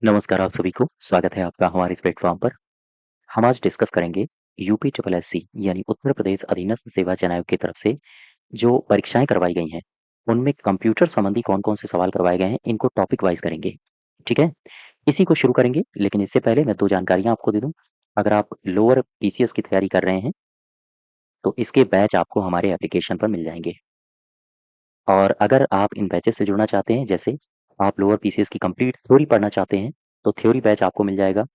नमस्कार आप सभी को, स्वागत है आपका हमारे इस प्लेटफ़ॉर्म पर। हम आज डिस्कस करेंगे यूपी ट्रिपल एससी यानी उत्तर प्रदेश अधीनस्थ सेवा चयन आयोग की तरफ से जो परीक्षाएँ करवाई गई हैं, उनमें कंप्यूटर संबंधी कौन-कौन से सवाल करवाए गए हैं, इनको टॉपिक वाइज़ करेंगे, ठीक है? इसी को शुरू करेंगे, लेकिन इससे पहले मैं 2 जानकारियाँ आपको दे दूँ। अगर आप लोअर पीसीएस की तैयारी कर रहे हैं, तो इसके बैच आपको हमारे एप्लीकेशन पर मिल जाएँगे और अगर आप इन बैचेज़ से जुड़ना चाहते हैं, जैसे आप लोअर पीसीएस की कंप्लीट थ्योरी पढ़ना चाहते हैं, तो थ्योरी बैच आपको मिल जाएगा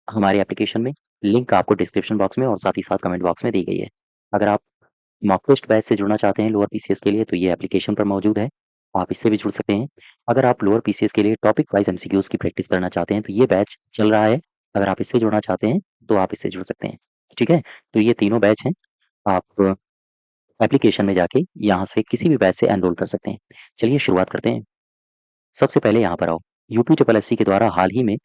हमारे एप्लीकेशन में। लिंक आपको डिस्क्रिप्शन बॉक्स में और साथ ही साथ कमेंट बॉक्स में दी गई है। अगर आप मॉक टेस्ट बैच से जुड़ना चाहते हैं लोअर पीसीएस के लिए तो ये एप्लीकेशन पर मौजूद है, आप इससे भी जुड़ सकते हैं। अगर आप लोअर पीसीएस के लिए टॉपिक वाइज़ एमसीक्यूज़ की प्रैक्टिस करना चाहते हैं तो ये बैच चल रहा है, अगर आप इससे जुड़ना चाहते हैं तो आप इससे जुड़ सकते हैं, ठीक है? तो ये तीनों बैच हैं, आप एप्लीकेशन में जाके यहाँ से किसी भी बैच से एनरोल कर सकते हैं। चलिए शुरुआत करते हैं। सबसे पहले यहाँ पर आओ, यूपी ट्रिपल एससी के द्वारा हाल ही में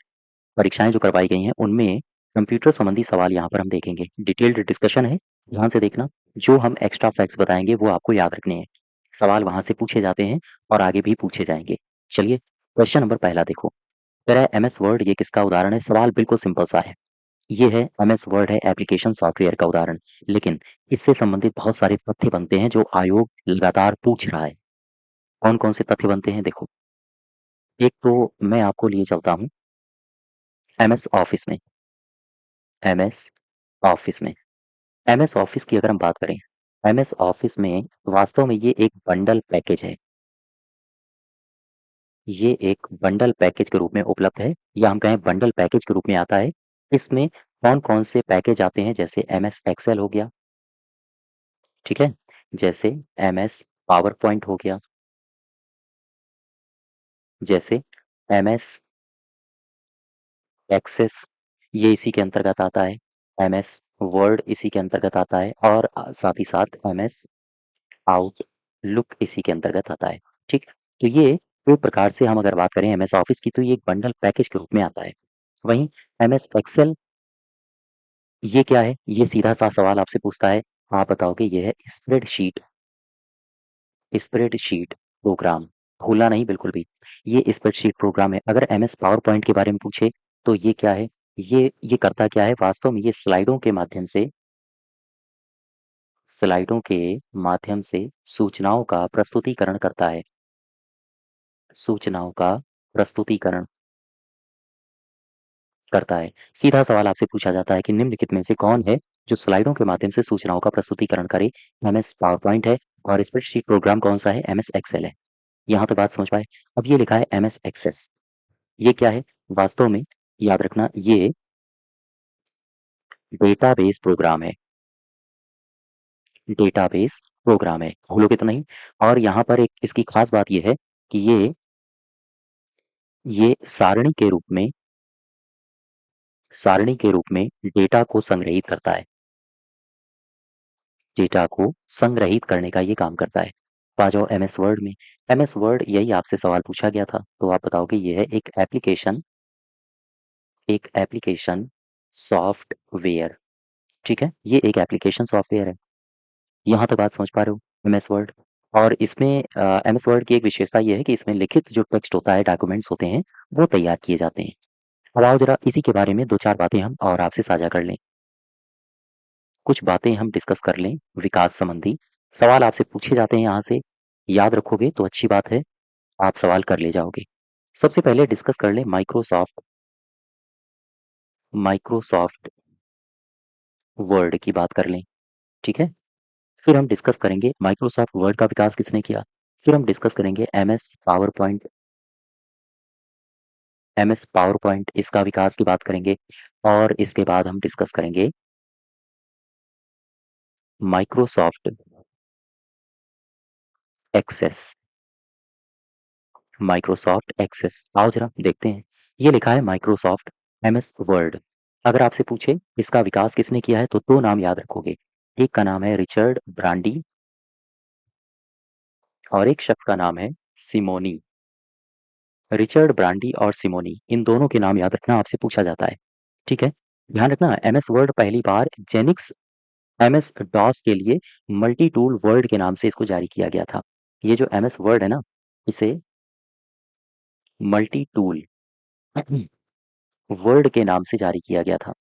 परीक्षाएँ जो करवाई गई हैं, उनमें कंप्यूटर संबंधी सवाल यहाँ पर हम देखेंगे। डिटेल्ड डिस्कशन है, ध्यान से देखना। जो हम एक्स्ट्रा फैक्ट्स बताएँगे, वो आपको याद रखने हैं। सवाल वहाँ से पूछे जाते हैं और आगे भी पूछे जाएँगे। चलिए, क्वेश्चन नंबर पहला देखो। कह रहा है एमएस वर्ड ये किसका उदाहरण है? सवाल बिल्कुल सिंपल सा है। ये है एमएस वर्ड है एप्लीकेशन सॉफ्टवेयर का उदाहरण। लेकिन इससे संबंधित बहुत सारे तथ्य बनते हैं जो आयोग लगातार पूछ रहा है। कौन-कौन से तथ्य बनते हैं देखो। एक तो मैं आपको लिए चलता हूँ एमएस ऑफिस में। एमएस ऑफिस में। एमएस ऑफिस की अगर हम बात करें, एमएस ऑफिस में वास्तव में ये एक बंडल पैकेज है। ये एक बंडल पैकेज के रूप में उपलब्ध है या हम कहें बंडल पैकेज के रूप में आता है। इसमें कौन-कौन से पैकेज आते हैं जैसे एमएस एक्सेल हो गया, ठीक है? जैसे एमएस पावर पॉइंट हो गया, जैसे एमएस एक्सेस ये इसी के अंतर्गत आता है। एमएस वर्ड इसी के अंतर्गत आता है और साथ ही साथ एमएस आउटलुक इसी के अंतर्गत आता है, ठीक? तो ये एक प्रकार से हम अगर बात करें एमएस ऑफिस की तो ये एक बंडल पैकेज के रूप में आता है। वहीं एमएस एक्सेल ये क्या है? ये सीधा-सा सवाल आपसे पूछता है, आप बताओगे ये है स्प्रेडशीट प्रोग्राम, भूलना नहीं बिल्कुल भी। ये स्प्रेडशीट प्रोग्राम है। अगर एमएस पावर पॉइंट के बारे में पूछे तो ये क्या है? ये करता क्या है? वास्तव में ये स्लाइडों के माध्यम से सूचनाओं का प्रस्तुतिकरण करता है। सूचनाओं का प्रस्तुतिकरण करता है। सीधा सवाल आपसे पूछा जाता है कि निम्नलिखित में से कौन है जो स्लाइडों के माध्यम से सूचनाओं का प्रस्तुतिकरण करे? एमएस पावरपॉइंट है और स्प्रेडशीट प्रोग्राम कौन-सा है? एमएस एक्सेल है। यहाँ तक बात समझ पाए? अब ये लिखा है एमएस एक्सेस। ये क्या है? वास्तव में याद रखना ये डेटाबेस प्रोग्राम है। डेटाबेस प्रोग्राम है, भूलोगे तो नहीं? और यहाँ पर एक इसकी खास बात ये है कि ये सारणी के रूप में डेटा को संग्रहीत करता है। डेटा को संग्रहीत करने का ये काम करता है। तो आ जाओ एमएस वर्ड में। एमएस वर्ड यही आपसे सवाल पूछा गया था, तो आप बताओगे ये है एक एप्लीकेशन सॉफ्टवेयर, ठीक है? ये एक एप्लीकेशन सॉफ्टवेयर है। यहाँ तक बात समझ पा रहे हो एमएस वर्ड? और इसमें एमएस वर्ड की एक विशेषता ये है कि इसमें लिखित जो टेक्स्ट होता है, डॉक्यूमेंट्स होते हैं, वो तैयार किए जाते हैं। अब आओ ज़रा इसी के बारे में 2-4 बातें हम और आपसे साझा कर लें। कुछ बातें हम डिस्कस कर लें विकास संबंधी। सवाल आपसे पूछे जाते हैं यहाँ से, याद रखोगे तो अच्छी बात है, आप सवाल कर ले जाओगे। सबसे पहले डिस्कस कर लें माइक्रोसॉफ्ट वर्ड की बात कर लें, ठीक है? फिर हम डिस्कस करेंगे माइक्रोसॉफ्ट वर्ड का विकास किसने किया? फिर हम डिस्कस करेंगे एमएस पावर पॉइंट इसका विकास की बात करेंगे और इसके बाद हम डिस्कस करेंगे माइक्रोसॉफ्ट एक्सेस। माइक्रोसॉफ्ट एक्सेस आओ जरा देखते हैं। ये लिखा है माइक्रोसॉफ्ट एमएस वर्ड। अगर आपसे पूछे इसका विकास किसने किया है तो 2 नाम याद रखोगे। एक का नाम है रिचर्ड ब्रांडी और एक शख्स का नाम है सिमोनी। रिचर्ड ब्रांडी और सिमोनी इन दोनों के नाम याद रखना आपसे पूछा जाता है। ठीक है? ध्यान रखना एमएस वर्ड पहली बार जेनिक्स एमएस डॉस के लिए मल्टी टूल वर्ड के नाम से इसको जारी किया गया था। ये जो एमएस वर्ड है ना, इसे मल्टी टूल वर्ड के नाम से जारी किया गया था।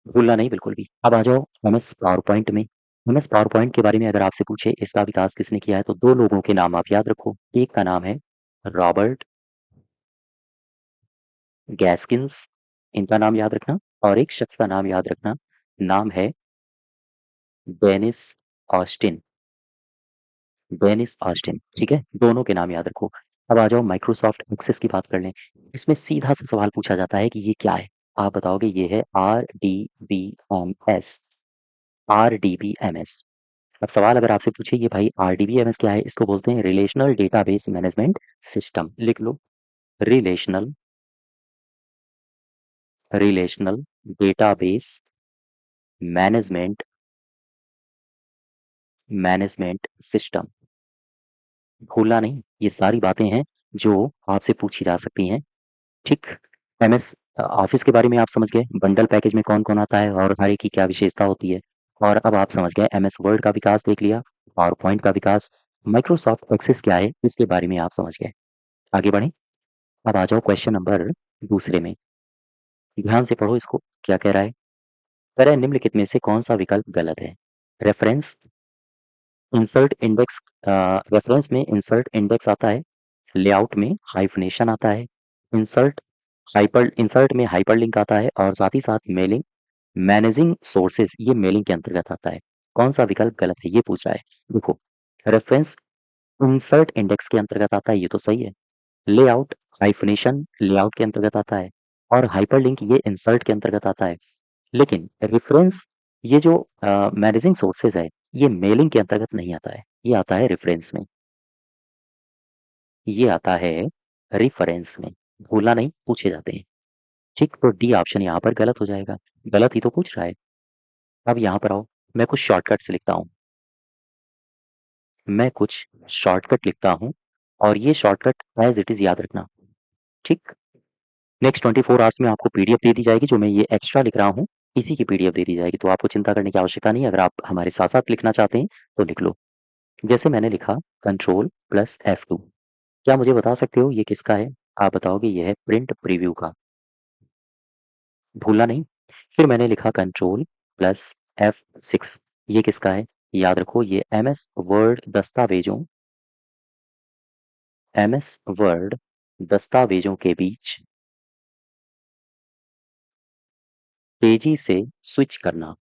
भूलना नहीं बिल्कुल भी। अब आ जाओ एमएस पावर पॉइंट में। एमएस पावर पॉइंट के बारे में अगर आपसे पूछे इसका विकास किसने किया है तो दो लोगों के नाम आप याद रखो। एक का नाम है रॉबर्ट गैस्किंस, इनका नाम याद रखना, और एक शख्स का नाम याद रखना, नाम है डेनिस ऑस्टिन। डेनिस ऑस्टिन, ठीक है, दोनों के नाम याद रखो। अब आ जाओ माइक्रोसॉफ्ट एक्सेस की बात कर लें। इसमें सीधा सा सवाल पूछा जाता है कि ये क्या है। आप बताओगे ये है RDBMS। RDBMS। अब सवाल अगर आपसे पूछे ये भाई RDBMS क्या है, इसको बोलते हैं रिलेशनल डेटाबेस मैनेजमेंट सिस्टम। लिख लो, relational relational database management management system. भूलना नहीं, ये सारी बातें हैं जो आपसे पूछी जा सकती हैं। ठीक। एमएस ऑफिस के बारे में आप समझ गए, बंडल पैकेज में कौन कौन आता है और हर एक की क्या विशेषता होती है। और अब आप समझ गए एमएस वर्ड का विकास देख लिया, पावर पॉइंट का विकास, माइक्रोसॉफ्ट एक्सेस क्या है इसके बारे में आप समझ गए। आगे बढ़ें। अब आ जाओ क्वेश्चन नंबर दूसरे में। ध्यान से पढ़ो इसको, क्या कह रहा है। कह रहा है निम्नलिखित में से कौन सा विकल्प गलत है। रेफरेंस इंसर्ट इंडेक्स, रेफरेंस में इंसर्ट इंडेक्स आता है, लेआउट में हाइफनेशन आता है, इंसर्ट में हाइपरलिंक आता है, और साथ ही साथ मेलिंग मैनेजिंग सोर्सेज ये मेलिंग के अंतर्गत आता है। कौन सा विकल्प गलत है ये पूछ रहा है। देखो, रेफरेंस इंसर्ट इंडेक्स के अंतर्गत आता है, ये तो सही है। लेआउट हाइफनेशन लेआउट के अंतर्गत आता है, और हाइपरलिंक ये इंसर्ट के अंतर्गत आता है। लेकिन रेफरेंस, ये जो मैनेजिंग सोर्सेज है, ये मेलिंग के अंतर्गत नहीं आता है, ये आता है रेफरेंस में, ये आता है रिफरेंस में। भूलना नहीं, पूछे जाते हैं। ठीक, तो डी ऑप्शन यहाँ पर गलत हो जाएगा, गलत ही तो पूछ रहा है। अब यहाँ पर आओ, मैं कुछ शॉर्टकट्स लिखता हूँ, मैं कुछ शॉर्टकट लिखता हूँ, और ये शॉर्टकट एज इट इज याद रखना। ठीक। नेक्स्ट 24 आवर्स में आपको पीडीएफ दे दी जाएगी, जो मैं ये एक्स्ट्रा लिख रहा हूँ इसी की पीडीएफ दे दी जाएगी, तो आपको चिंता करने की आवश्यकता नहीं है। अगर आप हमारे साथ साथ लिखना चाहते हैं तो लिख लो। जैसे मैंने लिखा Ctrl+F2, क्या मुझे बता सकते हो ये किसका है। आप बताओगे ये है प्रिंट प्रीव्यू का। भूलना नहीं। फिर मैंने लिखा Ctrl+F6, ये किसका है। याद रखो ये एमएस वर्ड दस्तावेजों के बीच तेजी से स्विच करना,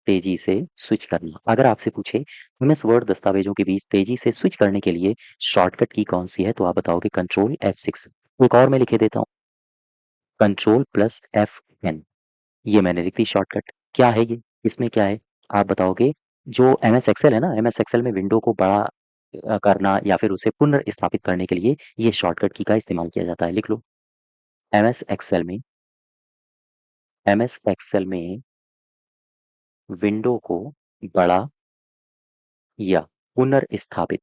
तेजी से स्विच करना। अगर आपसे पूछे एमएस वर्ड दस्तावेजों के बीच तेजी से स्विच करने के लिए शॉर्टकट की कौन सी है, तो आप बताओगे Ctrl+F6। एक और मैं लिखे देता हूँ, Ctrl+F10, ये मैंने लिख दी शॉर्टकट। क्या है ये, इसमें क्या है, आप बताओगे। जो एमएस एक्सेल है ना, एमएस एक्सेल में विंडो को बड़ा करना या फिर उसे पुनर्स्थापित करने के लिए ये शॉर्टकट की का इस्तेमाल किया जाता है। लिख लो, एमएस एक्सेल में एमएस एक्सेल में विंडो को बड़ा या पुनर्स्थापित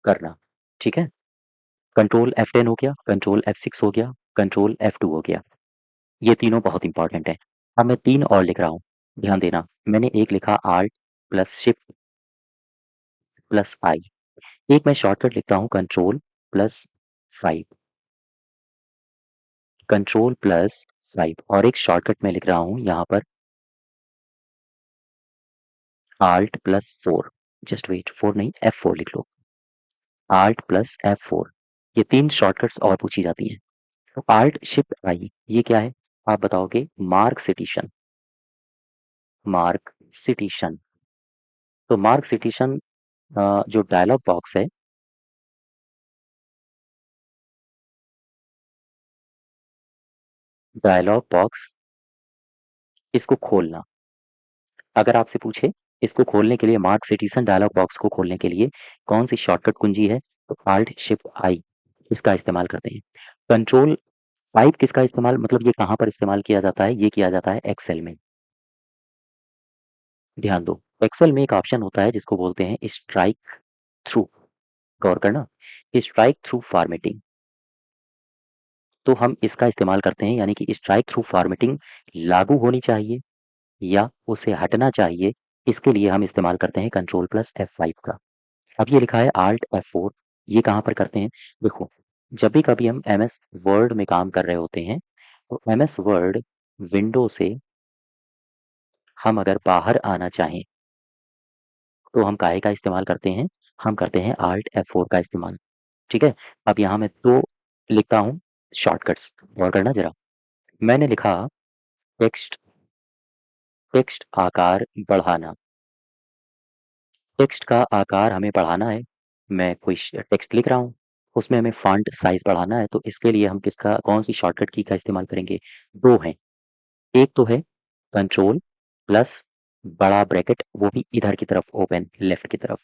करना। ठीक है, Ctrl+F10 हो गया, Ctrl+F6 हो गया, Ctrl+F2 हो गया। ये तीनों बहुत इंपॉर्टेंट है। अब मैं तीन और लिख रहा हूँ, ध्यान देना। मैंने एक लिखा Alt+Shift+I, एक मैं शॉर्टकट लिखता हूँ Ctrl+5, Ctrl+5, और एक शॉर्टकट मैं लिख रहा हूँ यहाँ पर Alt+4। जस्ट वेट, 4 नहीं, F4 लिख लो, Alt+F4। ये तीन शॉर्टकट्स और पूछी जाती हैं। तो Alt+Shift+I ये क्या है, आप बताओगे मार्क सिटिशन। मार्क सिटिशन, तो मार्क सिटिशन जो डायलॉग बॉक्स है, डायलॉग बॉक्स, इसको खोलना। अगर आपसे पूछे इसको खोलने के लिए, मार्क सिटीजन डायलॉग बॉक्स को खोलने के लिए कौन सी शॉर्टकट कुंजी है, तो Alt+Shift+I इसका इस्तेमाल करते हैं। Ctrl+5 किसका इस्तेमाल, मतलब ये कहाँ पर इस्तेमाल किया जाता है, ये किया जाता है एक्सेल में। ध्यान दो, एक्सेल में एक ऑप्शन होता है जिसको बोलते हैं स्ट्राइक थ्रू। गौर करना, स्ट्राइक थ्रू फॉर्मेटिंग, तो हम इसका इस्तेमाल करते हैं, यानी कि स्ट्राइक थ्रू फॉर्मेटिंग लागू होनी चाहिए या उसे हटना चाहिए, इसके लिए हम इस्तेमाल करते हैं कंट्रोल प्लस F5 का। अब ये लिखा है Alt F4, ये कहाँ पर करते हैं? देखो, जब भी कभी हम MS वर्ड में काम कर रहे होते हैं, तो MS वर्ड विंडो से हम अगर बाहर आना चाहें, तो हम काहे का इस्तेमाल करते हैं? हम करते हैं Alt F4 का इस्तेमाल, ठीक है? अब यहाँ मैं 2 लिखता हूँ शॉर्टकट्स, गौर करना ज़रा। मैंने लिखा टेक्स्ट टेक्स्ट आकार बढ़ाना। टेक्स्ट का आकार हमें बढ़ाना है। मैं कोई टेक्स्ट लिख रहा हूँ, उसमें हमें फॉन्ट साइज बढ़ाना है, तो इसके लिए हम किसका कौन सी शॉर्टकट की का इस्तेमाल करेंगे? 2 हैं। एक तो है कंट्रोल प्लस बड़ा ब्रैकेट, वो भी इधर की तरफ ओपन, लेफ्ट की तरफ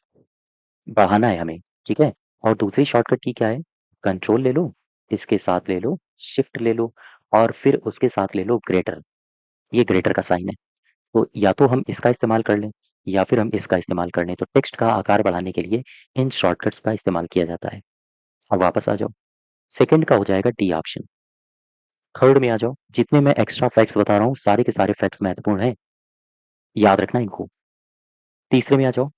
बढ़ाना है हमें, ठीक है? और दूसरी शॉर्टकट की क्या है? कंट्रोल ले लो, इसके साथ ले लो शिफ्ट ले लो, और फिर उसके साथ ले लो ग्रेटर। ये ग्रेटर का साइन है। तो या तो हम इसका इस्तेमाल कर लें, या फिर हम इसका इस्तेमाल कर लें। तो टेक्स्ट का आकार बढ़ाने के लिए इन शॉर्टकट्स का इस्तेमाल किया जाता है। अब वापस आ जाओ। सेकंड का हो जाएगा डी ऑप्शन। थर्ड में आ जाओ। जितने मैं एक्स्ट्रा फैक्ट्स बता रहा हूँ, सारे के सारे फैक्ट्स महत्वपूर्ण हैं, याद रखना इनको। तीसरे में आ जाओ।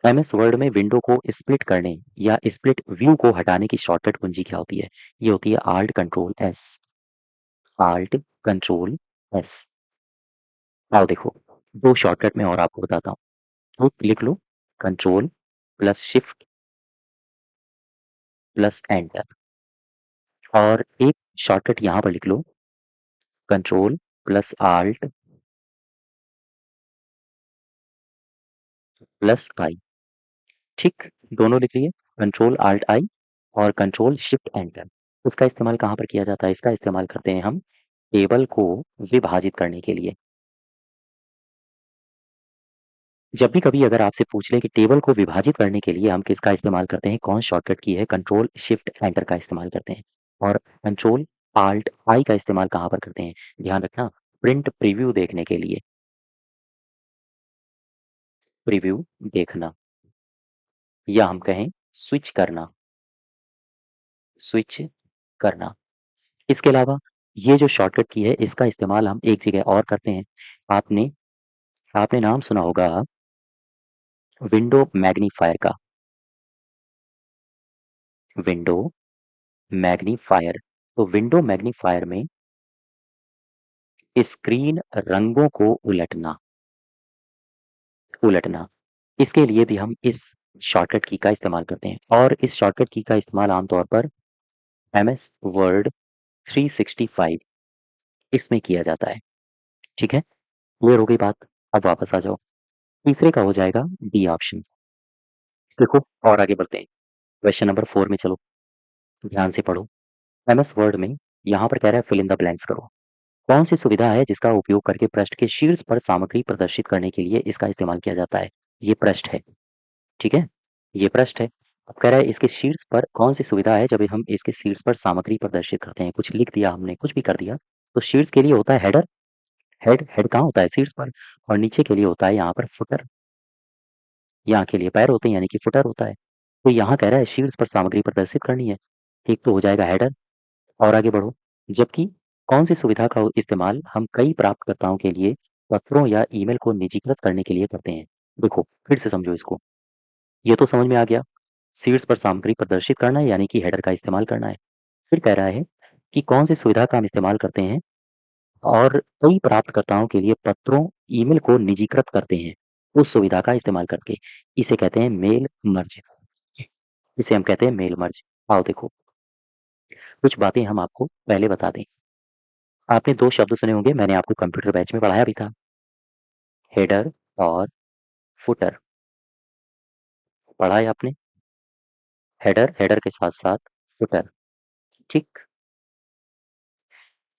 एमएस वर्ड में विंडो को स्प्लिट करने या स्प्लिट व्यू को हटाने की शॉर्टकट कुंजी क्या होती है? ये होती है alt control S. Alt control S. आओ देखो, 2 शॉर्टकट मैं और आपको बताता हूँ। तो लिख लो control plus shift plus enter, और एक शॉर्टकट यहाँ पर लिख लो control plus Alt plus I. ठीक, दोनों लिख लिए, कंट्रोल आल्ट आई और कंट्रोल शिफ्ट एंटर। इसका इस्तेमाल कहाँ पर किया जाता है? इसका इस्तेमाल करते हैं हम टेबल को विभाजित करने के लिए। जब भी कभी अगर आपसे पूछ ले कि टेबल को विभाजित करने के लिए हम किसका इस्तेमाल करते हैं, कौन शॉर्टकट की है? कंट्रोल शिफ्ट एंटर का इस्तेमाल करते हैं। और कंट्रोल आल्ट आई का इस्तेमाल कहाँ पर करते हैं? ध्यान रखना, प्रिंट प्रीव्यू देखने के लिए। प्रीव्यू देखना, या हम कहें स्विच करना, स्विच करना। इसके अलावा ये जो शॉर्टकट की है, इसका इस्तेमाल हम एक जगह और करते हैं। आपने आपने नाम सुना होगा विंडो मैग्नीफायर का। Window magnifier. तो विंडो मैग्नीफायर में स्क्रीन रंगों को उलटना, उलटना, इसके लिए भी हम इस शॉर्टकट की का इस्तेमाल करते हैं, और इस शॉर्टकट की का इस्तेमाल आमतौर पर एमएस वर्ड 365 इसमें किया जाता है। ठीक है, क्लियर हो गई बात? अब वापस आ जाओ। तीसरे का हो जाएगा डी ऑप्शन। देखो, और आगे बढ़ते हैं। क्वेश्चन नंबर 4 में चलो, ध्यान से पढ़ो। एमएस वर्ड में यहाँ पर कह रहा है फिल इन द ब्लैंक्स करो। कौन सी सुविधा है जिसका उपयोग करके पृष्ठ के शीर्ष पर सामग्री प्रदर्शित करने के लिए इसका इस्तेमाल किया जाता है? ये पृष्ठ है, ठीक है? ये पृष्ठ है। अब कह रहा है इसके शीर्ष पर कौन सी सुविधा है जब हम इसके शीर्ष पर सामग्री प्रदर्शित करते हैं? कुछ लिख दिया हमने, कुछ भी कर दिया, तो शीर्ष के लिए होता है हेडर। हेड हेड कहाँ होता है? शीर्ष पर। और नीचे के लिए होता है यहाँ पर फुटर। यहाँ के लिए पैर होते हैं, यानी कि फुटर होता है। तो यहाँ कह रहा है शीर्ष पर सामग्री प्रदर्शित करनी है। एक तो हो जाएगा हेडर। और आगे बढ़ो। जबकि कौन सी सुविधा का इस्तेमाल हम कई प्राप्तकर्ताओं के लिए पत्रों या ईमेल को निजीकृत करने के लिए करते हैं? देखो, फिर से समझो इसको। ये तो समझ में आ गया, शीर्ष पर सामग्री प्रदर्शित करना है, यानी कि हेडर का इस्तेमाल करना है। फिर कह रहा है कि कौन सी सुविधा का हम इस्तेमाल करते हैं और कई प्राप्तकर्ताओं के लिए पत्रों, ईमेल को निजीकृत करते हैं, उस सुविधा का इस्तेमाल करके। इसे कहते हैं मेल मर्ज। इसे हम कहते हैं मेल मर्ज। आओ देखो, कुछ बातें हम आपको पहले बता दें। आपने 2 शब्द सुने होंगे, मैंने आपको कंप्यूटर बैच में पढ़ाया भी था, हेडर और फुटर। पढ़ा है आपने? हेडर, हेडर के साथ-साथ फुटर, ठीक?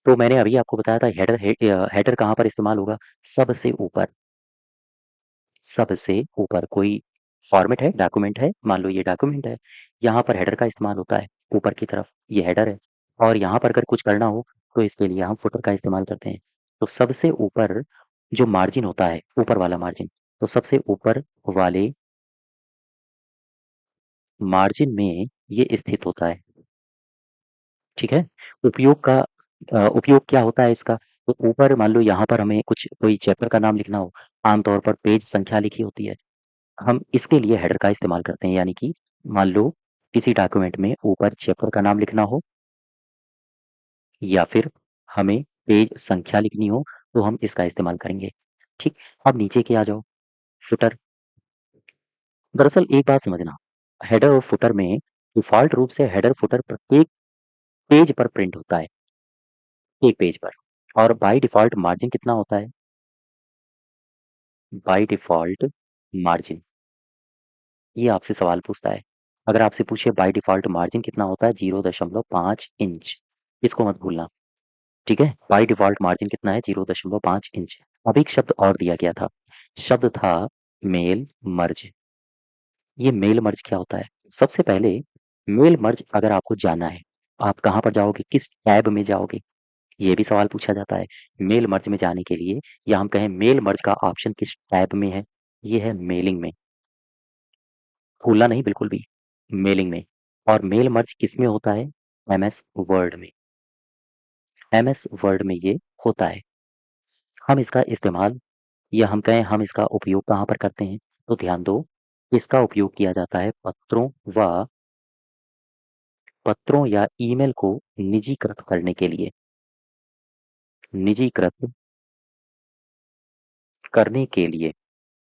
तो मैंने अभी आपको बताया था हेडर कहाँ पर इस्तेमाल होगा? सबसे ऊपर। सबसे ऊपर कोई फॉर्मेट है, डॉक्यूमेंट है, मान लो ये डॉक्यूमेंट है, यहाँ पर हेडर का इस्तेमाल होता है, ऊपर की तरफ, ये हेडर है। और यहाँ पर अगर कुछ करना हो, तो इसके लिए हम फुटर का इस्तेमाल करते हैं। तो सबसे ऊपर जो मार्जिन होता है, ऊपर वाला मार्जिन, तो सबसे ऊपर वाले मार्जिन में ये स्थित होता है, ठीक है? उपयोग का उपयोग क्या होता है इसका? तो ऊपर मान लो यहाँ पर हमें कुछ कोई चैप्टर का नाम लिखना हो, आमतौर पर पेज संख्या लिखी होती है। हम इसके लिए हेडर का इस्तेमाल करते हैं, यानी कि मान लो किसी डॉक्यूमेंट में ऊपर चैप्टर का नाम लिखना हो या फिर हमें पेज संख्या लिखनी हो तो हम इसका इस्तेमाल करेंगे। ठीक, अब नीचे के आ जाओ, फुटर। दरअसल एक बात समझना, हेडर और फुटर में डिफ़ॉल्ट रूप से हेडर फुटर प्रत्येक पेज पर प्रिंट होता है, एक पेज पर। और बाय डिफ़ॉल्ट मार्जिन कितना होता है? बाय डिफ़ॉल्ट मार्जिन, ये आपसे सवाल पूछता है। अगर आपसे पूछे बाय डिफ़ॉल्ट मार्जिन कितना होता है? 0.5 इंच, इसको मत भूलना, ठीक है? बाय डिफ़ॉल्ट मार्जिन कितना है? 0.5 इंच। अब एक शब्द और दिया गया था, शब्द था मेल मर्ज। ये मेल मर्ज क्या होता है? सबसे पहले मेल मर्ज अगर आपको जानना है, आप कहाँ पर जाओगे? किस टैब में जाओगे? ये भी सवाल पूछा जाता है। मेल मर्ज में जाने के लिए या हम कहें मेल मर्ज का ऑप्शन किस टैब में है? ये है मेलिंग में। भूलना नहीं बिल्कुल भी, मेलिंग में। और मेल मर्ज किस में होता है? एमएस वर्ड में। एमएस वर्ड में ये होता है। हम इसका इस्तेमाल या हम कहें हम इसका उपयोग कहाँ पर करते हैं? तो ध्यान दो, इसका उपयोग किया जाता है पत्रों या ईमेल को निजीकृत करने के लिए। निजीकृत करने के लिए,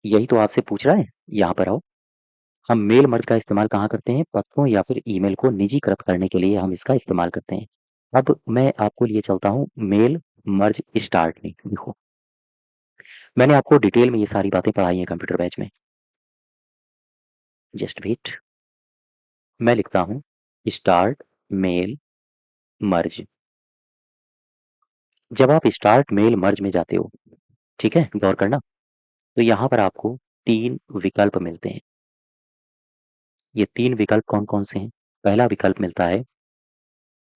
यही तो आपसे पूछ रहा है। यहाँ पर आओ, हम मेल मर्ज का इस्तेमाल कहाँ करते हैं? पत्रों या फिर ईमेल को निजीकृत करने के लिए हम इसका इस्तेमाल करते हैं। अब मैं आपको लिए चलता हूँ मेल मर्ज स्टार्ट में। देखो, मैंने आपको डिटेल में ये सारी बातें पढ़ाई हैं कंप्यूटर बैच में। जस्ट वेट, मैं लिखता हूँ स्टार्ट मेल मर्ज। जब आप स्टार्ट मेल मर्ज में जाते हो, ठीक है, गौर करना, तो यहाँ पर आपको 3 विकल्प मिलते हैं। ये 3 विकल्प कौन-कौन से हैं? पहला विकल्प मिलता है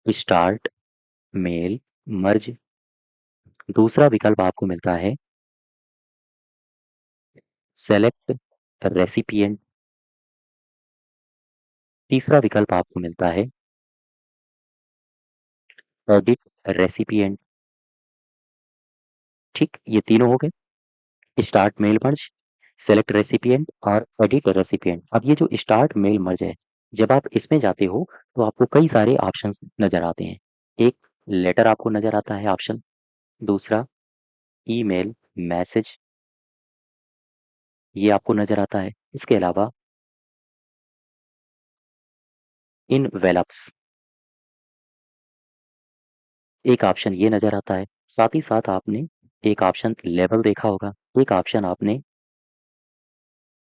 स्टार्ट मेल मर्ज। दूसरा विकल्प आपको मिलता है सेलेक्ट रेसिपिएंट। तीसरा विकल्प आपको मिलता है एडिट रेसिपिएंट। ठीक, ये तीनों हो गए, start mail merge, select recipient और एडिट रेसिपिएंट। अब ये जो स्टार्ट मेल मर्ज है, जब आप इसमें जाते हो तो आपको कई सारे ऑप्शंस नज़र आते हैं। एक लेटर आपको नज़र आता है ऑप्शन, दूसरा ईमेल मैसेज, ये आपको नज़र आता है। इसके अलावा इनवेलप्स, एक ऑप्शन ये नज़र आता है। साथ ही साथ आपने एक ऑप्शन लेबल देखा होगा, एक ऑप्शन आपने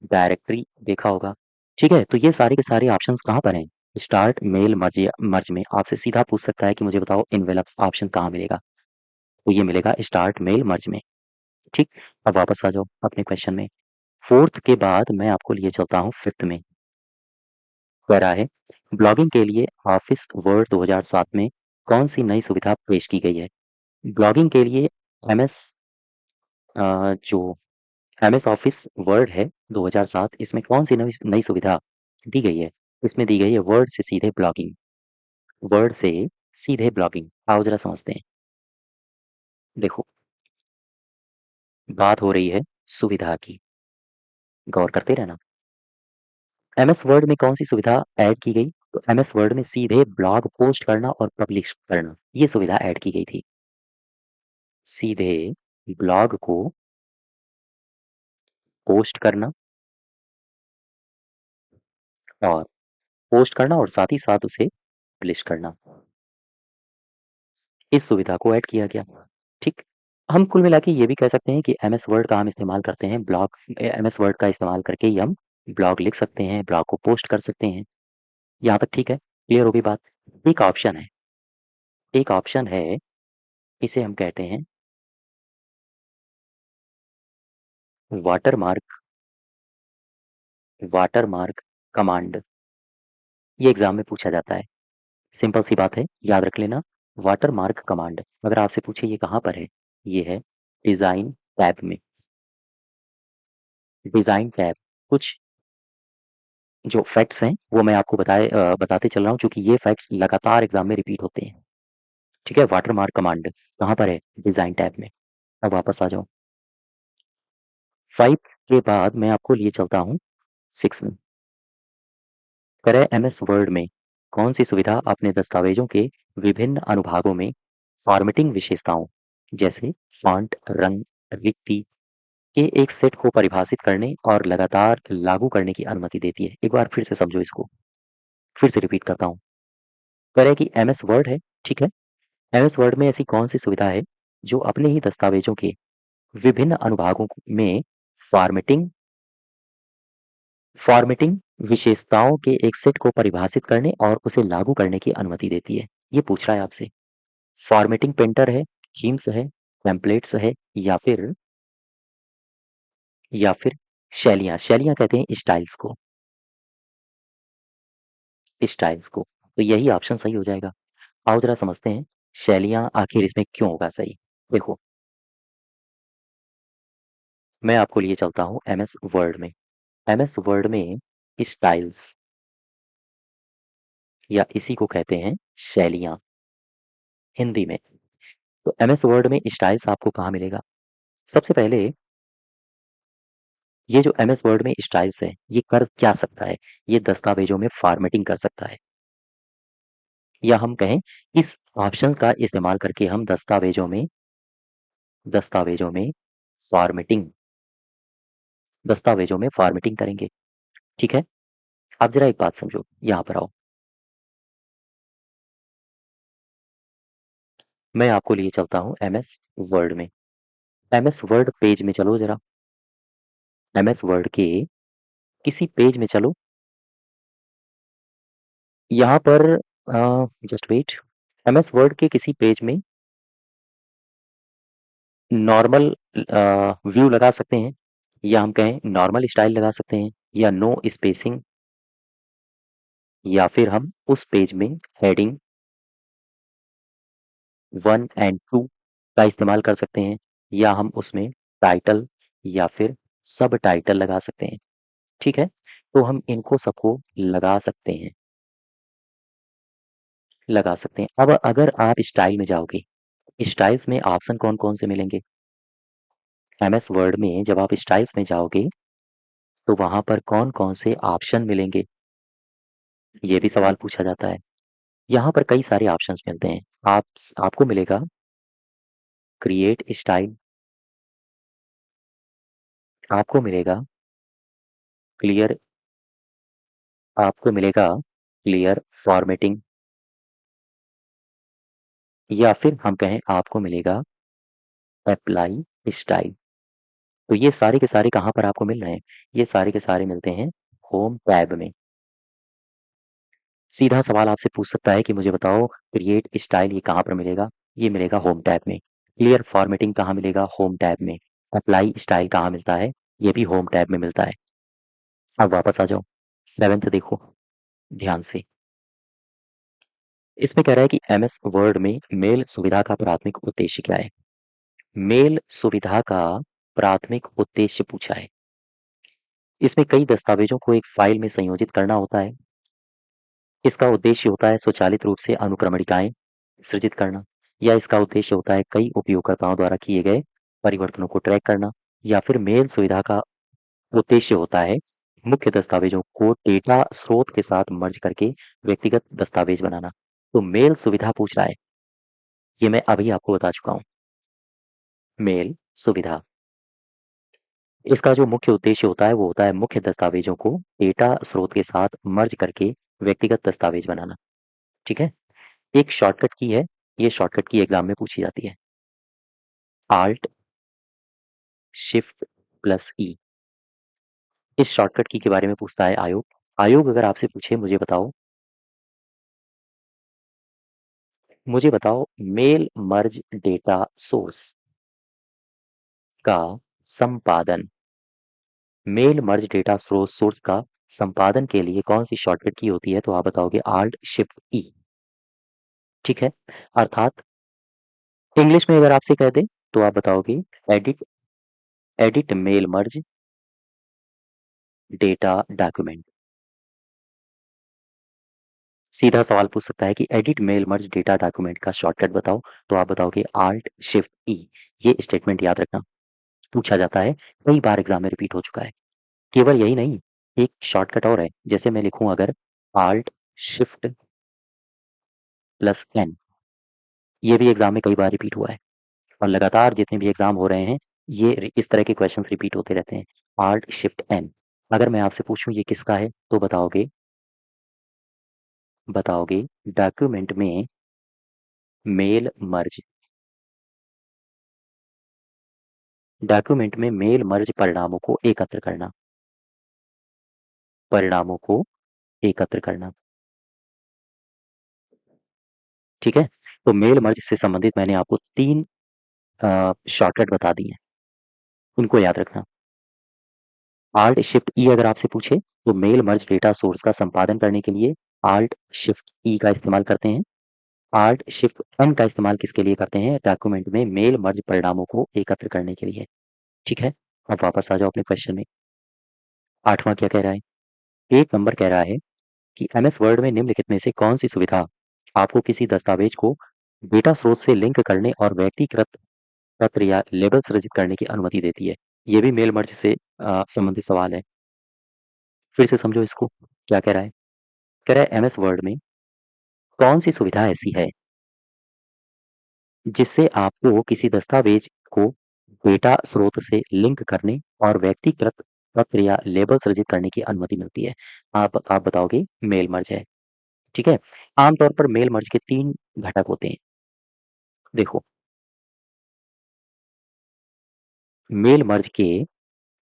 डायरेक्टरी देखा होगा। ठीक है? तो ये सारे के सारे ऑप्शंस कहाँ पर हैं? स्टार्ट मेल मर्ज या मर्ज में आपसे सीधा पूछ सकता है कि मुझे बताओ इनवेलप्स ऑप्शन कहाँ मिलेगा? तो ये मिलेगा स्टार्ट मेल मर्ज में। ठीक? अब वापस आ जाओ अपने क्वेश्चन में। 4th के बाद मैं आपको लिए चलता हूँ 5th में। कह रहा है ब्लॉगिंग के लिए ऑफिस वर्ड 2007 में कौन-सी नई सुविधा पेश की गई है? ब्लॉगिंग के लिए एमएस जो एमएस ऑफिस वर्ड है 2007, इसमें कौन-सी नई नई सुविधा दी गई है? इसमें दी गई है वर्ड से सीधे ब्लॉगिंग। वर्ड से सीधे ब्लॉगिंग। आओ ज़रा समझते हैं। देखो, बात हो रही है सुविधा की, गौर करते रहना। एमएस वर्ड में कौन-सी सुविधा ऐड की गई? तो एमएस वर्ड में सीधे ब्लॉग पोस्ट करना और पब्लिश करना, ये सुविधा ऐड की गई थी। सीधे ब्लॉग को पोस्ट करना और साथ ही साथ उसे पब्लिश करना, इस सुविधा को ऐड किया गया। ठीक? हम कुल मिला के ये भी कह सकते हैं कि एमएस वर्ड का हम इस्तेमाल करते हैं एमएस वर्ड का इस्तेमाल करके ही हम ब्लॉग लिख सकते हैं, ब्लॉग को पोस्ट कर सकते हैं। यहाँ तक ठीक है? क्लियर हो गई बात? एक ऑप्शन है, एक ऑप्शन है, इसे हम कहते हैं वाटरमार्क वाटरमार्क कमांड। ये एग्ज़ाम में पूछा जाता है। सिंपल सी बात है, याद रख लेना, वाटरमार्क कमांड। अगर आपसे पूछे ये कहाँ पर है? ये है डिज़ाइन टैब में। डिज़ाइन टैब, कुछ जो फैक्ट्स हैं वो मैं आपको बताते चल रहा हूँ, चूँकि ये फैक्ट्स लगातार एग्ज़ाम में रिपीट होते हैं। ठीक है? वाटरमार्क कमांड कहाँ पर है? डिज़ाइन टैब में। अब वापस आ जाओ। 5 के बाद मैं आपको लिए चलता हूँ 6 में। करें एमएस वर्ड में कौन-सी सुविधा अपने दस्तावेज़ों के विभिन्न अनुभागों में फॉर्मेटिंग विशेषताओं, जैसे फ़ॉन्ट, रंग, रिक्ति के एक सेट को परिभाषित करने और लगातार लागू करने की अनुमति देती है? एक बार फिर से समझो इसको, फिर से रिपीट करता हूँ। करें कि एमएस वर्ड है, ठीक है? एमएस वर्ड में ऐसी कौन-सी सुविधा है, जो अपने ही दस्तावेज़ों के विभिन्न अनुभागों में फॉर्मेटिंग फॉर्मेटिंग विशेषताओं के एक सेट को परिभाषित करने और उसे लागू करने की अनुमति देती है? ये पूछ रहा है आपसे। फॉर्मेटिंग पेंटर है, थीम्स है, टेम्पलेट्स है या फिर शैलियाँ, शैलियाँ कहते हैं स्टाइल्स को, स्टाइल्स को। तो यही ऑप्शन सही हो जाएगा। आओ ज़रा समझते हैं, शैलियाँ आखिर इसमें क्यों होगा सही? देखो, मैं आपको लिए चलता हूँ एमएस वर्ड में। एमएस वर्ड में स्टाइल्स या इसी को कहते हैं शैलियाँ हिंदी में। तो एमएस वर्ड में स्टाइल्स आपको कहाँ मिलेगा? सबसे पहले ये जो एमएस वर्ड में स्टाइल्स है, ये कर क्या सकता है? ये दस्तावेज़ों में फॉर्मेटिंग कर सकता है। या हम कहें इस ऑप्शन का इस्तेमाल करके हम दस्तावेज़ों में फॉर्मेटिंग दस्तावेज़ों में फॉर्मेटिंग करेंगे, ठीक है? अब ज़रा एक बात समझो, यहाँ पर आओ। मैं आपको लिए चलता हूँ एमएस वर्ड में। एमएस वर्ड पेज में चलो ज़रा। एमएस वर्ड के किसी पेज में चलो। यहाँ पर जस्ट वेट। एमएस वर्ड के किसी पेज में नॉर्मल व्यू लगा सकते हैं, या हम कहें नॉर्मल स्टाइल लगा सकते हैं, या नो स्पेसिंग, या फिर हम उस पेज में हेडिंग 1 एंड 2 का इस्तेमाल कर सकते हैं, या हम उसमें टाइटल या फिर सब टाइटल लगा सकते हैं, ठीक है? तो हम इनको सबको लगा सकते हैं। अब अगर आप स्टाइल में जाओगे, स्टाइल्स में ऑप्शन कौन-कौन से मिलेंगे? एमएस वर्ड में जब आप स्टाइल्स में जाओगे, तो वहाँ पर कौन-कौन से ऑप्शन मिलेंगे? ये भी सवाल पूछा जाता है। यहाँ पर कई सारे ऑप्शंस मिलते हैं। आपको मिलेगा क्रिएट स्टाइल, आपको मिलेगा क्लियर आपको मिलेगा क्लियर फॉर्मेटिंग, या फिर हम कहें आपको मिलेगा अप्लाई स्टाइल। तो ये सारे के सारे कहाँ पर आपको मिल रहे हैं? ये सारे के सारे मिलते हैं होम टैब में। सीधा सवाल आपसे पूछ सकता है कि मुझे बताओ क्रिएट स्टाइल ये कहाँ पर मिलेगा? ये मिलेगा होम टैब में। क्लियर फॉर्मेटिंग कहाँ मिलेगा? होम टैब में। अप्लाई स्टाइल कहाँ मिलता है? ये भी होम टैब में मिलता है। अब वापस आ जाओ। 7th देखो ध्यान से। इसमें कह रहा है कि एमएस वर्ड में मेल सुविधा का प्राथमिक उद्देश्य क्या है? मेल सुविधा का प्राथमिक उद्देश्य पूछा है। इसमें कई दस्तावेजों को एक फाइल में संयोजित करना होता है। इसका उद्देश्य होता है स्वचालित रूप से अनुक्रमणिकाएं सृजित करना, या इसका उद्देश्य होता है कई उपयोगकर्ताओं द्वारा किए गए परिवर्तनों को ट्रैक करना, या फिर मेल सुविधा का उद्देश्य होता है मुख्य दस्तावेजों को डेटा स्रोत के साथ मर्ज करके व्यक्तिगत दस्तावेज बनाना। तो मेल सुविधा पूछ रहा है, ये मैं अभी आपको बता चुका हूँ। मेल सुविधा, इसका जो मुख्य उद्देश्य होता है वो होता है मुख्य दस्तावेजों को डेटा स्रोत के साथ मर्ज करके व्यक्तिगत दस्तावेज बनाना, ठीक है? एक शॉर्टकट की है, ये शॉर्टकट की एग्जाम में पूछी जाती है। आल्ट शिफ्ट प्लस ई, इस शॉर्टकट की के बारे में पूछता है आयोग। आयोग अगर आपसे पूछे मुझे बताओ मेल मर्ज डेटा सोर्स का संपादन, मेल मर्ज डेटा सोर्स का संपादन के लिए कौन सी शॉर्टकट की होती है? तो आप बताओगे आल्ट शिफ्ट ई, ठीक है? अर्थात इंग्लिश में अगर आपसे कह दें तो आप बताओगे edit edit mail merge data document. सीधा सवाल पूछ सकता है कि edit mail merge data document का शॉर्टकट बताओ, तो आप बताओगे Alt Shift E। ये स्टेटमेंट याद रखना, पूछा जाता है, कई बार एग्ज़ाम में रिपीट हो चुका है। केवल यही नहीं, एक शॉर्टकट और है, जैसे मैं लिखूँ अगर Alt Shift प्लस N, ये भी एग्ज़ाम में कई बार रिपीट हुआ है और लगातार जितने भी एग्ज़ाम हो रहे हैं, ये इस तरह के क्वेश्चंस रिपीट होते रहते हैं। Alt Shift N, अगर मैं आपसे पूछूँ ये किसका है, तो बताओगे डॉक्यूमेंट में मेल मर्ज, डॉक्यूमेंट में मेल मर्ज परिणामों को एकत्र करना, परिणामों को एकत्र करना, ठीक है? तो मेल मर्ज से संबंधित मैंने आपको 3 शॉर्टकट बता दिए हैं, इनको याद रखना। Alt Shift E अगर आपसे पूछे, तो मेल मर्ज डेटा सोर्स का संपादन करने के लिए Alt Shift E का इस्तेमाल करते हैं। Alt Shift N का इस्तेमाल किसके लिए करते हैं? डॉक्यूमेंट में मेल मर्ज परिणामों को एकत्र करने के लिए, ठीक है? अब वापस आ जाओ अपने क्वेश्चन में। 8वां क्या कह रहा है? 1 नंबर कह रहा है कि एमएस वर्ड में निम्नलिखित में से कौन-सी सुविधा आपको किसी दस्तावेज को डेटा स्रोत से लिंक करने और व्यक्तिगत पत्र या लेबल सृजित करने की अनुमति देती है? ये भी मेल मर्ज से संबंधित सवाल है। फिर से समझो इसको, क्या कह रहा है? कह रहा है एमएस वर्ड में कौन-सी सुविधा ऐसी है जिससे आपको किसी दस्तावेज को डेटा स्रोत से लिंक करने और व्यक्तिगत पत्र या लेबल सृजित करने की अनुमति मिलती है? आप बताओगे मेल मर्ज है, ठीक है? आमतौर पर मेल मर्ज के 3 घटक होते हैं। देखो, मेल मर्ज के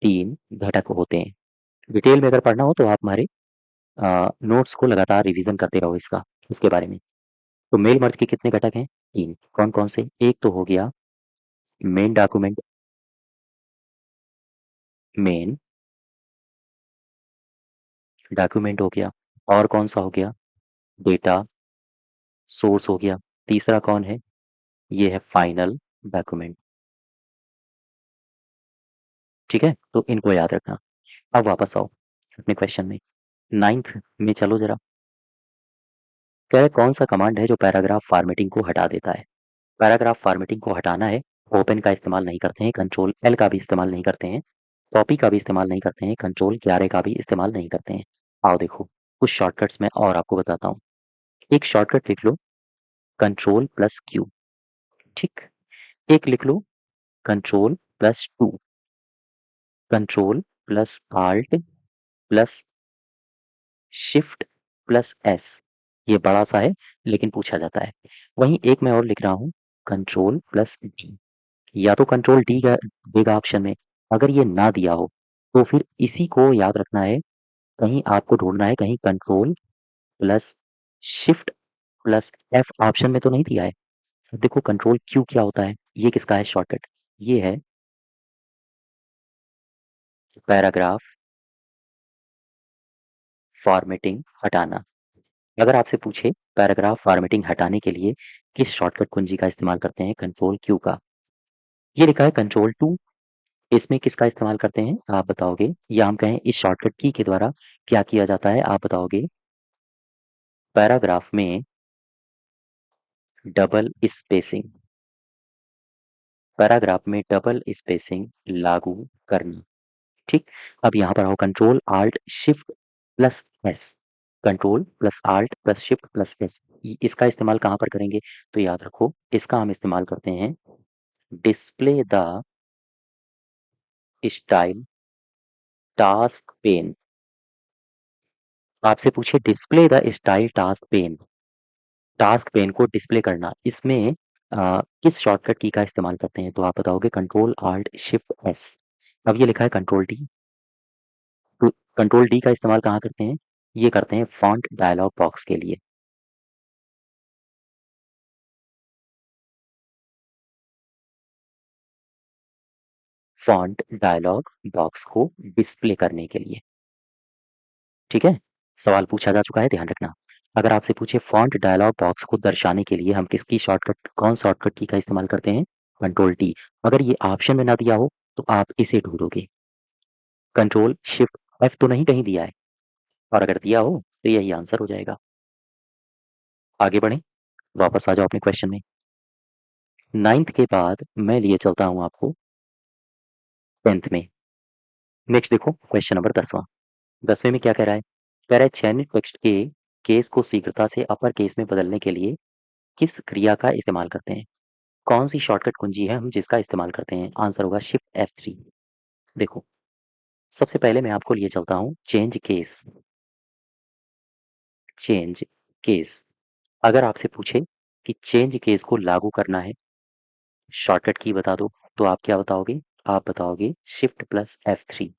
3 घटक होते हैं। डिटेल में अगर पढ़ना हो तो आप हमारे नोट्स को लगातार रिवीजन करते रहो इसके बारे में। तो मेल मर्ज के कितने घटक हैं? 3। कौन-कौन से? एक तो हो गया मेन डॉक्यूमेंट, मेन डॉक्यूमेंट हो गया, और कौन-सा हो गया? डेटा सोर्स हो गया। तीसरा कौन है? ये है फाइनल डॉक्यूमेंट, ठीक है? तो इनको याद रखना। अब वापस आओ अपने क्वेश्चन में। 9th में चलो ज़रा। कह रहा है कौन-सा कमांड है जो पैराग्राफ फॉर्मेटिंग को हटा देता है? पैराग्राफ फॉर्मेटिंग को हटाना है, ओपन का इस्तेमाल नहीं करते हैं, कंट्रोल एल का भी इस्तेमाल नहीं करते हैं, कॉपी का भी इस्तेमाल नहीं करते हैं, कंट्रोल 11 का भी इस्तेमाल नहीं करते हैं। आओ देखो, कुछ शॉर्टकट्स मैं और आपको बताता हूँ। एक शॉर्टकट लिख लो, कंट्रोल प्लस क्यू, ठीक? एक लिख लो control plus 2, control plus Alt plus shift plus S. ये बड़ा सा है लेकिन पूछा जाता है। वहीं एक मैं और लिख रहा हूँ, कंट्रोल प्लस डी। या तो कंट्रोल डी देगा ऑप्शन में, अगर ये ना दिया हो तो फिर इसी को याद रखना है, कहीं आपको ढूंढना है, कहीं control plus shift plus F option में तो नहीं दिया है। देखो कंट्रोल क्यू क्या होता है, ये किसका है शॉर्टकट? ये है पैराग्राफ फॉर्मेटिंग हटाना। अगर आपसे पूछे पैराग्राफ फॉर्मेटिंग हटाने के लिए किस शॉर्टकट कुंजी का इस्तेमाल करते हैं? कंट्रोल क्यू का। ये लिखा है कंट्रोल 2, इसमें किसका इस्तेमाल करते हैं आप बताओगे, या हम कहें इस शॉर्टकट की के द्वारा क्या किया जाता है आप बताओगे? पैराग्राफ में डबल स्पेसिंग, पैराग्राफ में डबल स्पेसिंग लागू करना, ठीक? अब यहाँ पर आओ, control alt shift plus S, control plus Alt plus shift plus S, इसका इस्तेमाल कहाँ पर करेंगे? तो याद रखो, इसका हम इस्तेमाल करते हैं display the style task pen. आपसे पूछे display the style task pen, task pen को डिस्प्ले करना, इसमें किस शॉर्टकट की का इस्तेमाल करते हैं? तो आप बताओगे कंट्रोल आल्ट शिफ्ट एस। अब ये लिखा है कंट्रोल डी, तो कंट्रोल डी का इस्तेमाल कहाँ करते हैं? ये करते हैं फॉन्ट डायलॉग बॉक्स के लिए। फॉन्ट डायलॉग बॉक्स को डिस्प्ले करने के लिए, ठीक है? सवाल पूछा जा चुका है, ध्यान रखना। अगर आपसे पूछे फॉन्ट डायलॉग बॉक्स को दर्शाने के लिए हम किसकी शॉर्टकट, कौन शॉर्टकट की का इस्तेमाल करते हैं? Control T. अगर ये ऑप्शन में ना दिया हो तो आप इसे ढूंढोगे, कंट्रोल शिफ्ट एफ तो नहीं कहीं दिया है, और अगर दिया हो तो यही आंसर हो जाएगा। आगे बढ़ें, वापस आ जाओ अपने क्वेश्चन में। 9th के बाद मैं लिए चलता हूँ आपको 10th में। नेक्स्ट देखो क्वेश्चन नंबर 10वां। 10वें में क्या कह रहा है? कह रहा है चयनित टेक्स्ट के केस को शीघ्रता से अपर केस में बदलने के लिए किस क्रिया का इस्तेमाल करते हैं? कौन सी शॉर्टकट कुंजी है हम जिसका इस्तेमाल करते हैं? आंसर होगा शिफ्ट F3। देखो, सबसे पहले मैं आपको लिए चलता हूँ चेंज केस। Change case. अगर आपसे पूछे कि चेंज केस को लागू करना है, शॉर्टकट की बता दो, तो आप क्या बताओगे? आप बताओगे शिफ्ट प्लस F3।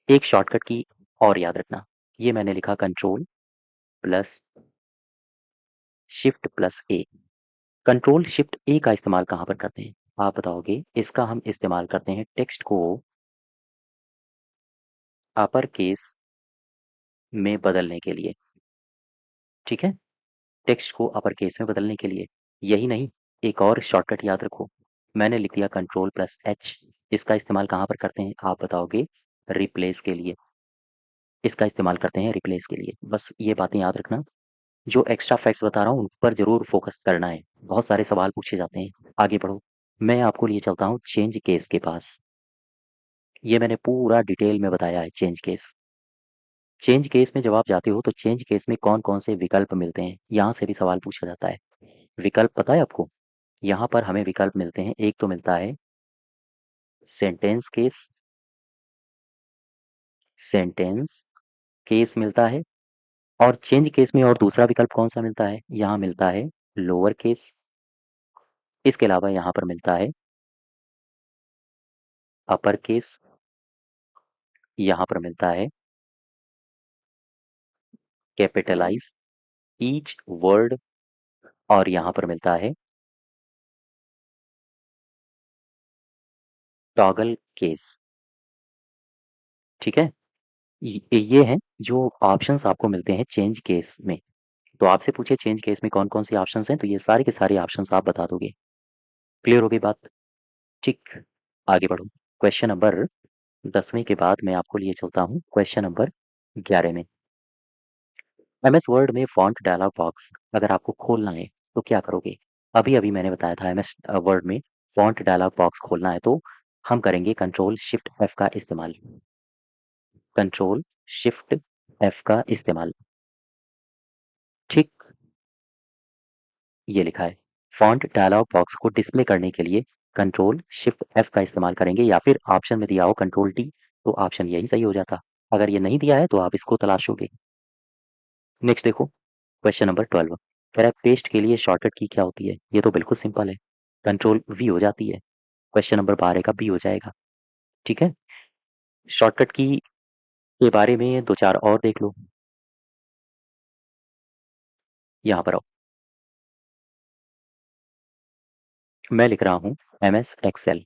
एक शॉर्टकट की और याद रखना, ये मैंने लिखा कंट्रोल प्लस शिफ्ट प्लस ए। कंट्रोल शिफ्ट ए का इस्तेमाल कहाँ पर करते हैं? आप बताओगे इसका हम इस्तेमाल करते हैं टेक्स्ट को अपर केस में बदलने के लिए। ठीक है, टेक्स्ट को अपर केस में बदलने के लिए। यही नहीं, एक और शॉर्टकट याद रखो, मैंने लिख दिया कंट्रोल प्लस एच। इसका इस्तेमाल कहाँ पर करते हैं? आप बताओगे रिप्लेस के लिए। इसका इस्तेमाल करते हैं रिप्लेस के लिए। बस ये बातें याद रखना। जो एक्स्ट्रा फैक्ट्स बता रहा हूँ उन पर जरूर फोकस करना है, बहुत सारे सवाल पूछे जाते हैं। आगे बढ़ो, मैं आपको लिए चलता हूँ चेंज केस के पास। ये मैंने पूरा डिटेल में बताया है चेंज केस। चेंज केस में जब आप जाते हो तो चेंज केस में कौन कौन से विकल्प मिलते हैं, यहाँ से भी सवाल पूछा जाता है। विकल्प पता है आपको? यहाँ पर हमें विकल्प मिलते हैं। एक तो मिलता है सेंटेंस केस, सेंटेंस केस मिलता है। और चेंज केस में और दूसरा विकल्प कौन सा मिलता है? यहाँ मिलता है लोअर केस। इसके अलावा यहाँ पर मिलता है अपर केस। यहाँ पर मिलता है कैपिटलाइज ईच वर्ड। और यहाँ पर मिलता है टॉगल केस। ठीक है, ये हैं जो ऑप्शंस आपको मिलते हैं चेंज केस में। तो आपसे पूछे चेंज केस में कौन कौन से ऑप्शंस हैं, तो ये सारे के सारे ऑप्शंस आप बता दोगे। क्लियर हो गई बात? ठीक, आगे बढ़ो। क्वेश्चन नंबर 10वें के बाद मैं आपको लिए चलता हूँ क्वेश्चन नंबर 11 में। एमएस वर्ड में फॉन्ट डायलॉग बॉक्स अगर आपको खोलना है तो क्या करोगे? अभी अभी मैंने बताया था एमएस वर्ड में फॉन्ट डायलॉग बॉक्स खोलना है तो हम करेंगे कंट्रोल शिफ्ट एफ का इस्तेमाल। कंट्रोल शिफ्ट एफ का इस्तेमाल। ठीक, ये लिखा है फॉन्ट डायलॉग बॉक्स को डिस्प्ले करने के लिए कंट्रोल शिफ्ट एफ का इस्तेमाल करेंगे, या फिर ऑप्शन में दिया हो कंट्रोल टी, तो ऑप्शन यही सही हो जाता। अगर ये नहीं दिया है तो आप इसको तलाशोगे। नेक्स्ट देखो क्वेश्चन नंबर 12। कह रहा है पेस्ट के लिए शॉर्टकट की क्या होती है? ये तो बिल्कुल सिंपल है, कंट्रोल वी हो जाती है। क्वेश्चन नंबर 12 का बी हो जाएगा। ठीक है, शॉर्टकट की के बारे में दो चार और देख लो। यहाँ पर आओ, मैं लिख रहा हूँ एमएस एक्सेल।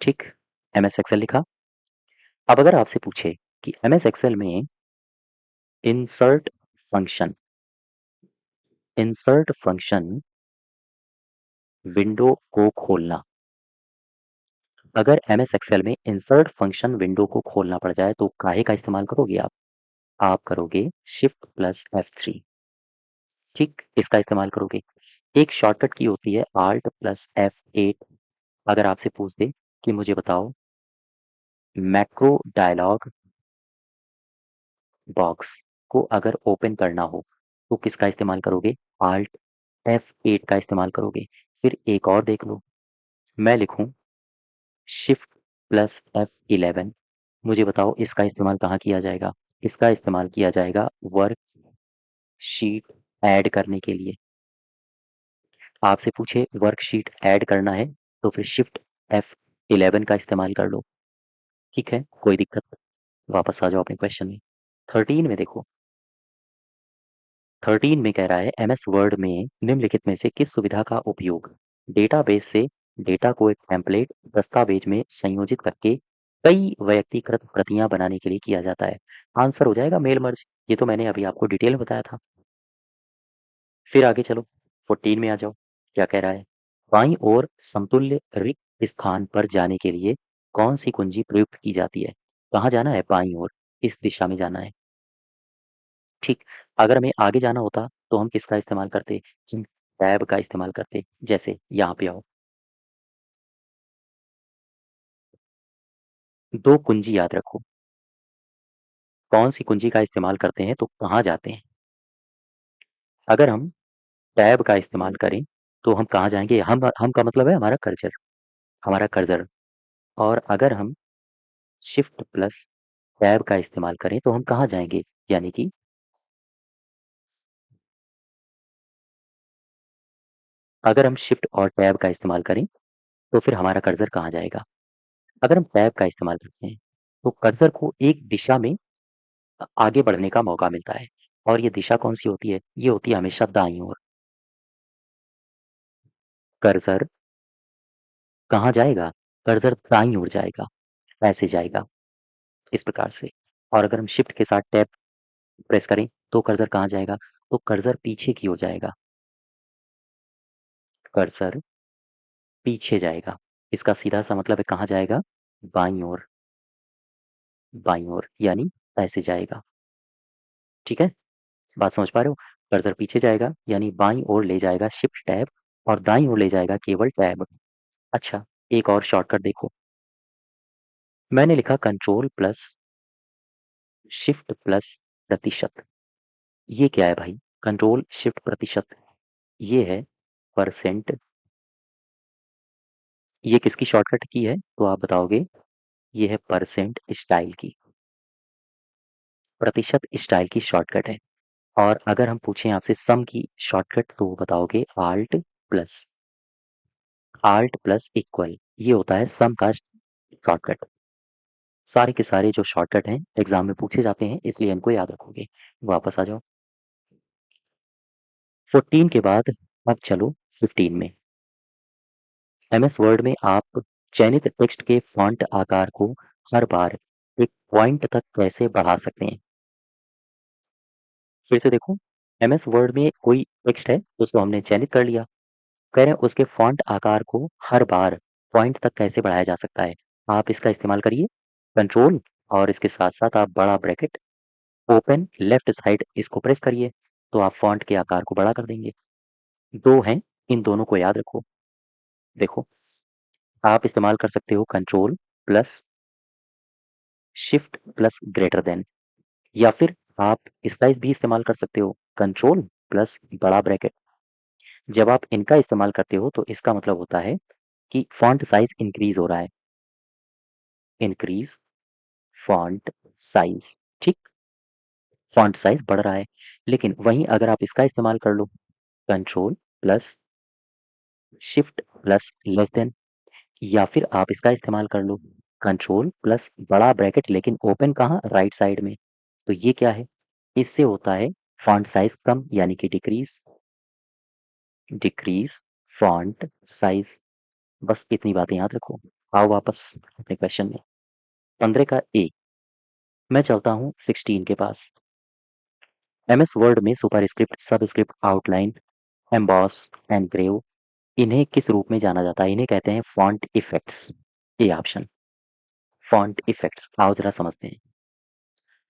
ठीक, एमएस एक्सेल लिखा। अब अगर आपसे पूछे कि एमएस एक्सेल में insert function, insert function window को खोलना, अगर एमएस एक्सेल में इंसर्ट फंक्शन विंडो को खोलना पड़ जाए तो काहे का इस्तेमाल करोगे आप करोगे शिफ्ट प्लस F3। ठीक, इसका इस्तेमाल करोगे। एक शॉर्टकट की होती है Alt प्लस F8। अगर आपसे पूछ दे कि मुझे बताओ मैक्रो डायलॉग बॉक्स को अगर ओपन करना हो तो किसका इस्तेमाल करोगे? Alt F8 का इस्तेमाल करोगे। फिर एक और देख लो, मैं लिखूं शिफ्ट प्लस F11। मुझे बताओ इसका इस्तेमाल कहाँ किया जाएगा? इसका इस्तेमाल किया जाएगा वर्क शीट ऐड करने के लिए। आपसे पूछे वर्कशीट ऐड करना है तो फिर शिफ्ट F11 का इस्तेमाल कर लो। ठीक है, कोई दिक्कत? वापस आ जाओ अपने क्वेश्चन में। 13 में देखो, 13 में कह रहा है एमएस वर्ड में निम्नलिखित में से किस सुविधा का उपयोग डेटाबेस से डेटा को एक टेम्पलेट दस्तावेज में संयोजित करके कई व्यक्तिगत प्रतियां बनाने के लिए किया जाता है? आंसर हो जाएगा मेल मर्ज। ये तो मैंने अभी आपको डिटेल में बताया था। फिर आगे चलो, 14 में आ जाओ। क्या कह रहा है? बाईं ओर समतुल्य रिक्त स्थान पर जाने के लिए कौन सी कुंजी प्रयुक्त की जाती है? कहाँ जाना है? बाईं ओर, इस दिशा में जाना है। ठीक, अगर हमें आगे जाना होता तो हम किसका इस्तेमाल करते? हम टैब का इस्तेमाल करते। जैसे यहाँ पे आओ, 2 कुंजी याद रखो। कौन-सी कुंजी का इस्तेमाल करते हैं तो कहाँ जाते हैं? अगर हम टैब का इस्तेमाल करें, तो हम कहाँ जाएँगे? हम का मतलब है हमारा कर्सर। और अगर हम शिफ्ट प्लस टैब का इस्तेमाल करें, तो हम कहाँ जाएँगे? यानी कि अगर हम शिफ्ट और टैब का इस्तेमाल करें, तो फिर हमारा कर्सर कहाँ जाएगा? अगर हम टैब का इस्तेमाल करते हैं, तो कर्सर को एक दिशा में आगे बढ़ने का मौका मिलता है और ये दिशा कौन-सी होती है? ये होती है हमेशा दाईं ओर। कर्सर कहाँ जाएगा? कर्सर दाईं ओर जाएगा, ऐसे जाएगा, इस प्रकार से। और अगर हम शिफ्ट के साथ टैब प्रेस करें, तो कर्सर कहाँ जाएगा? तो कर्सर पीछे की ओर जाएगा, कर्सर पीछे जाएगा। इसका सीधा-सा मतलब है कहाँ जाएगा? बाईं ओर यानी ऐसे जाएगा, ठीक है? बात समझ पा रहे हो? कर्सर पीछे जाएगा यानी बाईं ओर ले जाएगा शिफ्ट टैब और दाईं ओर ले जाएगा केवल टैब। अच्छा, एक और शॉर्टकट देखो, मैंने लिखा कंट्रोल प्लस शिफ्ट प्लस प्रतिशत। ये क्या है भाई? कंट्रोल शिफ्ट प्रतिशत, ये है परसेंट। ये किसकी शॉर्टकट की है? तो आप बताओगे ये है परसेंट स्टाइल की, प्रतिशत स्टाइल की शॉर्टकट है। और अगर हम पूछें आपसे सम की शॉर्टकट तो बताओगे आल्ट प्लस इक्वल, ये होता है सम का शॉर्टकट। सारे के सारे जो शॉर्टकट हैं एग्जाम में पूछे जाते हैं, इसलिए इनको याद रखोगे। वापस आ जाओ, 14 के बाद अब चलो 15 में। एमएस वर्ड में आप चयनित टेक्स्ट के फॉन्ट आकार को हर बार एक पॉइंट तक कैसे बढ़ा सकते हैं? फिर से देखो, एमएस वर्ड में कोई टेक्स्ट है, उसको हमने चयनित कर लिया। कह रहे हैं उसके फॉन्ट आकार को हर बार पॉइंट तक कैसे बढ़ाया जा सकता है? आप इसका इस्तेमाल करिए, कंट्रोल और इसके साथ-साथ आप बड़ा ब्रैकेट ओपन लेफ्ट साइड इसको प्रेस करिए, तो आप फॉन्ट के आकार को बड़ा कर देंगे। 2 हैं, इन दोनों को याद रखो। देखो, आप इस्तेमाल कर सकते हो control plus shift plus greater than, या फिर आप इसका भी इस्तेमाल कर सकते हो, कंट्रोल प्लस बड़ा ब्रैकेट। जब आप इनका इस्तेमाल करते हो तो इसका मतलब होता है कि फॉन्ट साइज इंक्रीज हो रहा है, इंक्रीज फॉन्ट साइज, ठीक? फॉन्ट साइज बढ़ रहा है। लेकिन वहीं अगर आप इसका इस्तेमाल कर लो, control plus shift plus less than, या फिर आप इसका इस्तेमाल कर लो, कंट्रोल प्लस बड़ा ब्रैकेट लेकिन ओपन कहाँ? राइट साइड में। तो ये क्या है? इससे होता है फॉन्ट साइज कम यानी कि डिक्रीज फॉन्ट साइज। बस इतनी बातें याद रखो। आओ वापस अपने क्वेश्चन में। 15 का ए, मैं चलता हूँ 16 के पास। एमएस वर्ड में superscript, subscript, outline, emboss, engrave, इन्हें किस रूप में जाना जाता है? इन्हें कहते हैं font effects. A option, font effects. आओ जरा समझते हैं।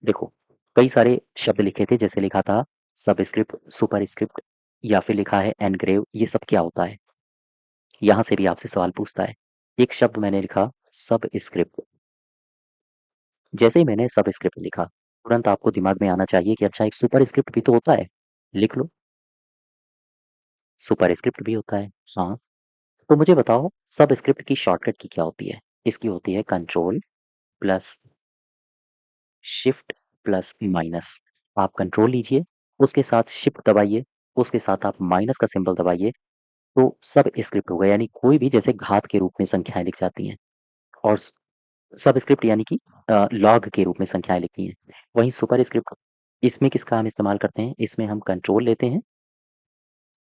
देखो, कई सारे शब्द लिखे थे, जैसे लिखा था सबस्क्रिप्ट, सुपरस्क्रिप्ट, या फिर लिखा है एनग्रेव। ये सब क्या होता है? यहाँ से भी आपसे सवाल पूछता है। एक शब्द मैंने लिखा सबस्क्रिप्ट। जैसे ही मैंने सबस्क्रिप्ट लिखा, तुरंत आपको दिमाग में आना चाहिए कि अच्छा एक सुपरस्क्रिप्ट भी तो होता है। लिख लो, सुपरस्क्रिप्ट भी होता है। हाँ, तो मुझे बताओ सबस्क्रिप्ट की शॉर्टकट की क्या होती है? इसकी होती है control plus shift plus minus. आप कंट्रोल लीजिए, उसके साथ शिफ्ट दबाइए, उसके साथ आप माइनस का सिंबल दबाइए, तो सब स्क्रिप्ट होगा। यानी कोई भी जैसे घात के रूप में संख्याएं लिख जाती हैं, और सब स्क्रिप्ट यानी कि लॉग के रूप में संख्याएं लिखती हैं। वहीं सुपर स्क्रिप्ट, इसमें किसका हम इस्तेमाल करते हैं? इसमें हम कंट्रोल लेते हैं,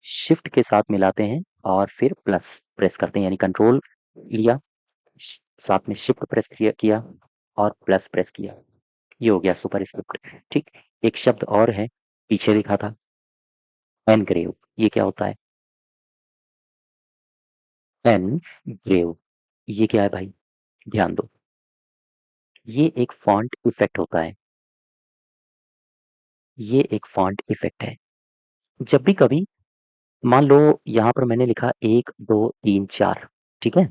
शिफ्ट के साथ मिलाते हैं और फिर प्लस प्रेस करते हैं। यानी कंट्रोल लिया, साथ में शिफ्ट प्रेस किया और प्लस प्रेस किया। ये हो गया सुपर स्क्रिप्ट, ठीक। एक शब्द और है, पीछे लिखा था एनग्रेव। ये क्या होता है? एनग्रेव, ये क्या है भाई? ध्यान दो, ये एक फॉन्ट इफेक्ट होता है। ये एक फॉन्ट इफेक्ट है। जब भी कभी मान लो यहाँ पर मैंने लिखा 1, 2, 3, 4 ठीक है?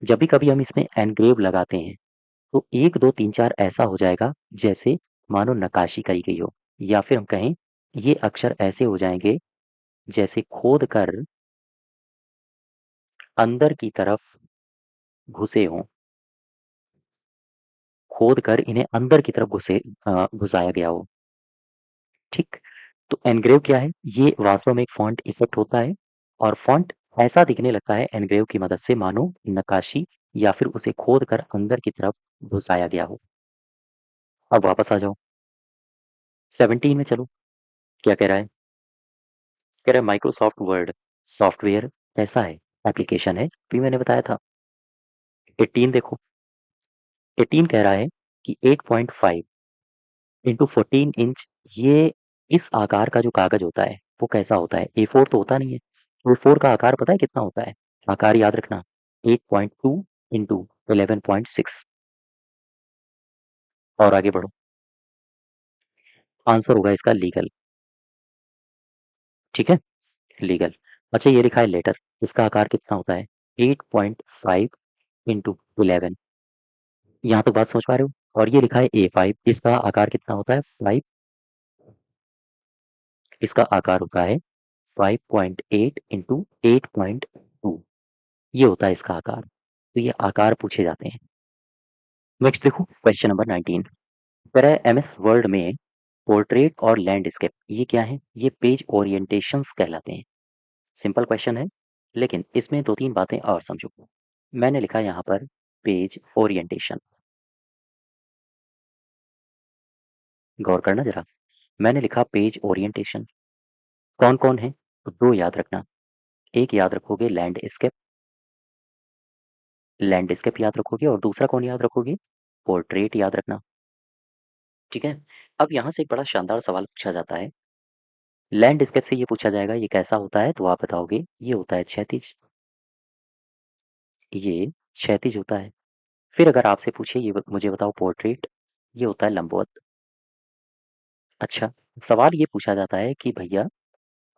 जब भी कभी हम इसमें एनग्रेव लगाते हैं, तो 1, 2, 3, 4 ऐसा हो जाएगा जैसे मानो नक्काशी करी गई हो या फिर हम कहें ये अक्षर ऐसे हो जाएँगे जैसे खोद कर अंदर की तरफ घुसे हों, खोद कर इन्हें अंदर की तरफ घुसाया गया हो, ठीक? तो एनग्रेव क्या है? ये वास्तव में एक फ़ॉन्ट इफ़ेक्ट होता है और फ़ॉन्ट ऐसा दिखने लगता है एनग्रेव की मदद से मानो नक्काशी या फिर उसे खोद कर अंदर की तरफ घुसाया गया हो। अब वापस आ जाओ, 17 में चलो, क्या कह रहा है? कह रहा है माइक्रोसॉफ्ट वर्ड सॉफ्टवेयर कैसा है? एप्लीकेशन है, अभी मैंने बताया था। 18 देखो, 18 कह रहा है कि 8.5 इंटू 14 इंच ये इस आकार का जो कागज होता है वो कैसा होता है? A4 तो होता नहीं है। A4 का आकार पता है कितना होता है? आकार याद रखना 8.2 इंटू 11.6 और आगे बढ़ो। आंसर होगा इसका लीगल, ठीक है? लीगल। अच्छा ये लिखा है लेटर, इसका आकार कितना होता है? 8.5 इंटू 11। यहाँ तक बात समझ पा रहे हो? और ये लिखा है A5, इसका आकार कितना होता है? 5, इसका आकार होता है 5.8 इंटू 8.2, ये होता है इसका आकार। तो ये आकार पूछे जाते हैं। नेक्स्ट देखो क्वेश्चन नंबर 19, कह रहा है एमएस वर्ड में पोर्ट्रेट और लैंडस्केप ये क्या है? ये पेज ओरिएंटेशंस कहलाते हैं। सिंपल क्वेश्चन है, लेकिन इसमें 2-3 बातें और समझो। मैंने लिखा यहाँ पर पेज ओरिएंटेशन, गौर करना ज़रा। मैंने लिखा पेज ओरिएंटेशन, कौन-कौन है? तो 2 याद रखना, एक याद रखोगे लैंडस्केप याद रखोगे और दूसरा कौन याद रखोगे? पोर्ट्रेट याद रखना, ठीक है? अब यहाँ से एक बड़ा शानदार सवाल पूछा जाता है। लैंडस्केप से ये पूछा जाएगा ये कैसा होता है? तो आप बताओगे ये होता है क्षैतिज, ये क्षैतिज होता है। फिर अगर आपसे पूछे ये मुझे बताओ पोर्ट्रेट, ये होता है लंबवत। अच्छा, सवाल ये पूछा जाता है कि भैया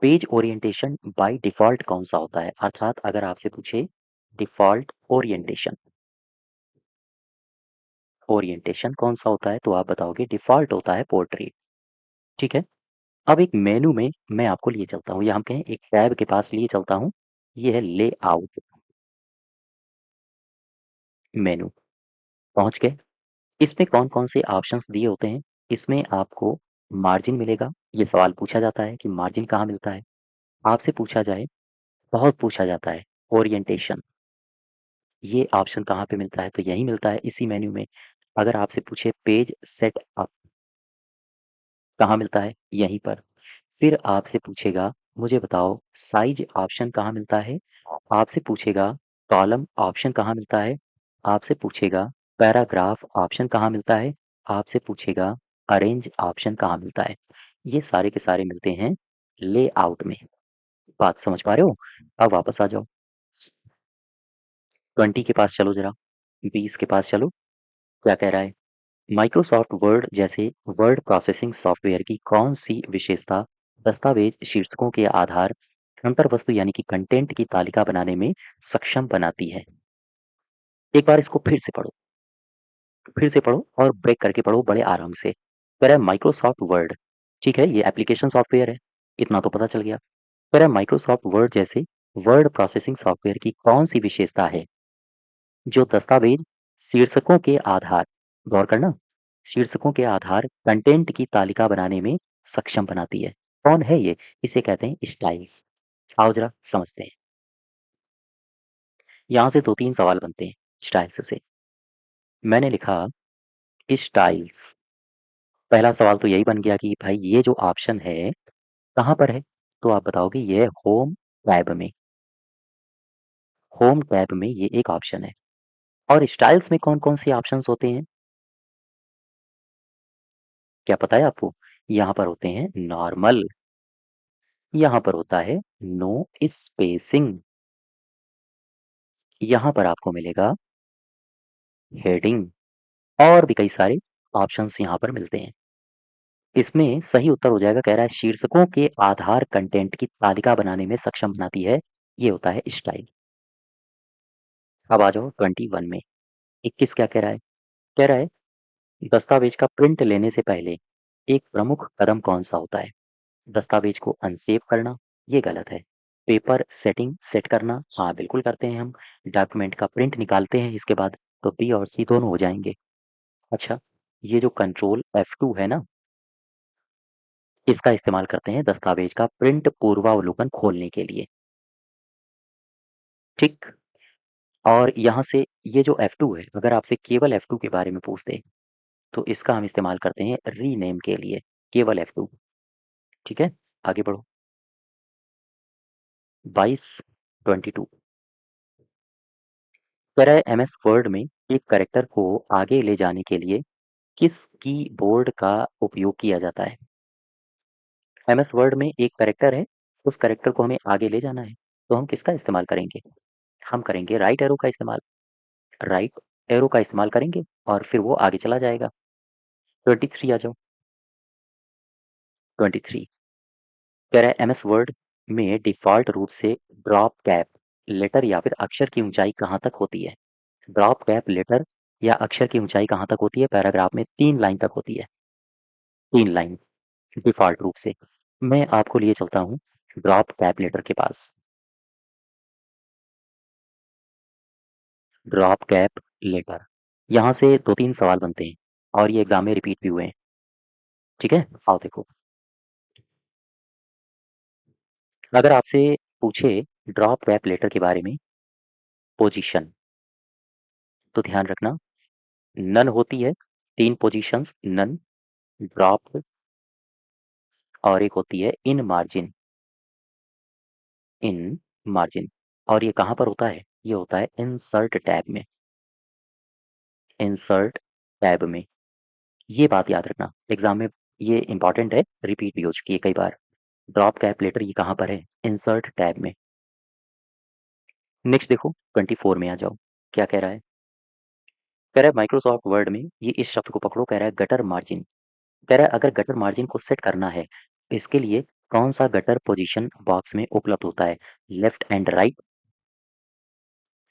पेज ओरिएंटेशन बाय डिफ़ॉल्ट कौन-सा होता है? अर्थात अगर आपसे पूछे डिफ़ॉल्ट ओरिएंटेशन, ओरिएंटेशन कौन-सा होता है? तो आप बताओगे डिफ़ॉल्ट होता है पोर्ट्रेट, ठीक है? अब एक मेनू में मैं आपको लिए चलता हूँ या हम कहें एक टैब के पास लिए चलता हूँ, ये है लेआउट मेनू, पहुँच गए? इसमें कौन-कौन से ऑप्शंस दिए होते हैं? इसमें आपको मार्जिन मिलेगा, ये सवाल पूछा जाता है कि मार्जिन कहाँ मिलता है? आपसे पूछा जाए, बहुत पूछा जाता है, ओरिएंटेशन, ये ऑप्शन कहाँ पे मिलता है? तो यही मिलता है इसी मेन्यू में। अगर आपसे पूछे पेज सेटअप कहाँ मिलता है? यहीं पर। फिर आपसे पूछेगा, मुझे बताओ साइज़ ऑप्शन कहाँ मिलता है? आपसे पूछेगा कॉलम ऑप्शन कहाँ मिलता है? आपसे पूछेगा पैराग्राफ ऑप्शन कहाँ मिलता है? आपसे पूछेगा अरेंज ऑप्शन कहाँ मिलता है? ये सारे के सारे मिलते हैं लेआउट में। बात समझ पा रहे हो? अब वापस आ जाओ। 20 के पास चलो ज़रा, 20 के पास चलो, क्या कह रहा है? माइक्रोसॉफ्ट वर्ड जैसे वर्ड प्रोसेसिंग सॉफ्टवेयर की कौन-सी विशेषता दस्तावेज़ शीर्षकों के आधार अंतर्वस्तु यानी कि कंटेंट की तालिका बनाने में सक्षम बनाती है? एक बार इसको फिर से पढ़ो और ब्रेक करके पढ़ो बड़े आराम से। कह रहा है माइक्रोसॉफ्ट वर्ड, ठीक है? ये एप्लीकेशन सॉफ्टवेयर है, इतना तो पता चल गया। कह रहा है माइक्रोसॉफ्ट वर्ड जैसे वर्ड प्रोसेसिंग सॉफ्टवेयर की कौन-सी विशेषता है जो दस्तावेज़ शीर्षकों के आधार, गौर करना, शीर्षकों के आधार कंटेंट की तालिका बनाने में सक्षम बनाती है। कौन है ये? इसे कहते हैं स्टाइल्स। आओ ज़रा समझते हैं। यहाँ से 2-3 सवाल बनते हैं स्टाइल्स से। मैंने लिखा स्टाइल्स, पहला सवाल तो यही बन गया कि भाई ये जो ऑप्शन है, कहाँ पर है? तो आप बताओगे ये है होम टैब में, होम टैब में ये एक ऑप्शन है। और स्टाइल्स में कौन-कौन से ऑप्शंस होते हैं? क्या पता है आपको? यहाँ पर होते हैं नॉर्मल, यहाँ पर होता है नो स्पेसिंग, यहाँ पर आपको मिलेगा हेडिंग और भी कई सारे ऑप्शंस यहाँ पर मिलते हैं। इसमें सही उत्तर हो जाएगा, कह रहा है शीर्षकों के आधार कंटेंट की तालिका बनाने में सक्षम बनाती है, ये होता है स्टाइल। अब आ जाओ 21 में। 21 क्या कह रहा है? कह रहा है दस्तावेज का प्रिंट लेने से पहले एक प्रमुख कदम कौन सा होता है? दस्तावेज को अनसेव करना, ये गलत है। पेपर सेटिंग सेट करना, हाँ बिल्कुल करते हैं हम। डॉक्यूमेंट का प्रिंट निकालते हैं इसके बाद, तो बी और सी दोनों हो जाएंगे। अच्छा, ये जो कंट्रोल F2 है ना, इसका इस्तेमाल करते हैं दस्तावेज का प्रिंट पूर्वावलोकन खोलने के लिए। ठीक। और यहाँ से ये जो F2 है, अगर आपसे केवल F2 के बारे में पूछ दे तो इसका हम इस्तेमाल करते हैं रीनेम के लिए, केवल F2। ठीक है, आगे बढ़ो। 22 कह रहा है MS वर्ड में एक कैरेक्टर को आगे ले जाने के लिए किस कीबोर्ड का उपयोग किया जाता है? MS वर्ड में एक कैरेक्टर है, उस कैरेक्टर को हमें आगे ले जाना है, तो हम किसका इस्तेमाल करेंगे? हम करेंगे राइट एरो का इस्तेमाल। राइट एरो का इस्तेमाल करेंगे और फिर वो आगे चला जाएगा। 23 आ जाओ। 23 कह रहा है MS वर्ड में डिफ़ॉल्ट रूप से ड्रॉप कैप लेटर या फिर अक्षर की ऊंचाई कहाँ तक होती है? ड्रॉप कैप लेटर या अक्षर की ऊंचाई कहाँ तक होती है? पैराग्राफ में 3 लाइन तक होती है। 3 लाइन डिफ़ॉल्ट रूप से। मैं आपको लिए चलता हूँ ड्रॉप कैप लेटर के पास। ड्रॉप कैप लेटर, यहाँ से 2-3 सवाल बनते हैं और ये एग्जाम में रिपीट भी हुए हैं। ठीक है, आओ देखो। अगर आपसे पूछे ड्रॉप कैप लेटर के बारे में पोजीशन, तो ध्यान रखना नन होती है, 3 पोजीशंस नन, ड्रॉप और एक होती है इन मार्जिन। In margin. और ये कहाँ पर होता है? ये होता है इंसर्ट टैब में। इंसर्ट टैब में। ये बात याद रखना, एग्जाम में ये इंपॉर्टेंट है, रिपीट भी हो चुकी है कई बार। ड्रॉप कैलकुलेटर ये कहाँ पर है? इंसर्ट टैब में। नेक्स्ट देखो 24 में आ जाओ। क्या कह रहा है? कह रहा है माइक्रोसॉफ्ट वर्ड में ये इस शब्द को पकड़ो, कह रहा है गटर मार्जिन। कह रहा है अगर गटर मार्जिन को सेट करना है, इसके लिए कौन सा गटर पोजीशन बॉक्स में उपलब्ध होता है? Left and right,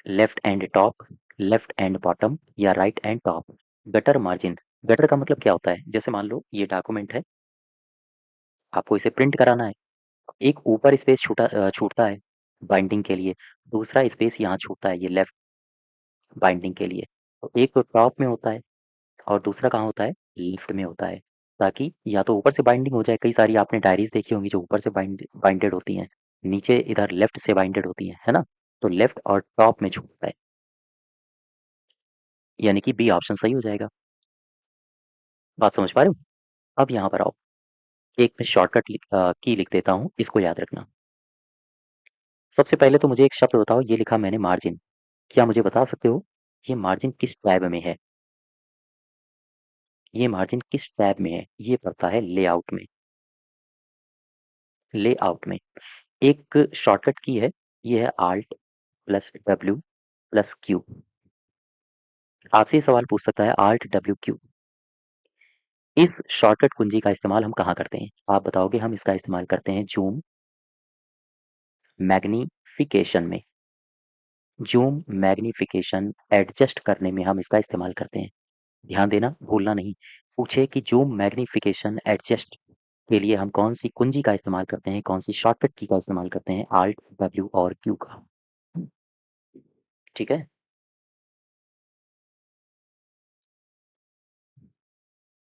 left and top, left and bottom या right and top? Gutter margin. Gutter का मतलब क्या होता है? जैसे मान लो ये डॉक्यूमेंट है, आपको इसे प्रिंट कराना है। एक ऊपर स्पेस छूटता है बाइंडिंग के लिए, दूसरा स्पेस यहाँ छूटता है ये लेफ्ट बाइंडिंग के लिए। तो एक तो टॉप में होता है और दूसरा कहाँ होता है? लेफ्ट में होता है, ताकि या तो ऊपर से बाइंडिंग हो जाए। कई सारी आपने डायरीज देखी होंगी जो ऊपर से बाइंडेड होती हैं, नीचे इधर लेफ्ट से बाइंडेड होती हैं, है ना? तो लेफ्ट और टॉप में छूटता है, यानी कि बी ऑप्शन सही हो जाएगा। बात समझ पा रहे हो? अब यहाँ पर आओ, एक मैं शॉर्टकट की लिख देता हूँ, इसको याद रखना। सबसे पहले तो मुझे एक शब्द बताओ, ये लिखा मैंने मार्जिन। क्या मुझे बता सकते हो ये मार्जिन किस टैब में है? ये मार्जिन किस टैब में है? ये पड़ता है लेआउट में। लेआउट में एक शॉर्टकट की है, ये है Alt+W+Q। आपसे ये सवाल पूछ सकता है Alt+W+Q। इस शॉर्टकट कुंजी का इस्तेमाल हम कहाँ करते हैं? आप बताओगे। हम इसका इस्तेमाल करते हैं जूम मैग्निफिकेशन में। जूम मैग्निफिकेशन एडजस्ट करने में हम इसका इस्तेमाल करते हैं। ध्यान देना, भूलना नहीं। पूछे कि जूम मैग्निफिकेशन एडजस्ट के लिए हम कौन सी कुंजी का इस्तेमाल करते हैं, कौन सी शॉर्टकट की का इस्तेमाल करते हैं? Alt+W और Q का। ठीक है,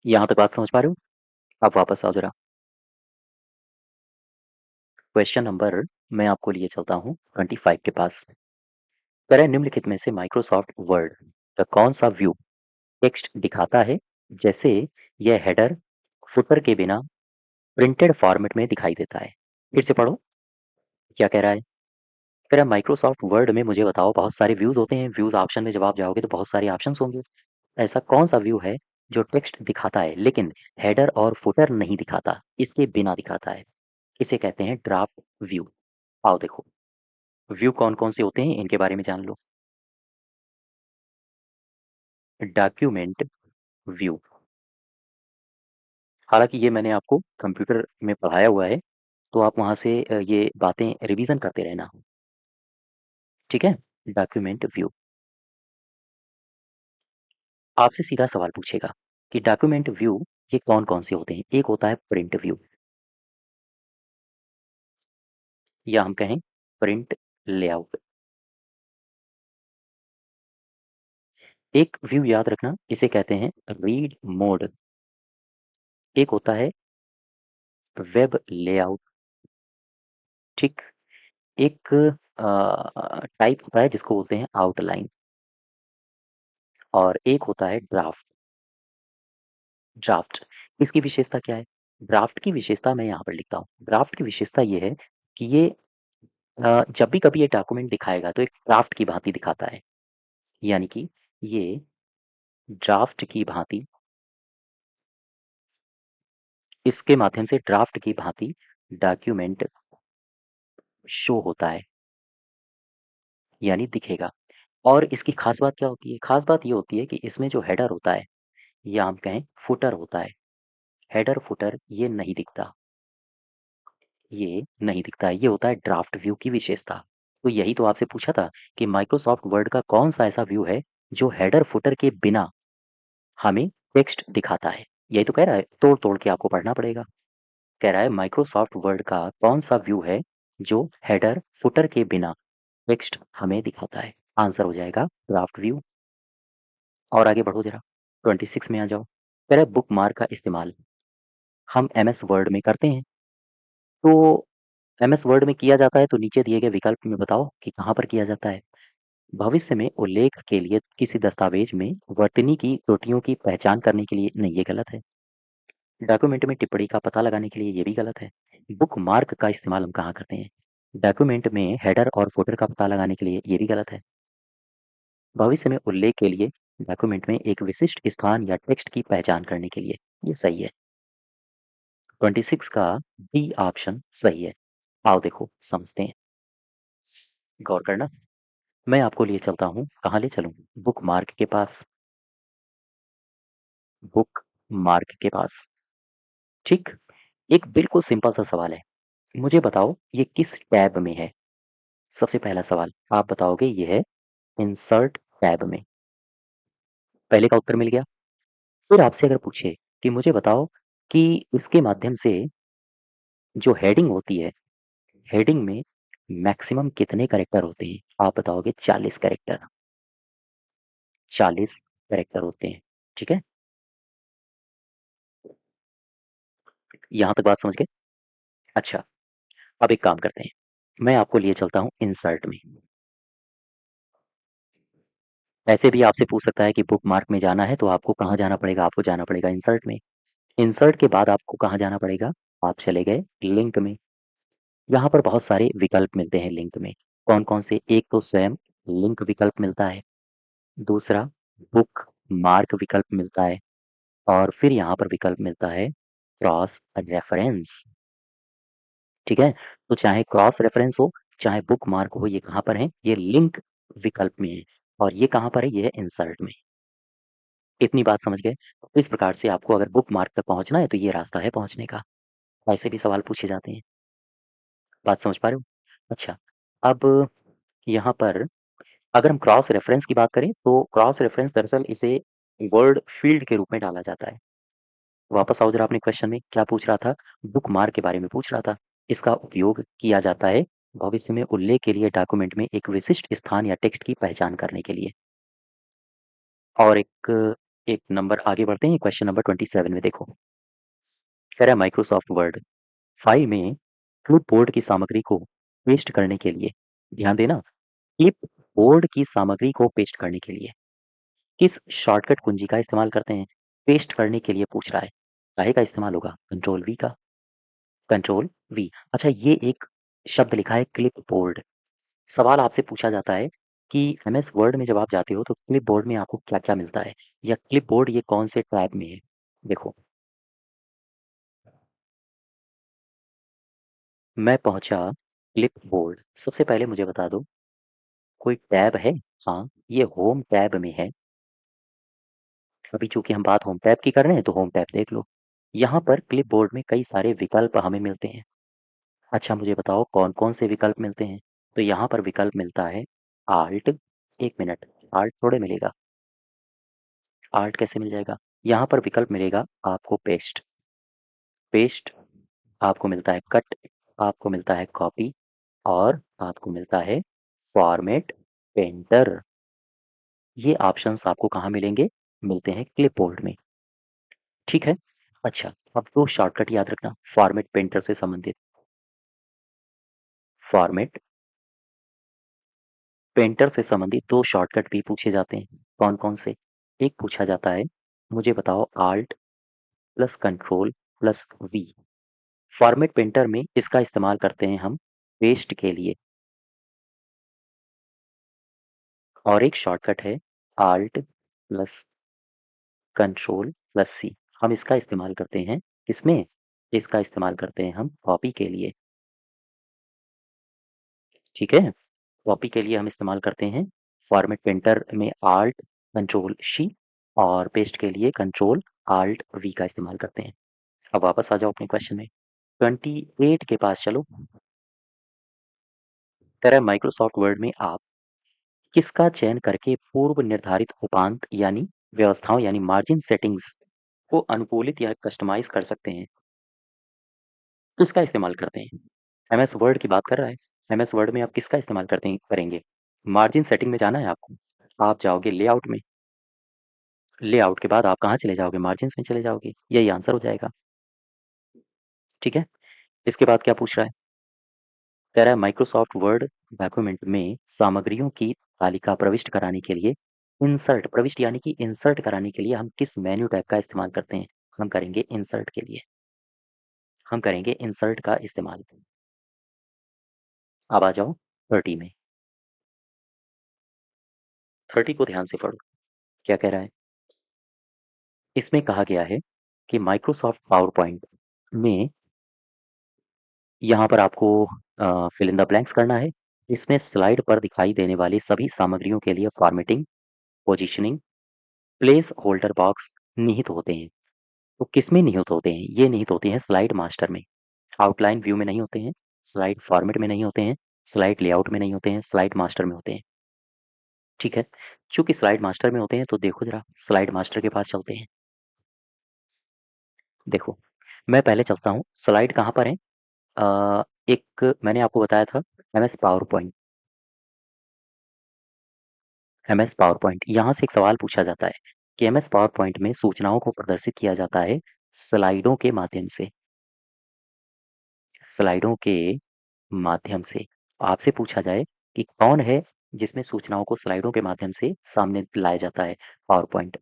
यहाँ तक बात समझ पा रहे हो? अब वापस आओ जरा। क्वेश्चन नंबर मैं आपको लिए चलता हूँ 25 के पास। कह रहा है निम्नलिखित में से माइक्रोसॉफ्ट वर्ड का कौन सा व्यू टेक्स्ट दिखाता है जैसे यह हेडर फुटर के बिना प्रिंटेड फॉर्मेट में दिखाई देता है? फिर से पढ़ो, क्या कह रहा है? कह रहा है माइक्रोसॉफ्ट वर्ड में मुझे बताओ, बहुत सारे व्यूज होते हैं, व्यूज ऑप्शन में जब आप जाओगे तो बहुत सारे ऑप्शंस होंगे। ऐसा कौन सा व्यू है जो टेक्स्ट दिखाता है लेकिन हेडर और फुटर नहीं दिखाता, इसके बिना दिखाता है? इसे कहते हैं ड्राफ्ट व्यू। आओ देखो, व्यू कौन कौन से होते हैं इनके बारे में जान लो। डॉक्यूमेंट व्यू, हालाँकि ये मैंने आपको कंप्यूटर में पढ़ाया हुआ है, तो आप वहाँ से ये बातें रिवीज़न करते रहना, ठीक है? डॉक्यूमेंट व्यू आपसे सीधा सवाल पूछेगा कि डॉक्यूमेंट व्यू ये कौन-कौन से होते हैं? एक होता है प्रिंट व्यू या हम कहें प्रिंट लेआउट। एक व्यू याद रखना, इसे कहते हैं रीड मोड। एक होता है वेब लेआउट, ठीक? एक टाइप होता है जिसको बोलते हैं आउटलाइन और एक होता है ड्राफ्ट। ड्राफ्ट इसकी विशेषता क्या है? ड्राफ्ट की विशेषता मैं यहाँ पर लिखता हूँ। ड्राफ्ट की विशेषता ये है कि ये जब भी कभी ये डॉक्यूमेंट दिखाएगा तो एक ड्राफ्ट की भांति दिखाता है। यानी कि ये ड्राफ्ट की भांति इसके माध्यम से ड्राफ्ट की भांति डॉक्यूमेंट शो होता है, यानी दिखेगा। और इसकी खास बात क्या होती है? खास बात ये होती है कि इसमें जो हेडर होता है या हम कहें फुटर होता है, हेडर फुटर ये नहीं दिखता, ये नहीं दिखता है। ये होता है ड्राफ्ट व्यू की विशेषता। तो यही तो आपसे पूछा था कि माइक्रोसॉफ्ट वर्ड का कौन-सा ऐसा व्यू है जो हेडर फुटर के बिना हमें टेक्स्ट दिखाता है? यही तो कह रहा है, तोड़-तोड़ के आपको पढ़ना पड़ेगा। कह रहा है माइक्रोसॉफ्ट वर्ड का कौन-सा व्यू है जो हेडर फुटर के बिना टेक्स्ट हमें दिखाता है? आंसर हो जाएगा ड्राफ्ट व्यू। और आगे बढ़ो ज़रा, 26 में आ जाओ। कह रहा है बुकमार्क का इस्तेमाल हम एमएस वर्ड में करते हैं। तो एमएस वर्ड में किया जाता है तो नीचे दिए गए विकल्प में बताओ कि कहाँ पर किया जाता है? भविष्य में उल्लेख के लिए किसी दस्तावेज में वर्तनी की त्रुटियों की पहचान करने के लिए नहीं, ये गलत है। डॉक्यूमेंट में टिप्पणी का पता लगाने के लिए ये भी गलत है। बुकमार्क का इस्तेमाल हम कहाँ करते हैं? डॉक्यूमेंट में हेडर और फुटर का पता लगाने के लिए ये भी गलत है। भविष्य में उल्लेख के लिए डॉक्यूमेंट में एक विशिष्ट स्थान या टेक्स्ट की पहचान करने के लिए ये सही है। 26 का डी ऑप्शन सही है। आओ देखो समझते हैं, गौर करना। मैं आपको लिए चलता हूँ, कहाँ ले चलूँ? बुक मार्क के पास, बुक मार्क के पास, ठीक? एक बिल्कुल सिंपल सा सवाल है, मुझे बताओ ये किस टैब में है? सबसे पहला सवाल आप बताओगे ये है इंसर्ट टैब में। पहले का उत्तर मिल गया। फिर आपसे अगर पूछे कि मुझे बताओ कि इसके माध्यम से जो हेडिंग होती है, हेडिंग में मैक्सिमम कितने कैरेक्टर होते हैं? आप बताओगे 40 कैरेक्टर, 40 कैरेक्टर होते हैं, ठीक है? यहाँ तक बात समझ गए? अच्छा, अब एक काम करते हैं, मैं आपको लिए चलता हूँ इंसर्ट में। ऐसे भी आपसे पूछ सकता है कि बुकमार्क में जाना है तो आपको कहाँ जाना पड़ेगा? आपको जाना पड़ेगा इंसर्ट में। इंसर्ट के बाद आपको कहाँ जाना पड़ेगा? आप चले गए लिंक में। यहाँ पर बहुत सारे विकल्प मिलते हैं लिंक में। कौन-कौन से? एक तो स्वयं लिंक विकल्प मिलता है, दूसरा बुक मार्क विकल्प मिलता है और फिर यहाँ पर विकल्प मिलता है क्रॉस रेफरेंस, ठीक है? तो चाहे क्रॉस रेफरेंस हो, चाहे बुक मार्क हो, ये कहाँ पर है? ये लिंक विकल्प में है और ये कहाँ पर है? ये है इंसर्ट में। इतनी बात समझ गए? तो इस प्रकार से आपको अगर बुक मार्क तक पहुँचना है तो ये रास्ता है पहुँचने का। ऐसे भी सवाल पूछे जाते हैं। बात समझ पा रहे हो? अच्छा, अब यहाँ पर अगर हम क्रॉस रेफरेंस की बात करें तो क्रॉस रेफरेंस दरअसल इसे वर्ड फील्ड के रूप में डाला जाता है। वापस आओ जरा अपने क्वेश्चन में, क्या पूछ रहा था? बुकमार्क के बारे में पूछ रहा था। इसका उपयोग किया जाता है भविष्य में उल्लेख के लिए डॉक्यूमेंट में एक विशिष्ट स्थान या टेक्स्ट की पहचान करने के लिए। और एक नंबर आगे बढ़ते हैं, क्वेश्चन नंबर 27 में देखो। कह रहा है माइक्रोसॉफ्ट वर्ड फाइल में क्लिपबोर्ड की सामग्री को पेस्ट करने के लिए, ध्यान देना, क्लिपबोर्ड की सामग्री को पेस्ट करने के लिए किस शॉर्टकट कुंजी का इस्तेमाल करते हैं? पेस्ट करने के लिए पूछ रहा है। काहे का इस्तेमाल होगा? कंट्रोल वी का। Control we. अच्छा, ये एक शब्द लिखा है क्लिपबोर्ड। सवाल आपसे पूछा जाता है कि एमएस वर्ड में जब आप जाते हो तो क्लिपबोर्ड में आपको क्या-क्या मिलता है? या क्लिपबोर्ड ये कौन से टैब में है? देखो, मैं पहुँचा क्लिपबोर्ड। सबसे पहले मुझे बता दो कोई टैब है? हाँ, ये होम टैब में है। अभी चूँकि हम बात होम टैब की कर रहे हैं तो होम टैब देख लो। यहाँ पर क्लिपबोर्ड में कई सारे विकल्प हमें मिलते हैं। अच्छा मुझे बताओ कौन-कौन से विकल्प मिलते हैं? तो यहाँ पर विकल्प मिलता है आल्ट 1 मिनट, आल्ट थोड़े मिलेगा, आल्ट कैसे मिल जाएगा? यहाँ पर विकल्प मिलेगा आपको पेस्ट, पेस्ट आपको मिलता है कट, आपको मिलता है कॉपी और आपको मिलता है फॉर्मेट पेंटर। ये ऑप्शंस आपको कहाँ मिलेंगे? मिलते हैं क्लिपबोर्ड में, ठीक है? अच्छा, अब 2 शॉर्टकट याद रखना फॉर्मेट पेंटर से संबंधित। फॉर्मेट पेंटर से संबंधित 2 शॉर्टकट भी पूछे जाते हैं। कौन-कौन से? एक पूछा जाता है, मुझे बताओ alt plus control plus V. Format painter में इसका इस्तेमाल करते हैं हम पेस्ट के लिए और एक शॉर्टकट है आल्ट प्लस कंट्रोल प्लस सी। हम इसका इस्तेमाल करते हैं किसमें? इसका इस्तेमाल करते हैं हम कॉपी के लिए, ठीक है? कॉपी के लिए हम इस्तेमाल करते हैं फॉर्मेट पेंटर में आल्ट कंट्रोल शी और पेस्ट के लिए कंट्रोल आल्ट वी का इस्तेमाल करते हैं। अब वापस आ जाओ अपने क्वेश्चन में। 28 के पास चलो। कह रहा है माइक्रोसॉफ्ट वर्ड में आप किसका चयन करके पूर्व निर्धारित उपांत यानी व्यवस्थाओं यानी मार्जिन सेटिंग्स को अनुकूलित या कस्टमाइज कर सकते हैं? किसका इस्तेमाल करते हैं? एमएस वर्ड की बात कर रहा है। एमएस वर्ड में आप किसका इस्तेमाल करते हैं करेंगे? मार्जिन सेटिंग में जाना है आपको। आप जाओगे लेआउट में। लेआउट के बाद आप कहाँ चले जाओगे? मार्जिन्स में चले जाओगे। यही आंसर हो जाएगा। ठीक है? इसके बाद क्या पूछ रहा है? कह रहा है माइक्रोसॉफ्ट वर्ड डॉक्यूमेंट में सामग्रियों की तालिका प्रविष्ट कराने के लिए इंसर्ट प्रविष्ट यानी कि इंसर्ट कराने के लिए हम किस मेन्यू टैब का इस्तेमाल करते हैं? हम करेंगे इंसर्ट के लिए। हम करेंगे इंसर्ट का इस्तेमाल। अब आ जाओ 30 में। 30 को ध्यान से पढ़ो। क्या कह रहा है? इसमें कहा गया है कि माइक्रोसॉफ्ट पावर पॉइंट में यहाँ पर आपको फिल इन द ब्लैंक्स करना है। इसमें स्लाइड पर दिखाई देने वाली सभी सामग्रियों के लिए formatting, positioning, place holder box निहित होते हैं। तो किसमें निहित होते हैं? ये निहित होते हैं स्लाइड मास्टर में। आउटलाइन व्यू में नहीं होते हैं, स्लाइड फॉर्मेट में नहीं होते हैं, स्लाइड लेआउट में नहीं होते हैं, स्लाइड मास्टर में होते हैं। ठीक है? चूँकि स्लाइड मास्टर में होते हैं तो देखो ज़रा स्लाइड मास्टर के पास चलते हैं। देखो, मैं पहले चलता हूँ, स्लाइड कहाँ पर है? एक मैंने आपको बताया था MS power point, MS power point यहाँ से एक सवाल पूछा जाता है कि एमएस पावर पॉइंट में सूचनाओं को प्रदर्शित किया जाता है स्लाइडों के माध्यम से, स्लाइडों के माध्यम से। आपसे पूछा जाए कि कौन है जिसमें सूचनाओं को स्लाइडों के माध्यम से सामने लाया जाता है? Power point.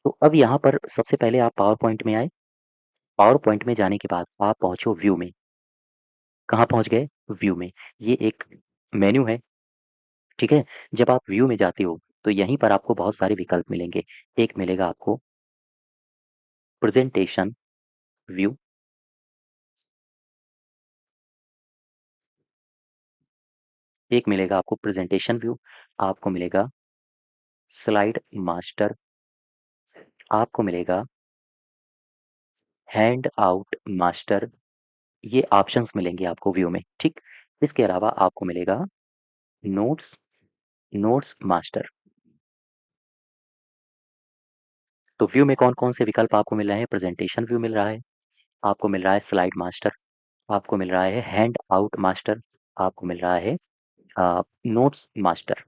तो अब यहाँ पर सबसे पहले आप पावर पॉइंट में आए, पावर पॉइंट में जाने के बाद आप पहुँचो व्यू में। कहाँ पहुँच गए? व्यू में। ये एक मेन्यू है, ठीक है? जब आप व्यू में जाते हो, तो यहीं पर आपको बहुत सारे विकल्प मिलेंगे। एक मिलेगा आपको प्रेज़ेंटेशन व्यू, एक मिलेगा आपको प्रेज़ेंटेशन व्यू, आपको मिलेगा स्लाइड मास्टर, आपको मिलेगा हैंड आउट मास्टर, ये ऑप्शंस मिलेंगे आपको व्यू में, ठीक? इसके अलावा आपको मिलेगा नोट्स, नोट्स मास्टर। तो व्यू में कौन-कौन से विकल्प आपको मिल रहे हैं? प्रेज़ेंटेशन व्यू मिल रहा है, आपको मिल रहा है स्लाइड मास्टर, आपको मिल रहा है हैंड आउट मास्टर, आपको मिल रहा है नोट्स मास्टर।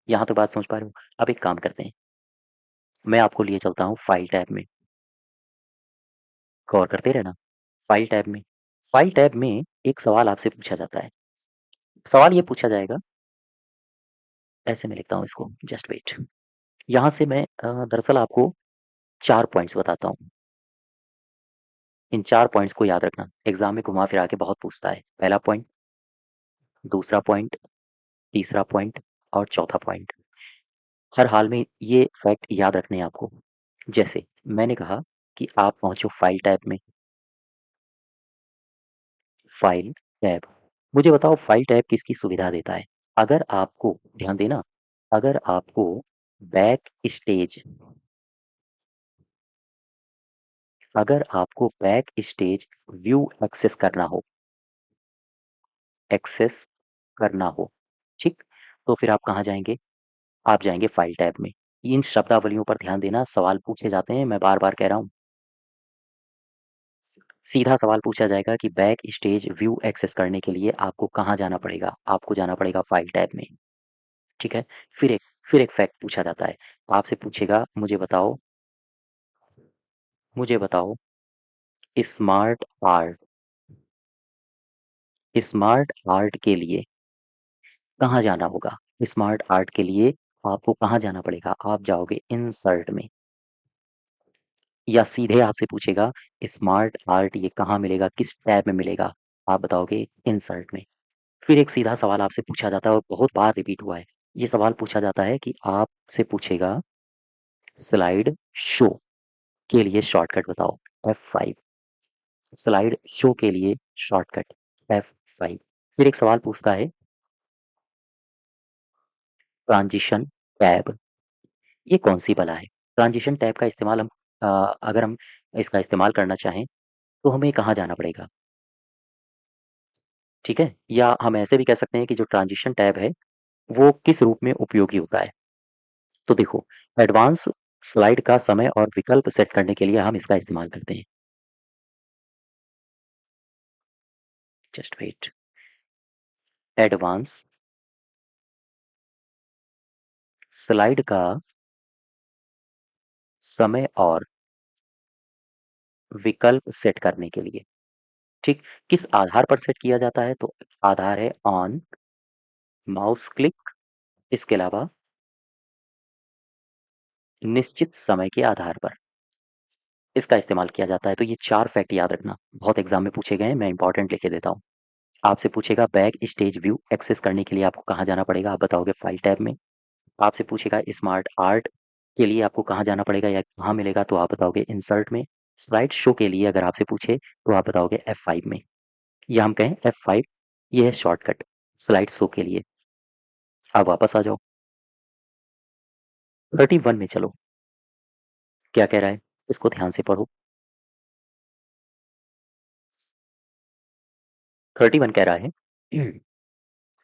यहाँ तो बात समझ पा रहे हो? अब एक काम करते हैं, मैं आपको लिए चलता हूँ फाइल टैब में, गौर करते रहना। फाइल टैब में, फाइल टैब में एक सवाल आपसे पूछा जाता है। सवाल ये पूछा जाएगा, ऐसे मैं लिखता हूँ इसको, जस्ट वेट। यहाँ से मैं दरअसल आपको 4 पॉइंट्स बताता हूँ। इन 4 पॉइंट्स को याद रखना, एग्ज़ाम में घुमा-फिरा के बहुत पूछता है। पहला पॉइंट, दूसरा पॉइंट, तीसरा पॉइंट और चौथा पॉइंट। हर हाल में ये फैक्ट याद रखने हैं आपको। जैसे मैंने कहा कि आप पहुँचो फाइल टैब में, फाइल टैब। मुझे बताओ फाइल टैब किसकी सुविधा देता है? अगर आपको ध्यान देना, अगर आपको बैक स्टेज अगर आपको बैक स्टेज व्यू एक्सेस करना हो, ठीक? तो फिर आप कहाँ जाएँगे? आप जाएँगे फाइल टैब में। इन शब्दावलियों पर ध्यान देना, सवाल पूछे जाते हैं, मैं बार-बार कह रहा हूँ। सीधा सवाल पूछा जाएगा कि बैक स्टेज व्यू एक्सेस करने के लिए आपको कहाँ जाना पड़ेगा? आपको जाना पड़ेगा फाइल टैब में, ठीक है? फिर एक फैक्ट पूछा जाता है। आपसे पूछेगा मुझे बताओ स्मार्ट आर्ट स्मार्ट आर्ट के लिए कहाँ जाना होगा? स्मार्ट आर्ट के लिए आपको कहाँ जाना पड़ेगा? आप जाओगे इंसर्ट में या सीधे आपसे पूछेगा स्मार्ट आर्ट ये कहाँ मिलेगा? किस टैब में मिलेगा? आप बताओगे इंसर्ट में। फिर एक सीधा सवाल आपसे पूछा जाता है और बहुत बार रिपीट हुआ है। ये सवाल पूछा जाता है कि आपसे पूछेगा स्लाइड शो के लिए शॉर्टकट बताओ F5 स्लाइड शो के लिए शॉर्टकट F5 फिर एक सवाल पूछता है ट्रांजिशन टैब ये कौन-सी बला है? ट्रांजिशन टैब का इस्तेमाल अ, अगर हम इसका इस्तेमाल करना चाहें तो हमें कहाँ जाना पड़ेगा? ठीक है? या हम ऐसे भी कह सकते हैं कि जो ट्रांजिशन टैब है वो किस रूप में उपयोगी होता है? तो देखो एडवांस स्लाइड का समय और विकल्प सेट करने के लिए हम इसका इस्तेमाल करते हैं। जस्ट वेट एडवांस स्लाइड का समय और विकल्प सेट करने के लिए, ठीक? किस आधार पर सेट किया जाता है? तो आधार है ऑन माउस क्लिक इसके अलावा निश्चित समय के आधार पर इसका इस्तेमाल किया जाता है। तो ये 4 फैक्ट याद रखना, बहुत एग्ज़ाम में पूछे गए हैं, मैं इम्पोर्टेंट लिख के देता हूँ। आपसे पूछेगा बैक स्टेज व्यू एक्सेस करने के लिए आपको कहाँ जाना पड़ेगा? आप बताओगे फाइल टैब में। आपसे पूछेगा स्मार्ट आर्ट के लिए आपको कहाँ जाना पड़ेगा या कहाँ मिलेगा? तो आप बताओगे इंसर्ट में। स्लाइड शो के लिए अगर आपसे पूछे तो आप बताओगे F5 में या हम कहें F5 ये है शॉर्टकट स्लाइड शो के लिए। आप वापस आ जाओ 31 में चलो, क्या कह रहा है? इसको ध्यान से पढ़ो। 31 कह रहा है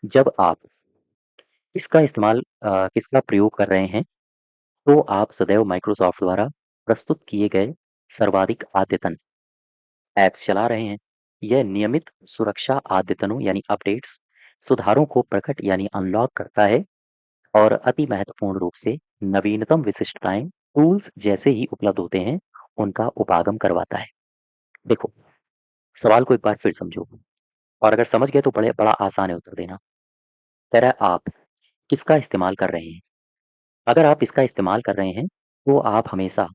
जब आप किसका प्रयोग कर रहे हैं, तो आप सदैव माइक्रोसॉफ्ट द्वारा प्रस्तुत किए गए सर्वाधिक अद्यतन ऐप्स चला रहे हैं। यह नियमित सुरक्षा अद्यतनों यानी अपडेट्स, सुधारों को प्रकट यानी अनलॉक करता है और अति महत्वपूर्ण रूप से नवीनतम विशिष्टताएं टूल्स जैसे ही उपलब्ध होते हैं, उनका उपागम करवाता है। देखो, सवाल को एक बार फिर समझो और अगर समझ गए तो बड़े बड़ा आसान है उत्तर देना। कह रहा है आप किसका इस्तेमाल कर रहे हैं? अगर आप इसका इस्तेमाल कर रहे हैं, तो आप हमेशा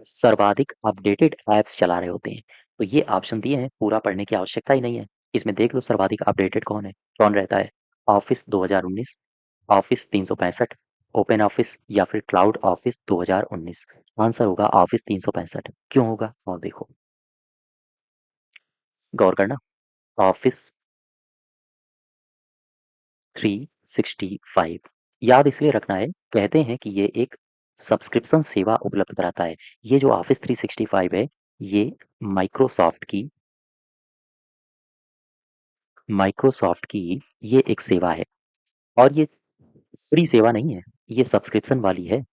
सर्वाधिक अपडेटेड ऐप्स चला रहे होते हैं। तो ये ऑप्शन दिए हैं, पूरा पढ़ने की आवश्यकता ही नहीं है। इसमें देख लो सर्वाधिक अपडेटेड कौन है? कौन रहता है? ऑफ़िस 2019, ऑफ़िस 365, ओपन ऑफ़िस या फिर क्लाउड ऑफ़िस 2019। आंसर होगा ऑफ़िस 365। क्यों होगा? और देखो, गौर करना। ऑफ़िस 365 याद इसलिए रखना है, कहते हैं कि ये एक सब्सक्रिप्शन सेवा उपलब्ध कराता है। ये जो ऑफ़िस 365 है, ये माइक्रोसॉफ्ट की माइक्रोसॉफ्ट की ये एक सेवा है और ये फ्री सेवा नहीं है, ये सब्सक्रिप्शन वाली है।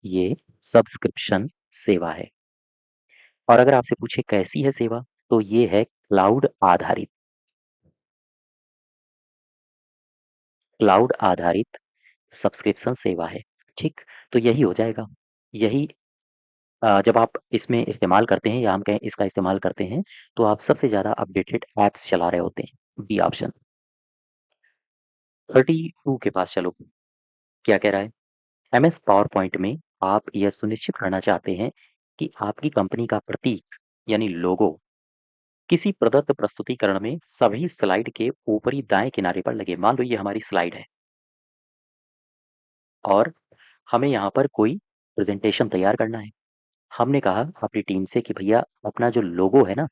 ये सब्सक्रिप्शन सेवा है और अगर आपसे पूछे कैसी है सेवा, तो ये है क्लाउड आधारित सब्सक्रिप्शन सेवा है, ठीक? तो यही हो जाएगा। यही जब आप इसमें इस्तेमाल करते हैं या हम कहें इसका इस्तेमाल करते हैं, तो आप सबसे ज़्यादा अपडेटेड ऐप्स चला रहे होते हैं। B option. 32 के पास चलो, क्या कह रहा है? एमएस पावर पॉइंट में आप यह सुनिश्चित करना चाहते हैं कि आपकी कंपनी का प्रतीक यानी लोगो किसी प्रदत्त प्रस्तुतिकरण में सभी स्लाइड के ऊपरी दाएं किनारे पर लगे। मान लो ये हमारी स्लाइड है और हमें यहाँ पर कोई प्रेजेंटेशन तैयार करना है। हमने कहा अपनी टीम से कि भैया अपना जो लोगो है ना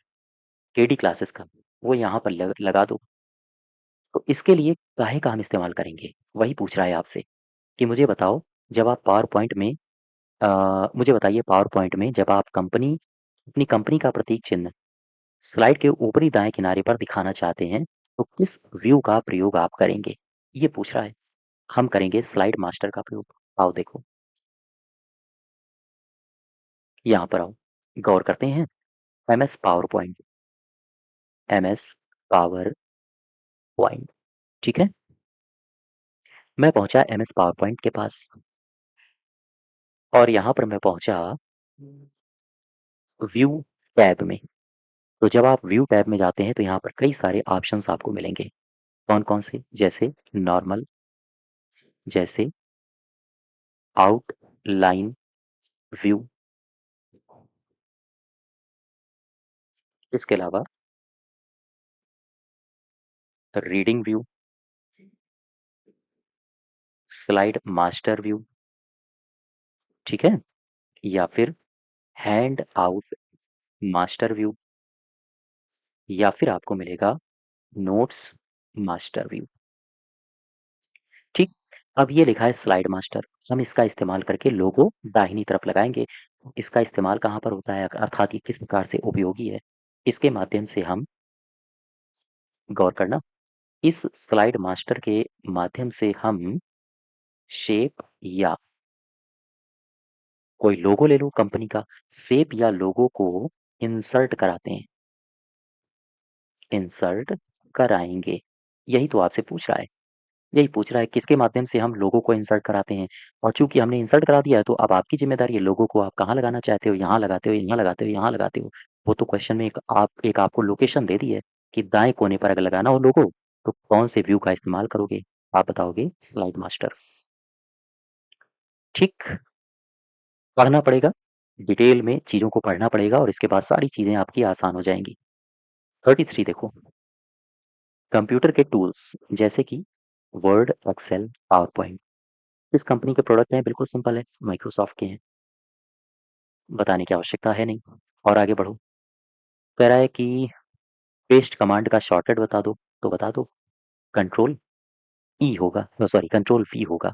केडी क्लासेस का वो यहाँ पर लगा दो। तो इसके लिए काहे का हम इस्तेमाल करेंगे? वही पूछ रहा है आपसे कि मुझे बताओ जब आप पावर पॉइंट में मुझे बताइए पावर पॉइंट में जब आप अपनी कंपनी का प्रतीक चिन्ह स्लाइड के ऊपरी दाएं किनारे पर दिखाना चाहते हैं, तो किस व्यू का प्रयोग आप करेंगे? ये पूछ रहा है। हम करेंगे स्लाइड मास्टर का प्रयोग। आओ देखो, यहाँ पर आओ, गौर करते हैं। MS power point, MS power point, ठीक है? मैं पहुंचा एमएस पावर पॉइंट के पास और यहाँ पर मैं पहुंचा व्यू टैब में। तो जब आप व्यू टैब में जाते हैं तो यहाँ पर कई सारे ऑप्शंस आपको मिलेंगे। कौन-कौन से? जैसे नॉर्मल, जैसे आउटलाइन व्यू, इसके अलावा reading view, slide master view, ठीक है? या फिर हैंड आउट मास्टर व्यू या फिर आपको मिलेगा नोट्स मास्टर व्यू, ठीक? अब ये लिखा है स्लाइड मास्टर, हम इसका इस्तेमाल करके लोगो दाहिनी तरफ लगाएँगे। इसका इस्तेमाल कहाँ पर होता है अर्थात ये किस प्रकार से उपयोगी है? इसके माध्यम से हम गौर करना, इस स्लाइड मास्टर के माध्यम से हम शेप या कोई लोगो ले लो कंपनी का, शेप या लोगो को इंसर्ट कराते हैं, इंसर्ट कराएँगे। यही तो आपसे पूछ रहा है। यही पूछ रहा है किसके माध्यम से हम लोगो को इंसर्ट कराते हैं और चूँकि हमने इंसर्ट करा दिया है तो अब आपकी ज़िम्मेदारी है लोगो को आप कहाँ लगाना चाहते हो, यहाँ लगाते हो, यहाँ लगाते हो, यहाँ लगाते हो। वो तो क्वेश्चन में एक आपको लोकेशन दे दी है कि दाएँ कोने पर अगर लगाना हो लोगो तो कौन से व्यू का इस्तेमाल करोगे? आप बताओगे स्लाइड मास्टर। ठीक, पढ़ना पड़ेगा, डिटेल में चीज़ों को पढ़ना पड़ेगा और इसके बाद सारी चीज़ें आपकी आसान हो जाएँगी। 33 देखो, कंप्यूटर के टूल्स जैसे कि वर्ड, एक्सेल, पावरपॉइंट किस कंपनी के प्रोडक्ट हैं? बिल्कुल सिंपल है, माइक्रोसॉफ्ट के हैं। बताने की आवश्यकता है नहीं। और आगे बढ़ो। कह रहा है कि पेस्ट कमांड का शॉर्टकट बता दो, तो बता दो कंट्रोल ई होगा, सॉरी कंट्रोल वी होगा।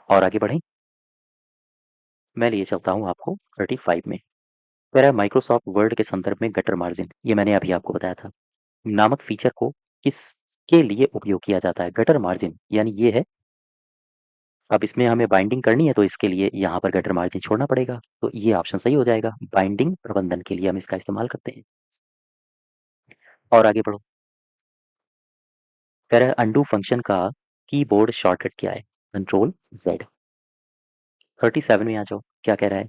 और आगे बढ़ें, मैं लिए चलता हूँ आपको 35 में। कह रहा है माइक्रोसॉफ्ट वर्ड के संदर्भ में गटर मार्जिन, ये मैंने अभी आपको बताया था, नामक फीचर को किसके लिए उपयोग किया जाता है? गटर मार्जिन यानी ये है, अब इसमें हमें बाइंडिंग करनी है तो इसके लिए यहाँ पर गटर मार्जिन छोड़ना पड़ेगा, तो ये ऑप्शन सही हो जाएगा। बाइंडिंग प्रबंधन के लिए हम इसका इस्तेमाल करते हैं। और आगे बढ़ो। कह रहा है अनडू फंक्शन का कीबोर्ड शॉर्टकट क्या है? Control Z. 37 में आ जाओ, क्या कह रहा है?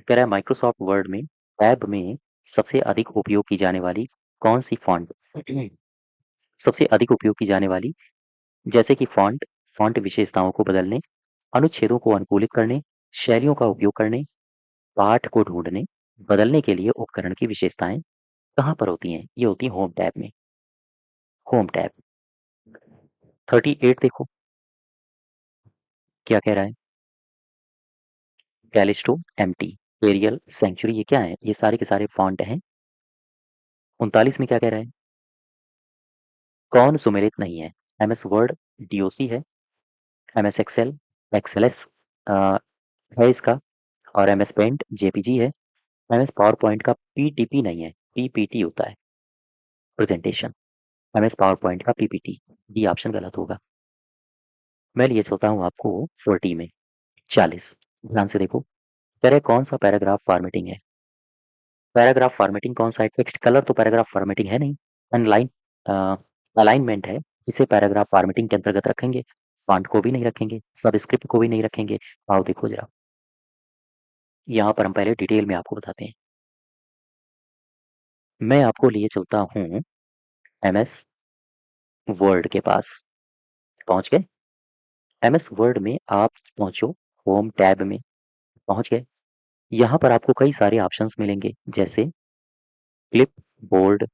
कह रहा है माइक्रोसॉफ्ट वर्ड में टैब में सबसे अधिक उपयोग की जाने वाली कौन-सी फ़ॉन्ट सबसे अधिक उपयोग की जाने वाली जैसे कि फ़ॉन्ट विशेषताओं को बदलने, अनुच्छेदों को अनुकूलित करने, शैलियों का उपयोग करने, पाठ को ढूँढने, बदलने के लिए उपकरण की विशेषताएँ कहाँ पर होती हैं? ये होती हैं होम टैब में, होम टैब। 38 देखो, क्या कह रहा है? कैलिस्टो, एम्प्टी, एरियल, सैंक्चुरी ये क्या है? ये सारे के सारे फ़ॉन्ट हैं। 39 में क्या कह रहा है? कौन सुमेलित नहीं है? एमएस वर्ड डीओसी है, एमएस एक्सेल एक्सएलएस अ, है इसका और एमएस पेंट जेपीजी है, एमएस पावर पॉइंट का पीटीपी नहीं है, पीपीटी होता है, प्रेज़ेंटेशन। एमएस पावर पॉइंट का पीपीटी, डी ऑप्शन गलत होगा। मैं लिए चलता हूँ आपको 40 में, 40 ध्यान से देखो, कह रहा है कौन-सा पैराग्राफ फॉर्मेटिंग है? पैराग्राफ फॉर्मेटिंग कौन-सा है? टेक्स्ट कलर तो पैराग्राफ फॉर्मेटिंग है नहीं। अनलाइन अ, अलाइनमेंट है, इसे पैराग्राफ फॉर्मेटिंग के अंतर्गत रखेंगे। फ़ॉन्ट को भी नहीं रखेंगे, सबस्क्रिप्ट को भी नहीं रखेंगे। आओ देखो ज़रा, यहाँ पर हम पहले डिटेल में आपको बताते हैं। मैं आपको लिए चलता हूँ एमएस वर्ड के पास। पहुँच गए? एमएस वर्ड में आप पहुँचो होम टैब में, पहुँच गए? यहाँ पर आपको कई सारे ऑप्शंस मिलेंगे जैसे क्लिपबोर्ड,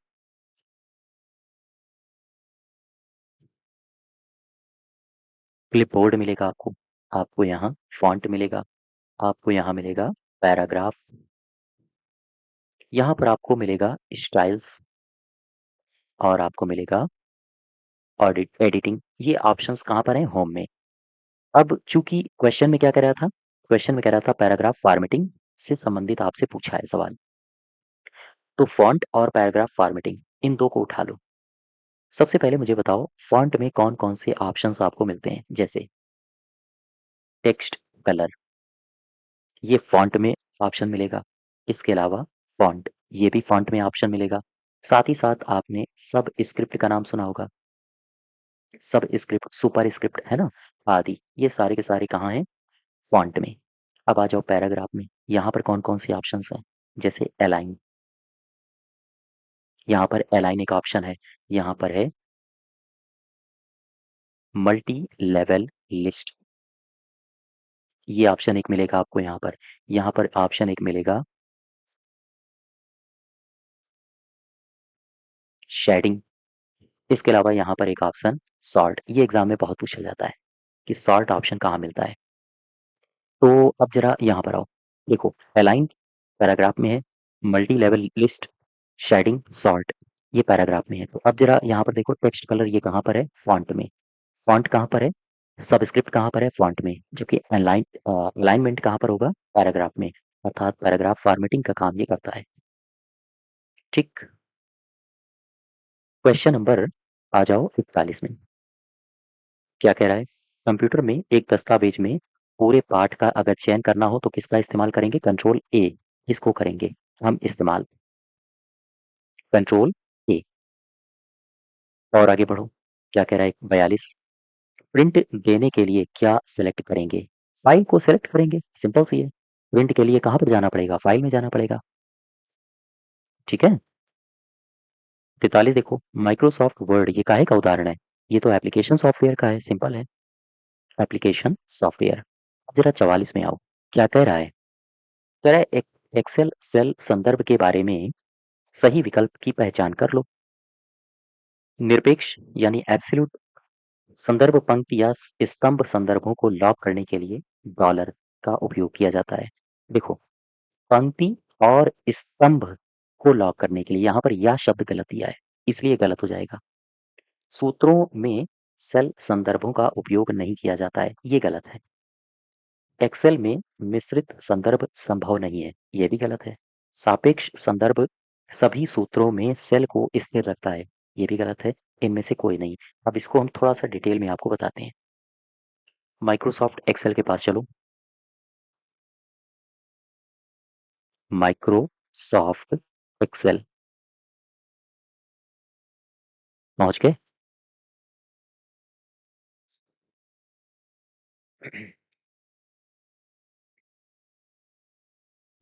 क्लिपबोर्ड मिलेगा आपको, आपको यहाँ फ़ॉन्ट मिलेगा, आपको यहाँ मिलेगा पैराग्राफ, यहाँ पर आपको मिलेगा स्टाइल्स और आपको मिलेगा ऑडिट एडिटिंग। ये ऑप्शंस कहाँ पर हैं? होम में। अब चूंकि क्वेश्चन में क्या कह रहा था, क्वेश्चन में कह रहा था पैराग्राफ फॉर्मेटिंग से संबंधित आपसे पूछा है सवाल। तो फॉन्ट और पैराग्राफ फॉर्मेटिंग इन दो को उठा लो। सबसे पहले मुझे बताओ फॉन्ट में कौन कौन से ऑप्शंस आपको मिलते हैं, जैसे टेक्स्ट कलर, ये फॉन्ट में ऑप्शन मिलेगा। इसके अलावा फॉन्ट, ये भी फॉन्ट में ऑप्शन मिलेगा। साथ ही साथ आपने सब स्क्रिप्ट का नाम सुना होगा, सब स्क्रिप्ट, सुपर स्क्रिप्ट, है ना, आदि, ये सारे के सारे कहाँ हैं, फॉन्ट में। अब आ जाओ पैराग्राफ में, यहाँ पर कौन कौन से ऑप्शंस हैं, जैसे अलाइन, यहाँ पर अलाइन एक ऑप्शन है। यहाँ पर है मल्टी लेवल लिस्ट, ये ऑप्शन एक मिलेगा आपको यहाँ पर। यहाँ पर ऑप्शन एक मिलेगा शेडिंग। इसके अलावा यहाँ पर एक ऑप्शन सॉर्ट, ये एग्जाम में बहुत पूछा जाता है कि सॉर्ट ऑप्शन कहाँ मिलता है। तो अब जरा यहाँ पर आओ, देखो अलाइन पैराग्राफ में है, multi level list, shading, sort, ये पैराग्राफ में है। तो अब जरा यहाँ पर देखो टेक्स्ट कलर, ये कहाँ पर है, फॉन्ट में। फॉन्ट कहाँ पर है, सबस्क्रिप्ट कहाँ पर है, फॉन्ट में। जबकि अलाइनमेंट कहाँ पर होगा, पैराग्राफ में। अर्थात पैराग्राफ फॉर्मेटिंग का काम ये करता है। ठीक। क्वेश्चन नंबर आ जाओ 41 में, क्या कह रहा है, कंप्यूटर में एक दस्तावेज में पूरे पाठ का अगर चयन करना हो तो किसका इस्तेमाल करेंगे, कंट्रोल ए, इसको करेंगे हम इस्तेमाल, कंट्रोल ए। और आगे बढ़ो, क्या कह रहा है 42, प्रिंट देने के लिए क्या सेलेक्ट करेंगे, फाइल को सेलेक्ट करेंगे, सिंपल सी है। प्रिंट के लिए कहाँ पर जाना पड़ेगा, फाइल में जाना पड़ेगा। ठीक है। 43 देखो, माइक्रोसॉफ्ट वर्ड, ये काहे का उदाहरण है, ये तो एप्लीकेशन सॉफ्टवेयर का है, सिंपल है, एप्लीकेशन सॉफ्टवेयर। अब जरा 44 में आओ, क्या कह रहा है, कह रहा है एक्सेल सेल संदर्भ के बारे में सही विकल्प की पहचान कर लो। निरपेक्ष यानी एब्सोल्यूट संदर्भ पंक्ति या स्तंभ संदर्भों को लॉक करने के लिए डॉलर का उपयोग किया जाता है। देखो, पंक्ति और स्तंभ को लॉक करने के लिए यहाँ पर या शब्द गलत दिया है, इसलिए गलत हो जाएगा। सूत्रों में सेल संदर्भों का उपयोग नहीं किया जाता है, ये गलत है। एक्सेल में मिश्रित संदर्भ संभव नहीं है, ये भी गलत है। सापेक्ष संदर्भ सभी सूत्रों में सेल को स्थिर रखता है, ये भी गलत है। इनमें से कोई नहीं। अब इसको हम थोड़ा सा डिटेल में आपको बताते हैं। माइक्रोसॉफ्ट एक्सेल के पास चलो, माइक्रोसॉफ्ट एक्सेल, पहुंच गए।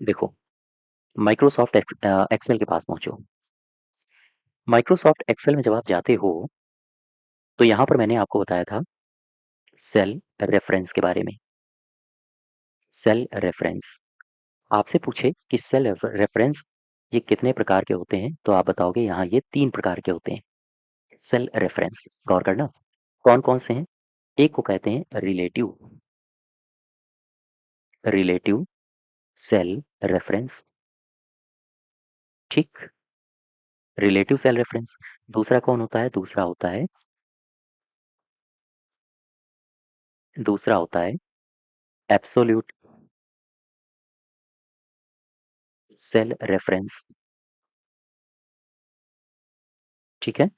देखो, माइक्रोसॉफ्ट एक्सेल के पास पहुंचो। माइक्रोसॉफ्ट एक्सेल में जब आप जाते हो तो यहाँ पर मैंने आपको बताया था सेल रेफरेंस के बारे में। सेल रेफरेंस, आपसे पूछे कि सेल रेफरेंस ये कितने प्रकार के होते हैं, तो आप बताओगे यहाँ ये 3 प्रकार के होते हैं सेल रेफरेंस। गौर करना, कौन कौन से हैं। एक को कहते हैं रिलेटिव, रिलेटिव सेल रेफरेंस, ठीक, रिलेटिव सेल रेफरेंस। दूसरा कौन होता है, दूसरा होता है एब्सोल्यूट सेल रेफरेंस। ठीक है,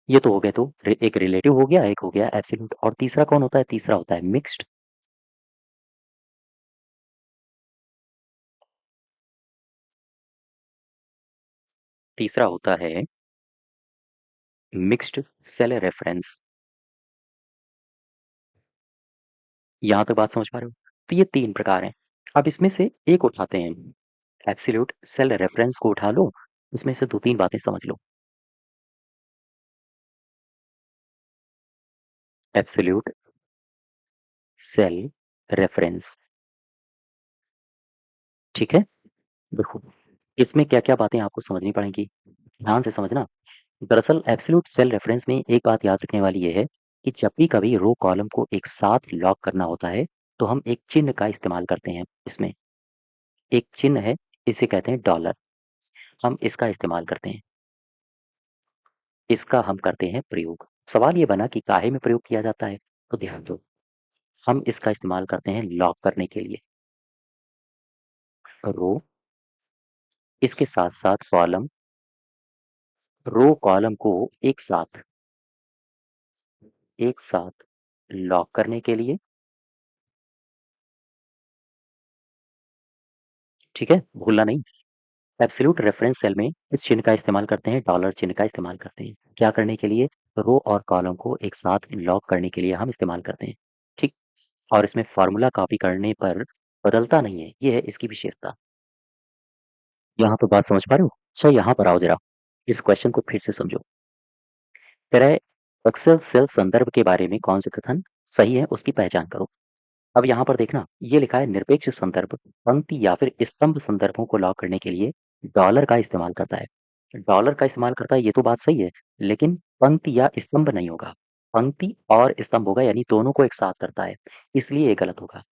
ये तो हो गए, तो एक रिलेटिव हो गया, एक हो गया एब्सोल्यूट, और तीसरा कौन होता है, तीसरा होता है मिक्स्ड। तीसरा होता है मिक्स्ड सेल रेफरेंस। यहाँ तक बात समझ पा रहे हो। तो ये 3 प्रकार हैं। अब इसमें से एक उठाते हैं, एब्सोल्यूट सेल रेफरेंस को उठा लो, इसमें से 2-3 बातें समझ लो। एब्सोल्यूट सेल रेफरेंस, ठीक है। देखो, इसमें क्या-क्या बातें आपको समझनी पड़ेंगी, ध्यान से समझना। दरअसल एब्सोल्यूट सेल रेफरेंस में एक बात याद रखने वाली ये है कि जब भी कभी रो कॉलम को एक साथ लॉक करना होता है, तो हम एक चिन्ह का इस्तेमाल करते हैं। इसमें एक चिन्ह है, इसे कहते हैं डॉलर, हम इसका इस्तेमाल करते हैं, इसका हम करते हैं प्रयोग। सवाल ये बना कि काहे में प्रयोग किया जाता है, तो ध्यान दो। हम इसका इस्तेमाल करते हैं लॉक करने के लिए। रो, इसके साथ-साथ कॉलम, रो कॉलम को एक साथ लॉक करने के लिए, ठीक है? भूलना नहीं। एब्सोल्यूट रेफरेंस सेल में इस चिन्ह का इस्तेमाल करते हैं, डॉलर चिन्ह का इस्तेमाल करते हैं। क्या करने के लिए? रो और कॉलम को एक साथ लॉक करने के लिए हम इस्तेमाल करते हैं, ठीक? और इसमें फ़ॉर्मूला कॉपी करने पर बदलता नहीं है, ये है इसकी विशेषता। यहाँ पे बात समझ पा रहे हो? अच्छा यहाँ पर आओ ज़रा, इस क्वेश्चन को फिर से समझो। कह रहा है एक्सेल सेल संदर्भ के बारे में कौन से कथन सही है उसकी पहचान करो। अब यहाँ पर देखना ये लिखा है निरपेक्ष संदर्भ पंक्ति या फिर स्तंभ संदर्भों को लॉक करने के लिए डॉलर का इस्तेमाल करता है। डॉलर का इस्तेमाल करता है ये तो बात सही है, लेकिन पंक्ति या स्तंभ नहीं होगा। पंक्ति और स्तंभ होगा यानी दोनों को एक साथ करता है, इसलिए ये गलत होगा।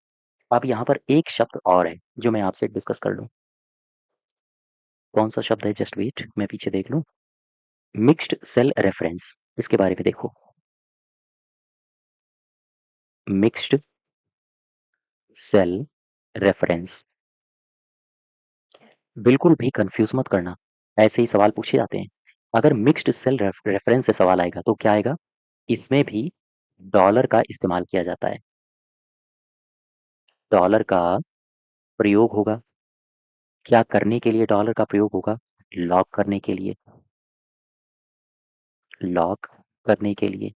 अब यहाँ पर एक शब्द और है जो मैं आपसे डिस्कस कर लूँ। कौन सा शब्द है? जस्ट वेट, मैं पीछे देख लूँ। मिक्स्ड सेल रेफरेंस, इसके बारे में देखो। मिक्स्ड सेल रेफरेंस, बिल्कुल भी कंफ्यूज मत करना, ऐसे ही सवाल पूछे जाते हैं। अगर मिक्स्ड सेल रेफरेंस से सवाल आएगा तो क्या आएगा? इसमें भी डॉलर का इस्तेमाल किया जाता है। डॉलर का प्रयोग होगा। क्या करने के लिए डॉलर का प्रयोग होगा? लॉक करने के लिए। लॉक करने के लिए।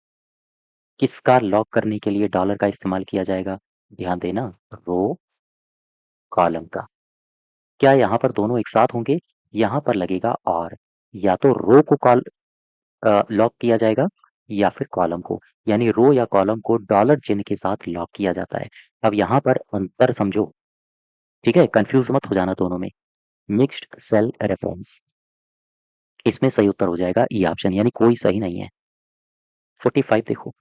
किसका लॉक करने के लिए डॉलर का इस्तेमाल किया जाएगा? ध्यान देना, रो कॉलम का। क्या यहाँ पर दोनों एक साथ होंगे? यहाँ पर लगेगा और, या तो रो को लॉक किया जाएगा या फिर कॉलम को, यानी रो या कॉलम को डॉलर चिन्ह के साथ लॉक किया जाता है। अब यहाँ पर अंतर समझो, ठीक है? कंफ्यूज मत हो जाना दोनों में। मिक्स्ड सेल रेफरेंस, इसमें सही उत्तर हो जाएगा ई ऑप्शन, यानी कोई सही नहीं है। 45 देखो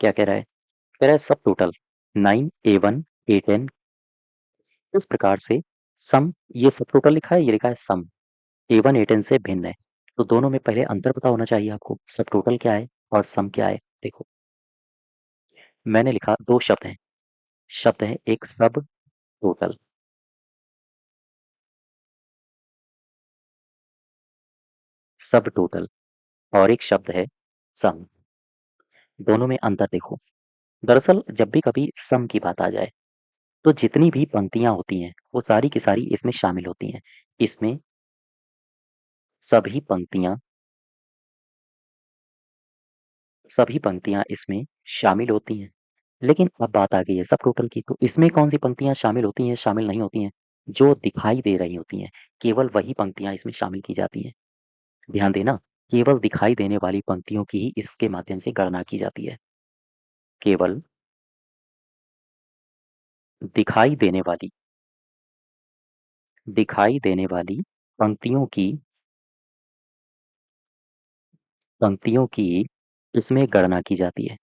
क्या कह रहा है। कह रहा है सब टोटल 9 A1 A10 इस प्रकार से सम, ये सब टोटल लिखा है, ये लिखा है सम A1 A10 से भिन्न है। तो दोनों में पहले अंतर पता होना चाहिए आपको, सब टोटल क्या है और सम क्या है। देखो मैंने लिखा दो शब्द हैं, शब्द है एक सब टोटल, सब टोटल, और एक शब्द है सम। दोनों में अंतर देखो। दरअसल जब भी कभी सम की बात आ जाए तो जितनी भी पंक्तियां होती हैं वो सारी की सारी इसमें शामिल होती हैं। इसमें सभी पंक्तियां सभी पंक्तियां इसमें शामिल होती हैं। लेकिन अब बात आ गई है सब टोटल की, तो इसमें कौन सी पंक्तियां शामिल होती हैं, शामिल नहीं होती हैं? जो दिखाई दे रही होती हैं, केवल वही पंक्तियां इसमें शामिल की जाती हैं। ध्यान देना, केवल दिखाई देने वाली पंक्तियों की ही इसके माध्यम से गणना की जाती है। केवल दिखाई देने वाली दिखाई देने वाली पंक्तियों की पंक्तियों की इसमें गणना की जाती है,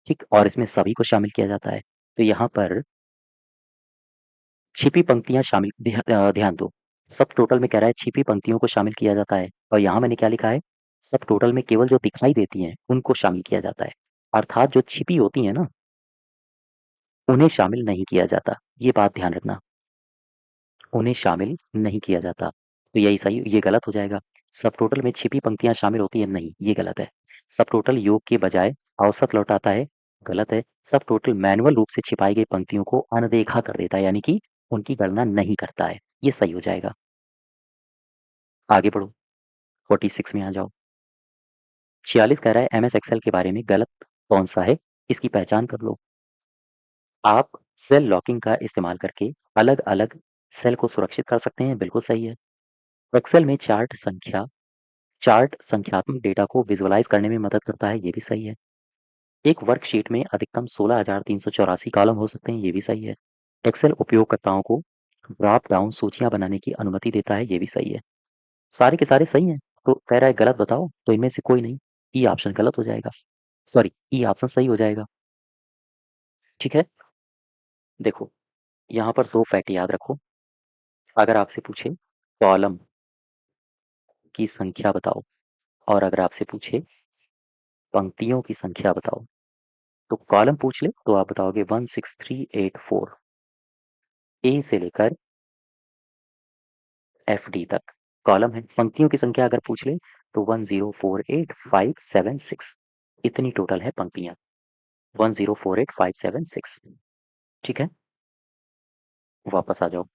ठीक? और इसमें सभी को शामिल किया जाता है। तो यहाँ पर छिपी पंक्तियां शामिल, ध्यान दो, सब टोटल में कह रहा है छिपी पंक्तियों को शामिल किया जाता है, और यहाँ मैंने क्या लिखा है? सब टोटल में केवल जो दिखाई देती हैं उनको शामिल किया जाता है, अर्थात जो छिपी होती है ना उन्हें शामिल नहीं किया जाता। ये बात ध्यान रखना, उन्हें शामिल नहीं किया जाता। तो यही सही, ये गलत हो जाएगा। सब टोटल में छिपी पंक्तियां शामिल होती हैं, नहीं, ये गलत है। सब टोटल योग के बजाय औसत लौटाता है, गलत है। सब टोटल मैनुअल रूप से छिपाई गई पंक्तियों को अनदेखा कर देता है, यानी कि उनकी गणना नहीं करता है, ये सही हो जाएगा। आगे बढ़ो, 46 में आ जाओ। 46 कह रहा है एमएस एक्सेल के बारे में गलत कौन सा है, इसकी पहचान कर लो। आप सेल लॉकिंग का इस्तेमाल करके अलग अलग सेल को सुरक्षित कर सकते हैं, बिल्कुल सही है। एक्सेल में चार्ट संख्यात्मक डेटा को विजुअलाइज करने में मदद करता है, ये भी सही है। एक वर्कशीट में अधिकतम 16,384 कॉलम हो सकते हैं, ये भी सही है। एक्सेल उपयोगकर्ताओं को ड्रॉप डाउन सूचियां बनाने की अनुमति देता है, ये भी सही है। सारे के सारे सही हैं। तो कह रहा है गलत बताओ, तो इनमें से कोई नहीं, ई ऑप्शन गलत हो जाएगा, सॉरी ई ऑप्शन सही हो जाएगा, ठीक है? देखो यहाँ पर दो फैक्ट याद रखो। अगर आपसे पूछे कॉलम की संख्या बताओ और अगर आपसे पूछे पंक्तियों की संख्या बताओ, तो कॉलम पूछ ले तो आप बताओगे 16384, ए से लेकर एफ डी तक कॉलम है। पंक्तियों की संख्या अगर पूछ ले तो 1048576, इतनी टोटल है पंक्तियां, 1048576। ठीक है, वापस आ जाओ,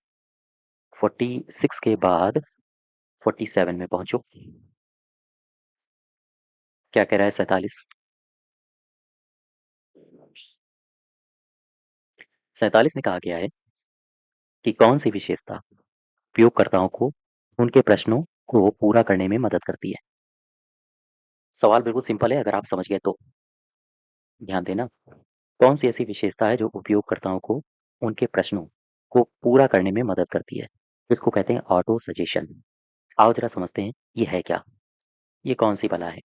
46 के बाद 47 में पहुंचो। क्या कह रहा है 47? 47 में कहा गया है कि कौन सी विशेषता उपयोगकर्ताओं को उनके प्रश्नों को पूरा करने में मदद करती है। सवाल बिल्कुल सिंपल है, अगर आप समझ गए तो ध्यान देना। कौन सी ऐसी विशेषता है जो उपयोगकर्ताओं को उनके प्रश्नों को पूरा करने में मदद करती है? इसको कहते हैं ऑटो सजेशन। आओ जरा समझते हैं ये है क्या, ये कौन सी बला है।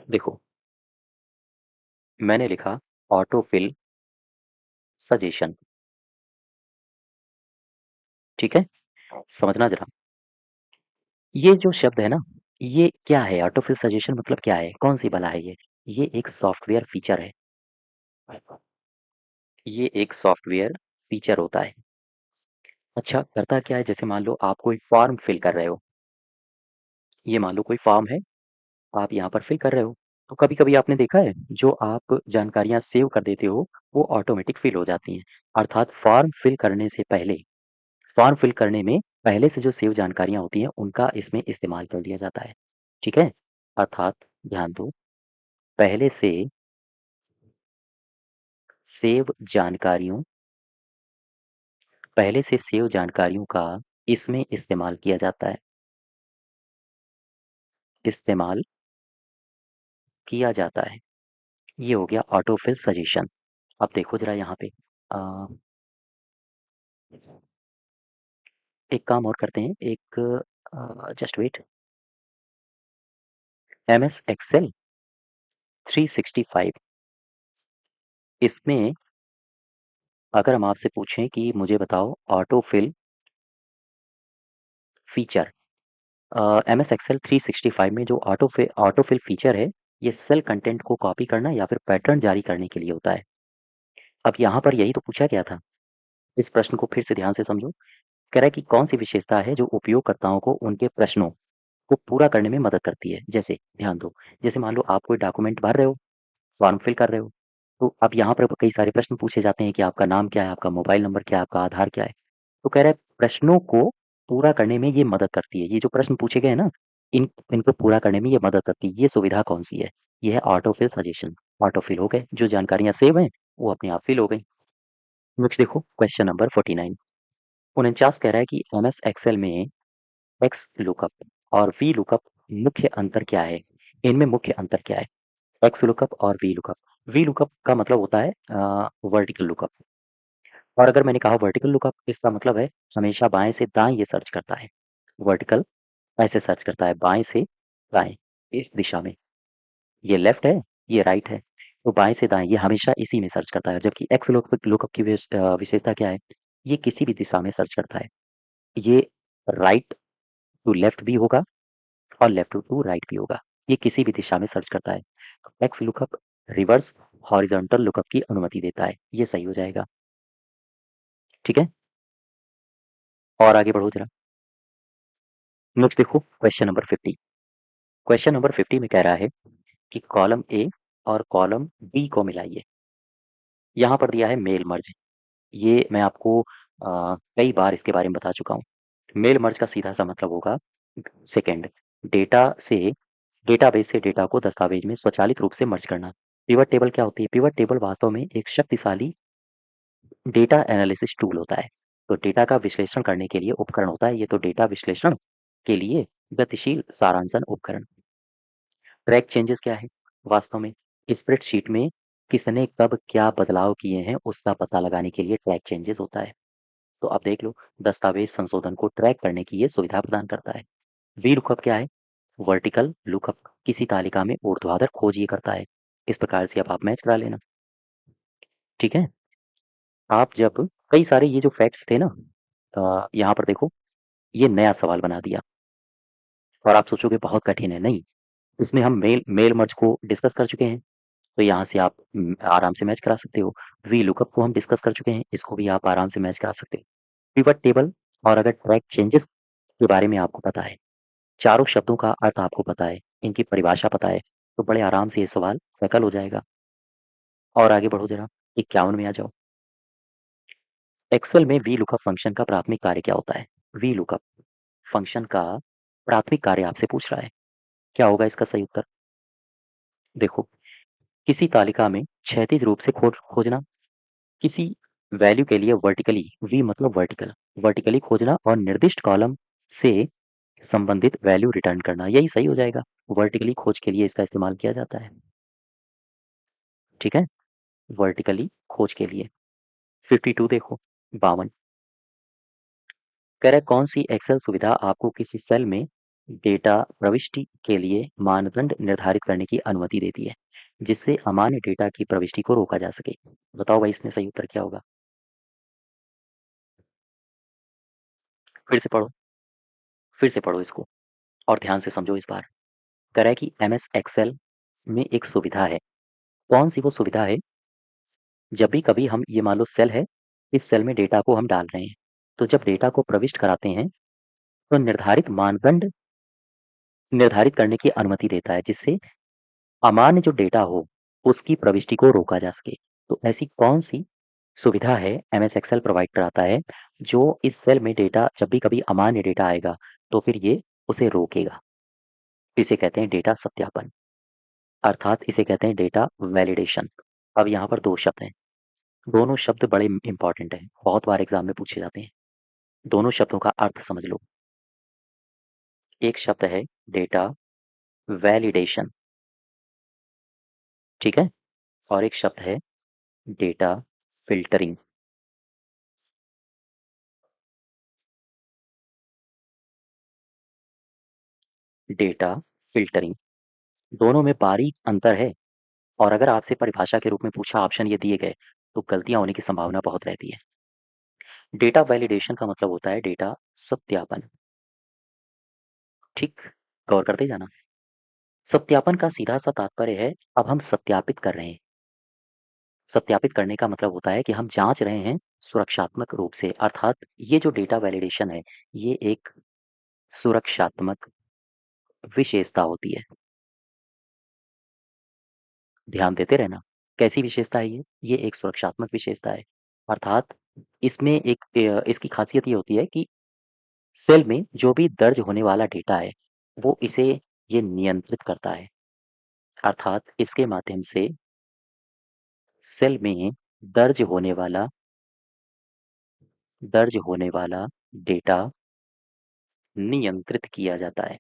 देखो, मैंने लिखा ऑटो फिल सजेशन। ठीक है, समझना जरा, ये जो शब्द है ना, ये क्या है? ऑटोफिल सजेशन मतलब क्या है, कौन सी बला है ये एक सॉफ्टवेयर फीचर है। ये एक सॉफ्टवेयर फीचर होता है। अच्छा, करता क्या है, जैसे मान लो आप कोई फॉर्म फिल कर रहे हो, ये मान लो कोई फॉर्म है, आप यहाँ पर फिल कर रहे हो, तो कभी कभी आपने देखा है जो आप जानकारियां सेव कर देते हो वो ऑटोमेटिक फिल हो जाती हैं। अर्थात फॉर्म फिल करने से पहले, फॉर्म फिल करने में पहले से जो सेव जानकारियां होती हैं उनका इसमें इस्तेमाल कर लिया जाता है। ठीक है, अर्थात ध्यान दो, पहले से सेव जानकारियों पहले से सेव जानकारियों का इसमें इस्तेमाल किया जाता है, इस्तेमाल किया जाता है। ये हो गया ऑटोफिल सजेशन। अब देखो जरा यहाँ पे, अ, एक काम और करते हैं, एक जस्ट वेट, MS एक्सेल 365, इसमें अगर हम आपसे पूछें कि मुझे बताओ ऑटोफिल फीचर, MS एक्सेल 365 में जो ऑटोफिल फीचर है, ये सेल कंटेंट को कॉपी करना या फिर पैटर्न जारी करने के लिए होता है। अब यहाँ पर यही तो पूछा गया था। इस प्रश्न को फिर से ध्यान से समझो। कह रहा है कि कौन सी विशेषता है जो उपयोगकर्ताओं को उनके प्रश्नों को पूरा करने में मदद करती है। जैसे ध्यान दो, जैसे मान लो आप कोई डॉक्यूमेंट भर रहे हो, फॉर्म फिल कर रहे हो, तो अब यहाँ पर कई सारे प्रश्न पूछे जाते हैं कि आपका नाम क्या है, आपका मोबाइल नंबर क्या है, आपका आधार क्या है। तो कह रहा है प्रश्नों को पूरा करने में ये मदद करती है। ये जो प्रश्न पूछे गए हैं ना, इनको पूरा करने में ये मदद करती है। ये सुविधा कौन सी है? ये है ऑटोफिल सजेशन। ऑटोफिल हो गए, जो जानकारियां सेव हैं वो अपने आप फिल हो गई। नेक्स्ट देखो, क्वेश्चन नंबर 49, 49 कह रहा है कि MS एक्सेल में एक्स लुकअप और वी लुकअप मुख्य अंतर क्या है? इनमें मुख्य अंतर क्या है? एक्स लुकअप और वी लुकअप। वी लुकअप का मतलब होता है वर्टिकल लुकअप, और अगर मैंने कहा वर्टिकल लुकअप, इसका मतलब है हमेशा बाएं से दाएं ये सर्च करता है। वर्टिकल ऐसे सर्च करता है, बाएं से दाएं, इस दिशा में। ये लेफ्ट है, ये राइट है, तो बाएं से दाएं ये हमेशा इसी में सर्च करता है। जबकि एक्स लुकअप लुकअप की विशेषता क्या है? ये किसी भी दिशा में सर्च करता है। ये राइट टू लेफ्ट भी होगा और लेफ्ट टू राइट भी होगा। ये किसी भी दिशा में सर्च करता है। तो x lookup reverse horizontal lookup की अनुमति देता है। ये सही हो जाएगा। ठीक है, और आगे बढ़ो जरा। नेक्स्ट देखो, क्वेश्चन नंबर 50। क्वेश्चन नंबर 50 में कह रहा है कि कॉलम ए और कॉलम बी को मिलाइए। यहाँ पर दिया है मेल मर्ज। ये मैं आपको कई बार इसके बारे में बता चुका हूँ। मेल मर्ज का सीधा सा मतलब होगा, सेकंड, डेटा से डेटाबेस से डेटा को दस्तावेज में स्वचालित रूप से मर्ज करना। पिवट टेबल क्या होती है? पिवट टेबल वास्तव में एक शक्तिशाली डेटा एनालिसिस टूल होता है। तो डेटा का विश्लेषण करने के लिए उपकरण होता है ये, तो डेटा विश्लेषण के लिए गतिशील सारांशन उपकरण। ट्रैक चेंजेस क्या है? वास्तव में स्प्रेडशीट में किसने कब क्या बदलाव किए हैं उसका पता लगाने के लिए ट्रैक चेंजेस होता है। तो अब देख लो, दस्तावेज संशोधन को ट्रैक करने की ये सुविधा प्रदान करता है। वी लुकअप क्या है? वर्टिकल लुकअप, किसी तालिका में ऊर्ध्वाधर खोज ये करता है। इस प्रकार से अब आप मैच करा लेना। ठीक है, आप जब कई सारे ये जो फैक्ट्स थे ना, यहाँ पर देखो, ये नया सवाल बना दिया और आप सोचोगे बहुत कठिन है। नहीं, इसमें हम मेल मेल मर्ज को डिस्कस कर चुके हैं। तो यहाँ से आप आराम से मैच करा सकते हो। वी लुकअप को हम डिस्कस कर चुके हैं, इसको भी आप आराम से मैच करा सकते हो। पिवट टेबल और अगर ट्रैक चेंजेस के बारे में आपको पता है, चारों शब्दों का अर्थ आपको पता है, इनकी परिभाषा पता है, तो बड़े आराम से ये सवाल टैकल हो जाएगा। और आगे बढ़ो ज़रा, 51 में आ जाओ। एक्सेल में वी लुकअप फंक्शन का प्राथमिक कार्य क्या होता है? वी लुकअप फंक्शन का प्राथमिक कार्य आपसे पूछ रहा है। क्या होगा इसका सही उत्तर? देखो, किसी तालिका में क्षैतिज रूप से खोजना, किसी वैल्यू के लिए वर्टिकली, वी मतलब वर्टिकल, वर्टिकली खोजना और निर्दिष्ट कॉलम से संबंधित वैल्यू रिटर्न करना, यही सही हो जाएगा। वर्टिकली खोज के लिए इसका इस्तेमाल किया जाता है। ठीक है, वर्टिकली खोज के लिए। 52 देखो, 52 कह रहा है कौन सी एक्सेल सुविधा आपको किसी सेल में डेटा प्रविष्टि के लिए मानदंड निर्धारित करने की अनुमति देती है, जिससे अमान्य डेटा की प्रविष्टि को रोका जा सके। बताओ भाई इसमें सही उत्तर क्या होगा? फिर से पढ़ो, फिर से पढ़ो इसको और ध्यान से समझो इस बार। कह रहा है कि एमएस एक्सेल में एक सुविधा है। कौन सी वो सुविधा है? जब भी कभी हम ये मान लो सेल है, इस सेल में डेटा को हम डाल रहे हैं, तो जब डेटा को प्रविष्ट कराते हैं तो निर्धारित मानदंड निर्धारित करने की अनुमति देता है, जिससे अमान्य जो डेटा हो उसकी प्रविष्टि को रोका जा सके। तो ऐसी कौन सी सुविधा है एमएस एक्सेल प्रोवाइड कराता है जो इस सेल में डेटा जब भी कभी अमान्य डेटा आएगा तो फिर ये उसे रोकेगा? इसे कहते हैं डेटा सत्यापन, अर्थात इसे कहते हैं डेटा वैलिडेशन। अब यहाँ पर दो शब्द हैं, दोनों शब्द बड़े इंपॉर्टेंट हैं, बहुत बार एग्जाम में पूछे जाते हैं। दोनों शब्दों का अर्थ समझ लो। एक शब्द है डेटा वैलिडेशन, ठीक है, और एक शब्द है डेटा फिल्टरिंग। डेटा फिल्टरिंग, दोनों में बारीक अंतर है, और अगर आपसे परिभाषा के रूप में पूछा, ऑप्शन ये दिए गए, तो गलतियां होने की संभावना बहुत रहती है। डेटा वैलिडेशन का मतलब होता है डेटा सत्यापन। ठीक, गौर करते जाना। सत्यापन का सीधा सा तात्पर्य है अब हम सत्यापित कर रहे हैं। सत्यापित करने का मतलब होता है कि हम जांच रहे हैं सुरक्षात्मक रूप से, अर्थात ये जो डेटा वैलिडेशन है ये एक सुरक्षात्मक विशेषता होती है। ध्यान देते रहना, कैसी विशेषता है ये एक सुरक्षात्मक विशेषता है। अर्थात इसमें एक इसकी खासियत ये होती है कि सेल में जो भी दर्ज होने वाला डेटा है वो इसे ये नियंत्रित करता है। अर्थात इसके माध्यम से सेल में दर्ज होने वाला दर्ज होने वाला डेटा नियंत्रित किया जाता है।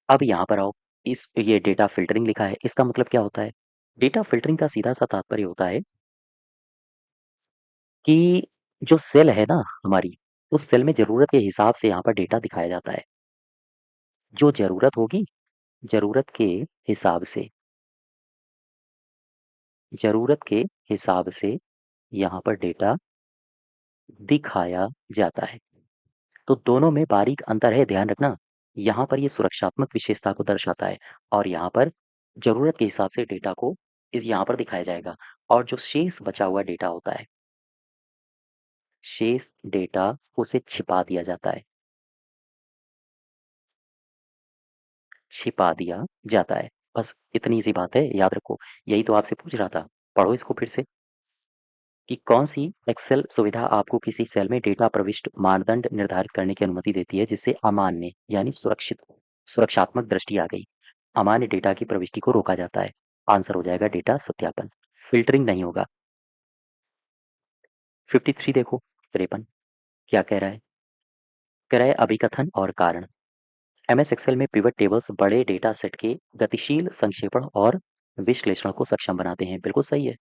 अब यहाँ पर आओ, इस ये डेटा फ़िल्टरिंग लिखा है, इसका मतलब क्या होता है? डेटा फ़िल्टरिंग का सीधा-सा तात्पर्य होता है कि जो सेल है ना हमारी, उस सेल में ज़रूरत के हिसाब से यहाँ पर डेटा दिखाया जाता है। जो ज़रूरत होगी, ज़रूरत के हिसाब से ज़रूरत के हिसाब से यहाँ पर डेटा दिखाया जाता है। तो दोनों में बारीक अंतर है, ध्यान रखना। यहाँ पर ये सुरक्षात्मक विशेषता को दर्शाता है और यहाँ पर ज़रूरत के हिसाब से डेटा को इस यहाँ पर दिखाया जाएगा, और जो शेष बचा हुआ डेटा होता है, शेष डेटा उसे छिपा दिया जाता है, छिपा दिया जाता है। बस इतनी सी बात है, याद रखो। यही तो आपसे पूछ रहा था। पढ़ो इसको फिर से कि कौन सी एक्सेल सुविधा आपको किसी सेल में डेटा प्रविष्ट मानदंड निर्धारित करने की अनुमति देती है, जिससे अमान्य यानी सुरक्षात्मक दृष्टि आ गई, अमान्य डेटा की प्रविष्टि को रोका जाता है। आंसर हो जाएगा डेटा सत्यापन, फिल्टरिंग नहीं होगा। 53 देखो, 53 क्या कह रहा है? कह रहा है अभिकथन और कारण। एमएस एक्सेल में पिवट टेबल्स बड़े डेटा सेट के गतिशील संक्षेपण और विश्लेषण को सक्षम बनाते हैं, बिल्कुल सही है।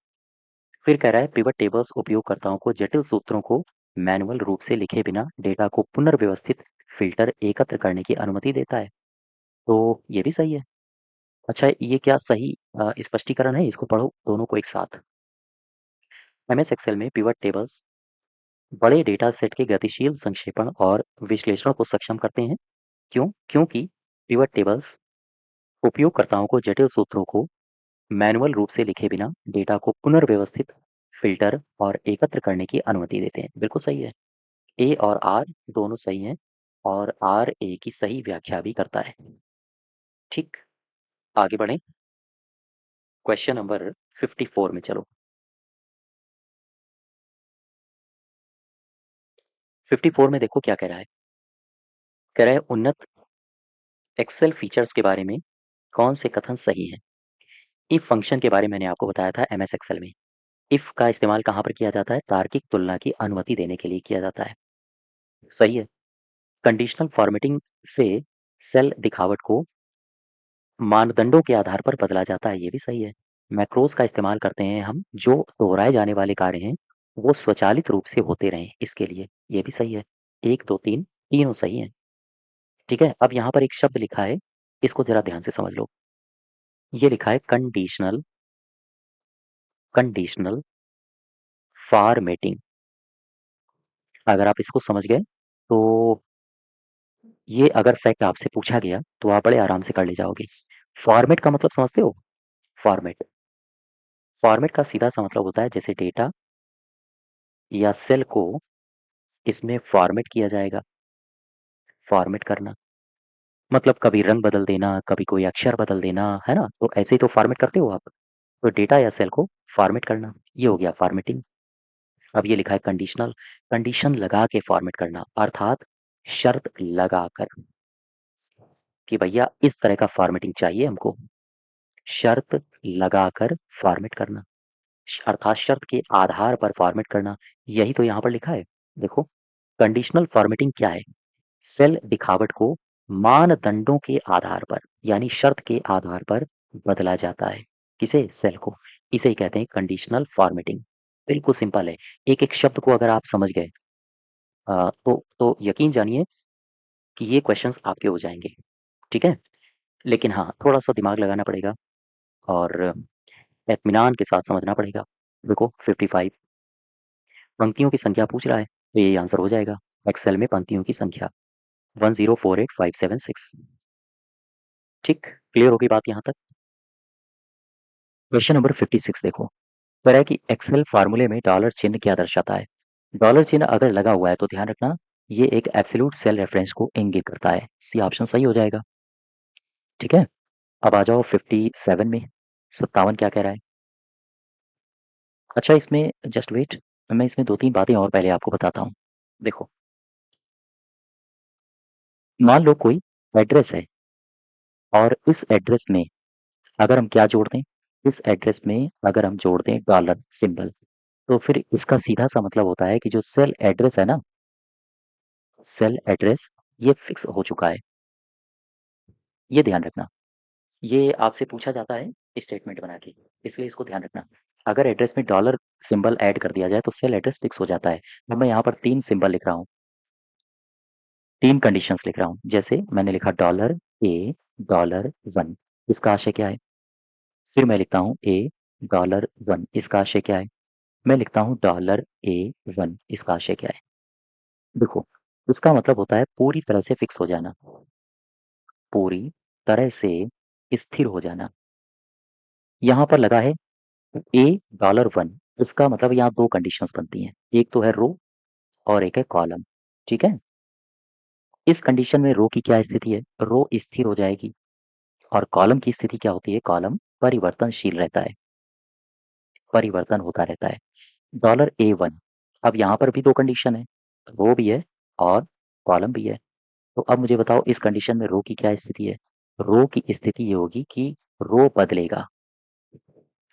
फिर कह रहा है पिवट टेबल्स उपयोगकर्ताओं को जटिल सूत्रों को मैनुअल रूप से लिखे बिना डेटा को पुनर्व्यवस्थित, फिल्टर, एकत्र करने की अनुमति देता है। तो ये भी सही है। अच्छा, ये क्या सही स्पष्टीकरण है? इसको पढ़ो दोनों को एक साथ। एमएस एक्सेल में पिवट टेबल्स बड़े डेटा सेट के गतिशील संक्षेपण और विश्लेषण को सक्षम करते हैं। क्यों? क्योंकि पिवट टेबल्स उपयोगकर्ताओं को जटिल सूत्रों को मैनुअल रूप से लिखे बिना डेटा को पुनर्व्यवस्थित, फ़िल्टर और एकत्र करने की अनुमति देते हैं। बिल्कुल सही है। ए और आर दोनों सही हैं और आर ए की सही व्याख्या भी करता है। ठीक, आगे बढ़ें। क्वेश्चन नंबर 54 में चलो। 54 में देखो क्या कह रहा है। कह रहा है उन्नत एक्सेल फीचर्स के बारे में कौन से कथन सही हैं? इफ फंक्शन के बारे में मैंने आपको बताया था एमएस एक्सेल में। इफ का इस्तेमाल कहाँ पर किया जाता है? तार्किक तुलना की अनुमति देने के लिए किया जाता है। सही है। कंडीशनल फॉर्मेटिंग से सेल दिखावट को मानदंडों के आधार पर बदला जाता है, ये भी सही है। मैक्रोज का इस्तेमाल करते हैं हम, जो दोहराए जाने वाले कार्य हैं वो स्वचालित रूप से होते रहें इसके लिए, ये भी सही है। 1, 2, 3 तीनों सही हैं। ठीक है, अब यहाँ पर एक शब्द लिखा है, इसको जरा ध्यान से समझ लो। ये लिखा है कंडीशनल कंडीशनल फॉर्मेटिंग। अगर आप इसको समझ गए तो ये अगर फैक्ट आपसे पूछा गया तो आप बड़े आराम से कर ले जाओगे। फॉर्मेट का मतलब समझते हो? फॉर्मेट फॉर्मेट का सीधा सा मतलब होता है जैसे डेटा या सेल को इसमें फॉर्मेट किया जाएगा। फॉर्मेट करना मतलब कभी रंग बदल देना, कभी कोई अक्षर बदल देना, है ना? तो ऐसे ही तो फॉर्मेट करते हो आप। तो डेटा या सेल को फॉर्मेट करना, ये हो गया फॉर्मेटिंग। अब ये लिखा है कंडीशनल, कंडीशन लगा के फॉर्मेट करना, अर्थात शर्त लगाकर कि भैया इस तरह का फॉर्मेटिंग चाहिए हमको। शर्त लगाकर फॉर्मेट करना, अर्थात शर्त के आधार पर फॉर्मेट करना, यही तो यहाँ पर लिखा है। देखो, कंडीशनल फॉर्मेटिंग क्या है? सेल दिखावट को मानदंडों के आधार पर यानी शर्त के आधार पर बदला जाता है। किसे? सेल को। इसे ही कहते हैं कंडीशनल फॉर्मेटिंग। बिल्कुल सिंपल है। एक एक शब्द को अगर आप समझ गए तो यकीन जानिए कि ये क्वेश्चंस आपके हो जाएंगे। ठीक है, लेकिन हाँ, थोड़ा सा दिमाग लगाना पड़ेगा और इत्मीनान के साथ समझना पड़ेगा। देखो 55 पंक्तियों की संख्या पूछ रहा है तो ये आंसर हो जाएगा। एक्सेल में पंक्तियों की संख्या 1048576। ठीक, क्लियर होगी बात यहाँ तक? क्वेश्चन नंबर 56 देखो। कह रहा है कि एक्सेल फार्मूले में डॉलर चिन्ह क्या दर्शाता है? डॉलर चिन्ह अगर लगा हुआ है तो ध्यान रखना, ये एक एब्सोल्यूट सेल रेफरेंस को इंगित करता है। सी ऑप्शन सही हो जाएगा। ठीक है, अब आ जाओ 57 में। 57 क्या कह रहा है? अच्छा, इसमें जस्ट वेट, मैं इसमें 2-3 बातें और पहले आपको बताता हूँ। देखो, मान लो कोई एड्रेस है और इस एड्रेस में अगर हम क्या जोड़ दें? इस एड्रेस में अगर हम जोड़ दें डॉलर सिंबल, तो फिर इसका सीधा सा मतलब होता है कि जो सेल एड्रेस है ना, सेल एड्रेस ये फिक्स हो चुका है। ये ध्यान रखना। ये आपसे पूछा जाता है स्टेटमेंट बना के, इसलिए इसको ध्यान रखना। अगर एड्रेस में डॉलर सिंबल ऐड कर दिया जाए तो सेल एड्रेस फिक्स हो जाता है। अब मैं यहाँ पर 3 सिंबल लिख रहा हूँ, 3 कंडीशंस लिख रहा हूँ। जैसे मैंने लिखा डॉलर ए, डॉलर 1, इसका आशय क्या है? फिर मैं लिखता हूँ ए, डॉलर 1, इसका आशय क्या है? मैं लिखता हूँ डॉलर ए 1, इसका आशय क्या है? देखो, इसका मतलब होता है पूरी तरह से फिक्स हो जाना, पूरी तरह से स्थिर हो जाना। यहाँ पर लगा है ए डॉलर 1, इसका मतलब यहाँ 2 कंडीशंस बनती हैं। एक तो है रो और एक है कॉलम। ठीक है? इस कंडीशन में रो की क्या स्थिति है? रो स्थिर हो जाएगी। और कॉलम की स्थिति क्या होती है? कॉलम परिवर्तनशील रहता है, परिवर्तन होता रहता है। डॉलर ए 1, अब यहाँ पर भी 2 कंडीशन है, रो भी है और कॉलम भी है। तो अब मुझे बताओ इस कंडीशन में रो की क्या स्थिति है? रो की स्थिति ये होगी कि रो बदलेगा,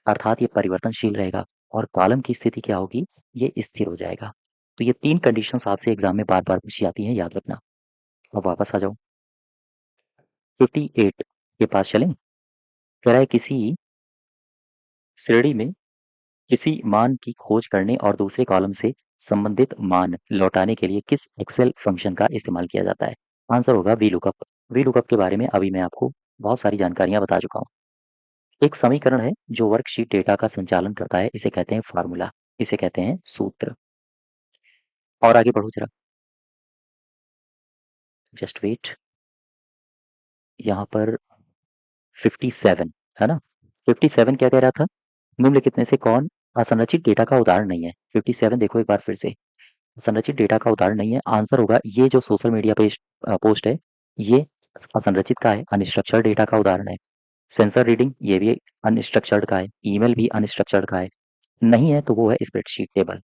अर्थात ये परिवर्तनशील रहेगा। और कॉलम की स्थिति क्या होगी? ये स्थिर हो जाएगा। तो ये 3 कंडीशंस आपसे एग्जाम में बार-बार पूछी जाती हैं, याद रखना। अब वापस आ जाओ, 58 के पास चलें। कह रहा है किसी श्रेणी में किसी मान की खोज करने और दूसरे कॉलम से संबंधित मान लौटाने के लिए किस एक्सेल फंक्शन का इस्तेमाल किया जाता है? आंसर होगा वीलुकअप। वीलुकअप के बारे में अभी मैं आपको बहुत सारी जानकारियां बता चुका हूँ। एक समीकरण है जो वर्कशीट डेटा का संचालन करता है, इसे कहते हैं फार्मूला, इसे कहते हैं सूत्र। और आगे बढ़ो जरा, जस्ट वेट। यहाँ पर 57 है ना? 57 क्या कह रहा था? निम्नलिखित में से कौन असंरचित डेटा का उदाहरण नहीं है? 57 देखो एक बार फिर से, असंरचित डेटा का उदाहरण नहीं है। आंसर होगा ये जो सोशल मीडिया पे पोस्ट है, ये असंरचित का है, अनस्ट्रक्चर्ड डेटा का उदाहरण है। सेंसर रीडिंग ये भी अनस्ट्रक्चर्ड का है, ईमेल भी अनस्ट्रक्चर्ड का है। नहीं है तो वो है स्प्रेडशीट टेबल।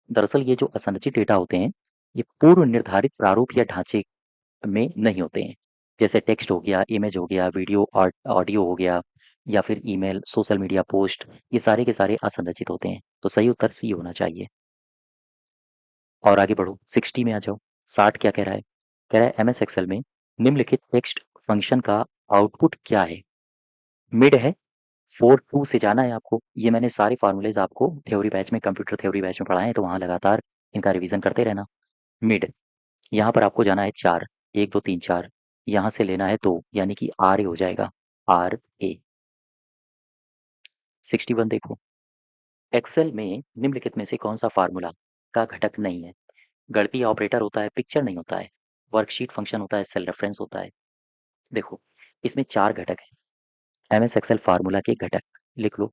दरअसल ये जो असंरचित डेटा होते हैं, ये पूर्व निर्धारित प्रारूप या ढांचे में नहीं होते हैं। जैसे टेक्स्ट हो गया, इमेज हो गया, वीडियो और ऑडियो हो गया, या फिर ईमेल, सोशल मीडिया पोस्ट, ये सारे के सारे असंरचित होते हैं। तो सही उत्तर सी होना चाहिए। और आगे बढ़ो, 60 में आ जाओ। 60 क्या कह रहा है? कह रहा है एमएस एक्सेल में निम्नलिखित टेक्स्ट फंक्शन का आउटपुट क्या है? मिड है, 4 2 से जाना है आपको। ये मैंने सारे फॉर्मूलेज आपको थ्योरी बैच में, कंप्यूटर थ्योरी बैच में पढ़ाए हैं, तो वहाँ लगातार इनका रिवीजन करते रहना। मिड, यहाँ पर आपको जाना है 4, 1 2 3 4, यहाँ से लेना है 2, यानी कि आर ए हो जाएगा, आर ए। 61 देखो, एक्सेल में निम्नलिखित में से कौन सा फार्मूला का घटक नहीं है? गणितीय ऑपरेटर होता है, पिक्चर नहीं होता है, वर्कशीट फंक्शन होता है, सेल रेफरेंस होता है। देखो, इसमें 4 घटक हैं। एमएस एक्सेल फार्मूला के घटक लिख लो।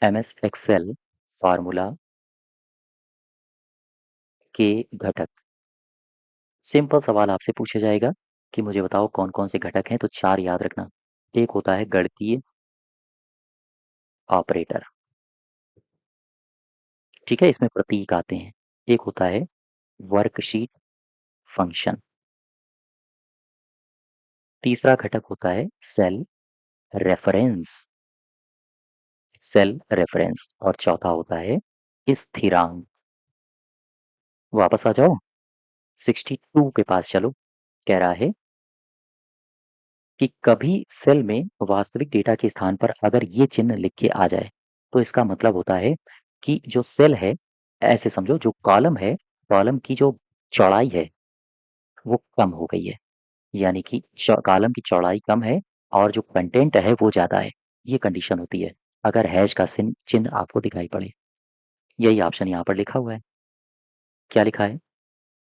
एमएस एक्सेल फार्मूला के घटक। सिंपल सवाल आपसे पूछा जाएगा कि मुझे बताओ कौन-कौन से घटक हैं, तो 4 याद रखना। एक होता है गणितीय ऑपरेटर, ठीक है? इसमें प्रतीक आते हैं। एक होता है वर्कशीट फंक्शन। तीसरा घटक होता है सेल रेफरेंस, सेल रेफरेंस। और चौथा होता है स्थिरांक। वापस आ जाओ, 62 के पास चलो। कह रहा है कि कभी सेल में वास्तविक डेटा के स्थान पर अगर ये चिन्ह लिख के आ जाए, तो इसका मतलब होता है कि जो सेल है, ऐसे समझो जो कॉलम है, कॉलम की जो चौड़ाई है, वो कम हो गई है। यानी कि कॉलम की चौड़ाई कम है और जो कंटेंट है वो ज़्यादा है। ये कंडीशन होती है, अगर हैश का चिन्ह आपको दिखाई पड़े। यही ऑप्शन यहाँ पर लिखा हुआ है। क्या लिखा है?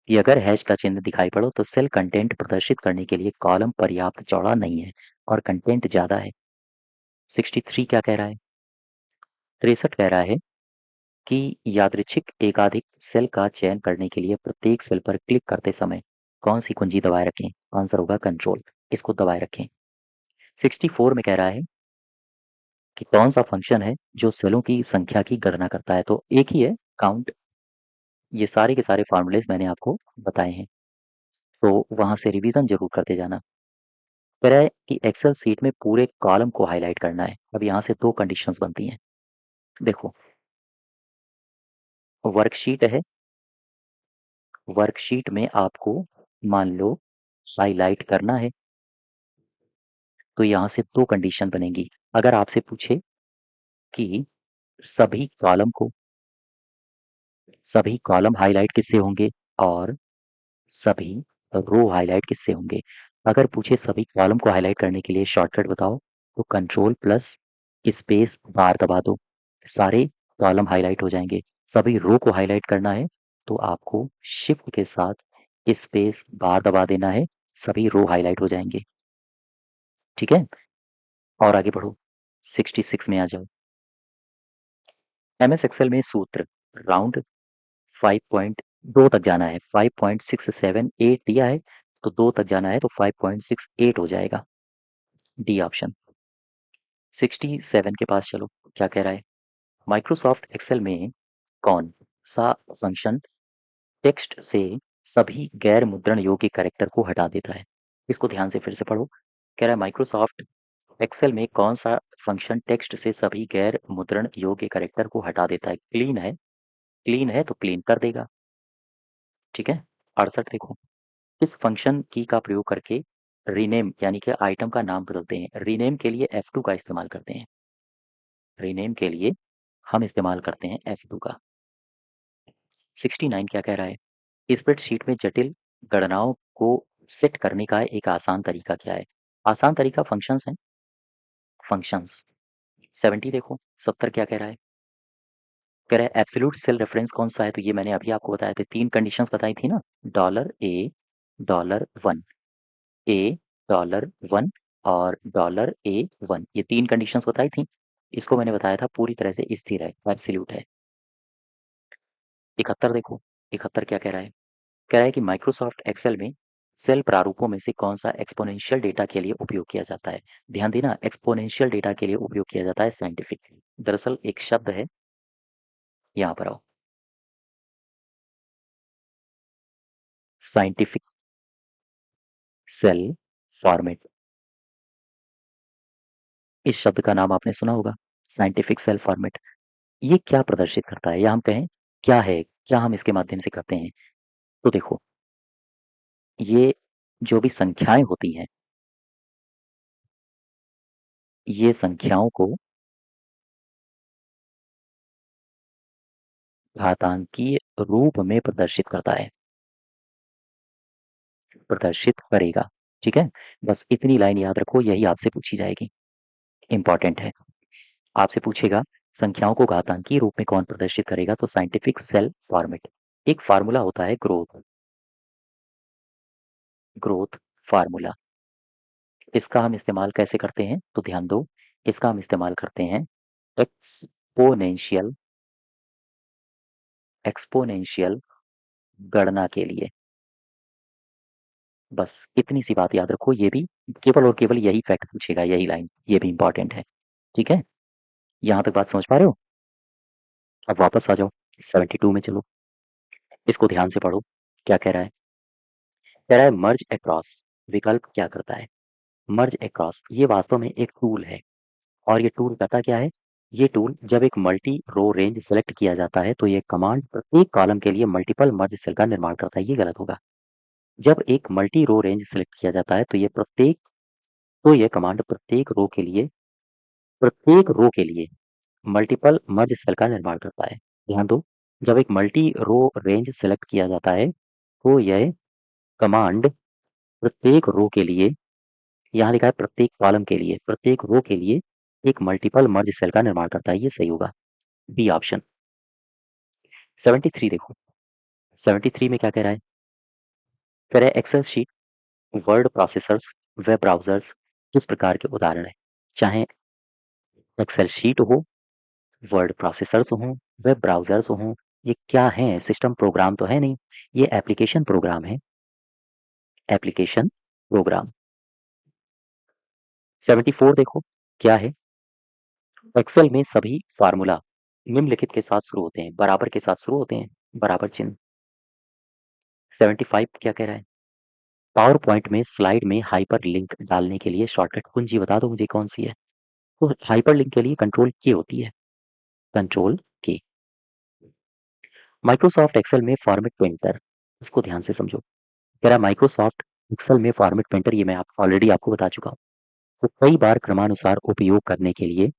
कि अगर हैश का चिन्ह दिखाई पड़ो तो सेल कंटेंट प्रदर्शित करने के लिए कॉलम पर्याप्त चौड़ा नहीं है और कंटेंट ज़्यादा है। 63 क्या कह रहा है? 63 कह रहा है कि यादृच्छिक एकाधिक सेल का चयन करने के लिए प्रत्येक सेल पर क्लिक करते समय कौन सी कुंजी दबाए रखें? आंसर होगा कंट्रोल, इसको दबाए रखें। 64 में कह रहा है कि कौन सा फंक्शन है जो सेलों की संख्या की गणना करता है? तो एक ही है, काउंट। ये सारे के सारे फॉर्मूलेज मैंने आपको बताए हैं, तो वहां से रिवीजन जरूर करते जाना। कह रहा है कि एक्सेल सीट में पूरे कॉलम को हाईलाइट करना है। अब यहाँ से 2 कंडीशंस बनती हैं। देखो, वर्कशीट है, वर्कशीट में आपको मान लो हाईलाइट करना है, तो यहाँ से 2 कंडीशन बनेंगी। अगर आपसे पूछे कि सभी कॉलम को, सभी कॉलम हाईलाइट किससे होंगे और सभी रो हाईलाइट किससे होंगे? अगर पूछे सभी कॉलम को हाईलाइट करने के लिए शॉर्टकट बताओ, तो कंट्रोल प्लस स्पेस बार दबा दो, सारे कॉलम हाईलाइट हो जाएंगे। सभी रो को हाईलाइट करना है तो आपको शिफ्ट के साथ स्पेस बार दबा देना है, सभी रो हाईलाइट हो जाएंगे। ठीक है? और आगे बढ़ो, 66 में आ जाओ। एमएस एक्सेल में सूत्र राउंड 5.2 तक जाना है, 5.678 दिया है, तो 2 तक जाना है तो 5.68 हो जाएगा, डी ऑप्शन। 67 के पास चलो, क्या कह रहा है? माइक्रोसॉफ्ट एक्सेल में कौन सा फंक्शन टेक्स्ट से सभी गैर मुद्रण योग्य कैरेक्टर को हटा देता है? इसको ध्यान से फिर से पढ़ो। कह रहा है माइक्रोसॉफ्ट एक्सेल में कौन सा फंक्शन टेक्स्ट से सभी गैर मुद्रण योग्य कैरेक्टर को हटा देता है? क्लीन है, क्लीन है तो क्लीन कर देगा। ठीक है? 68 देखो, किस फंक्शन की का प्रयोग करके रीनेम यानी कि आइटम का नाम बदलते हैं? रीनेम के लिए F2 का इस्तेमाल करते हैं। रीनेम के लिए हम इस्तेमाल करते हैं F2 का। 69 क्या कह रहा है? स्प्रेडशीट में जटिल गणनाओं को सेट करने का एक आसान तरीका क्या है? आसान तरीका फंक्शंस हैं, फंक्शंस। 70 देखो, 70 क्या कह रहा है? कह रहा है एब्सोल्यूट सेल रेफरेंस कौन सा है? तो ये मैंने अभी आपको बताया था, 3 कंडीशंस बताई थी ना, $A $1, A $1 और $A1 ये 3 कंडीशंस बताई थी। इसको मैंने बताया था पूरी तरह से स्थिर है, एब्सोल्यूट है। 71 देखो, 71 क्या कह रहा है? कह रहा है कि माइक्रोसॉफ्ट एक्सेल में सेल प्रारूपों में से कौन-सा एक्स्पोनेंशियल डेटा के लिए उपयोग किया जाता है? ध्यान देना एक्स्पोनेंशियल डेटा के लिए उपयोग किया जाता है साइंटिफिक। दरअसल एक शब्द है, यहाँ पर आओ, साइंटिफिक सेल फॉर्मेट। इस शब्द का नाम आपने सुना होगा, साइंटिफिक सेल फॉर्मेट। ये क्या प्रदर्शित करता है या हम कहें क्या है? क्या हम इसके माध्यम से करते हैं? तो देखो, ये जो भी संख्याएँ होती हैं, ये संख्याओं को घातांकीय रूप में प्रदर्शित करता है, प्रदर्शित करेगा, ठीक है? बस इतनी लाइन याद रखो, यही आपसे पूछी जाएगी, इम्पोर्टेंट है। आपसे पूछेगा संख्याओं को घातांकीय रूप में कौन प्रदर्शित करेगा? तो साइंटिफिक सेल फॉर्मेट। एक फार्मूला होता है ग्रोथ, ग्रोथ फार्मूला। इसका हम इस्तेमाल कैसे करते हैं? तो ध्यान दो, इसका हम इस्तेमाल करते हैं एक्सपोनेंशियल एक्सपोनेंशियल गणना के लिए। बस इतनी सी बात याद रखो, ये भी केवल और केवल यही फैक्ट पूछेगा, यही लाइन, ये भी इम्पोर्टेंट है, ठीक है? यहाँ तक बात समझ पा रहे हो? अब वापस आ जाओ, 72 में चलो, इसको ध्यान से पढ़ो, क्या कह रहा है? कह रहा है मर्ज अक्रॉस विकल्प क्या करता है? मर्ज अक्रॉस ये वास्तव में एक टूल है और ये टूल करता क्या है? ये टूल जब एक मल्टी रो रेंज सेलेक्ट किया जाता है तो ये कमांड प्रत्येक कॉलम के लिए मल्टीपल मर्ज सेल का निर्माण करता है, ये गलत होगा। जब एक मल्टी रो रेंज सेलेक्ट किया जाता है तो ये कमांड प्रत्येक रो के लिए मल्टीपल मर्ज सेल का निर्माण करता है। ध्यान दो, जब एक मल्टी रो रेंज सेलेक्ट किया जाता है तो यह कमांड प्रत्येक रो के लिए, यहाँ लिखा है प्रत्येक कॉलम के लिए, प्रत्येक रो के लिए एक मल्टीपल मर्ज सेल का निर्माण करता है, ये सही होगा, बी ऑप्शन। 73 देखो, 73 में क्या कह रहा है? कह रहा है Excel sheet, word processors, web browsers किस प्रकार के उदाहरण हैं? चाहे एक्सेल शीट हो, वर्ड प्रोसेसर्स हों, वेब ब्राउजर्स हों, ये क्या हैं? सिस्टम प्रोग्राम तो है नहीं, ये एप्लीकेशन प्रोग्राम है, एप्लीकेशन प्रोग्राम। 74 देखो, क्या है? एक्सेल में सभी फार्मूला निम्नलिखित के साथ शुरू होते हैं, बराबर के साथ शुरू होते हैं, बराबर चिन्ह। 75 क्या कह रहा है? पावर पॉइंट में स्लाइड में हाइपरलिंक डालने के लिए शॉर्टकट कुंजी बता दो मुझे कौन सी है? तो हाइपरलिंक के लिए कंट्रोल के होती है, कंट्रोल के। माइक्रोसॉफ्ट एक्सेल में फॉर्मेट पेंटर, इसको ध्यान से समझो। कह रहा है माइक्रोसॉफ्ट एक्सेल में फॉर्मेट पेंटर, ये मैं आप ऑलरेडी आपको बता चुका हूँ। तो कई बार क्रमानुसार उपयोग करने के लिए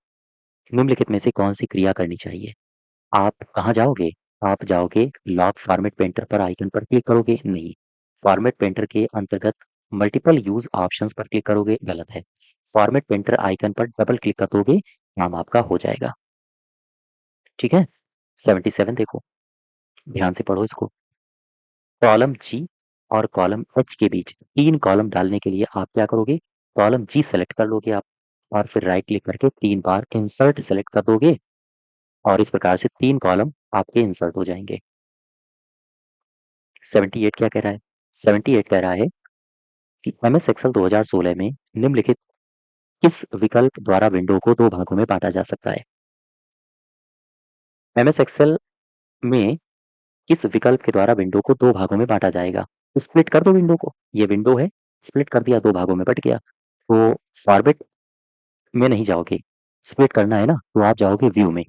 निम्नलिखित में से कौन सी क्रिया करनी चाहिए? आप कहाँ जाओगे? आप जाओगे लॉक फॉर्मेट पेंटर पर, आइकन पर क्लिक करोगे? नहीं। फॉर्मेट पेंटर के अंतर्गत मल्टीपल यूज ऑप्शंस पर क्लिक करोगे? गलत है। फॉर्मेट पेंटर आइकन पर डबल क्लिक कर दोगे, काम आपका हो जाएगा, ठीक है? 77 देखो, ध्यान से पढ़ो इसको। कॉलम जी और कॉलम एच के बीच 3 कॉलम डालने के लिए आप क्या करोगे? कॉलम जी सेलेक्ट कर लोगे आप और फिर राइट क्लिक करके 3 बार इंसर्ट सेलेक्ट कर दोगे और इस प्रकार से 3 कॉलम आपके इंसर्ट हो जाएँगे। 78 क्या कह रहा है? 78 कह रहा है कि एमएस एक्सेल 2016 में निम्नलिखित किस विकल्प द्वारा विंडो को 2 भागों में बाँटा जा सकता है? एमएस एक्सेल में किस विकल्प के द्वारा विंडो को 2 भागों में बाँटा जाएगा? स्प्लिट कर दो विंडो को, ये विंडो है, स्प्लिट कर दिया, 2 भागों में बँट गया। तो फॉर्मेट में नहीं जाओगे, स्प्लिट करना है ना, तो आप जाओगे व्यू में,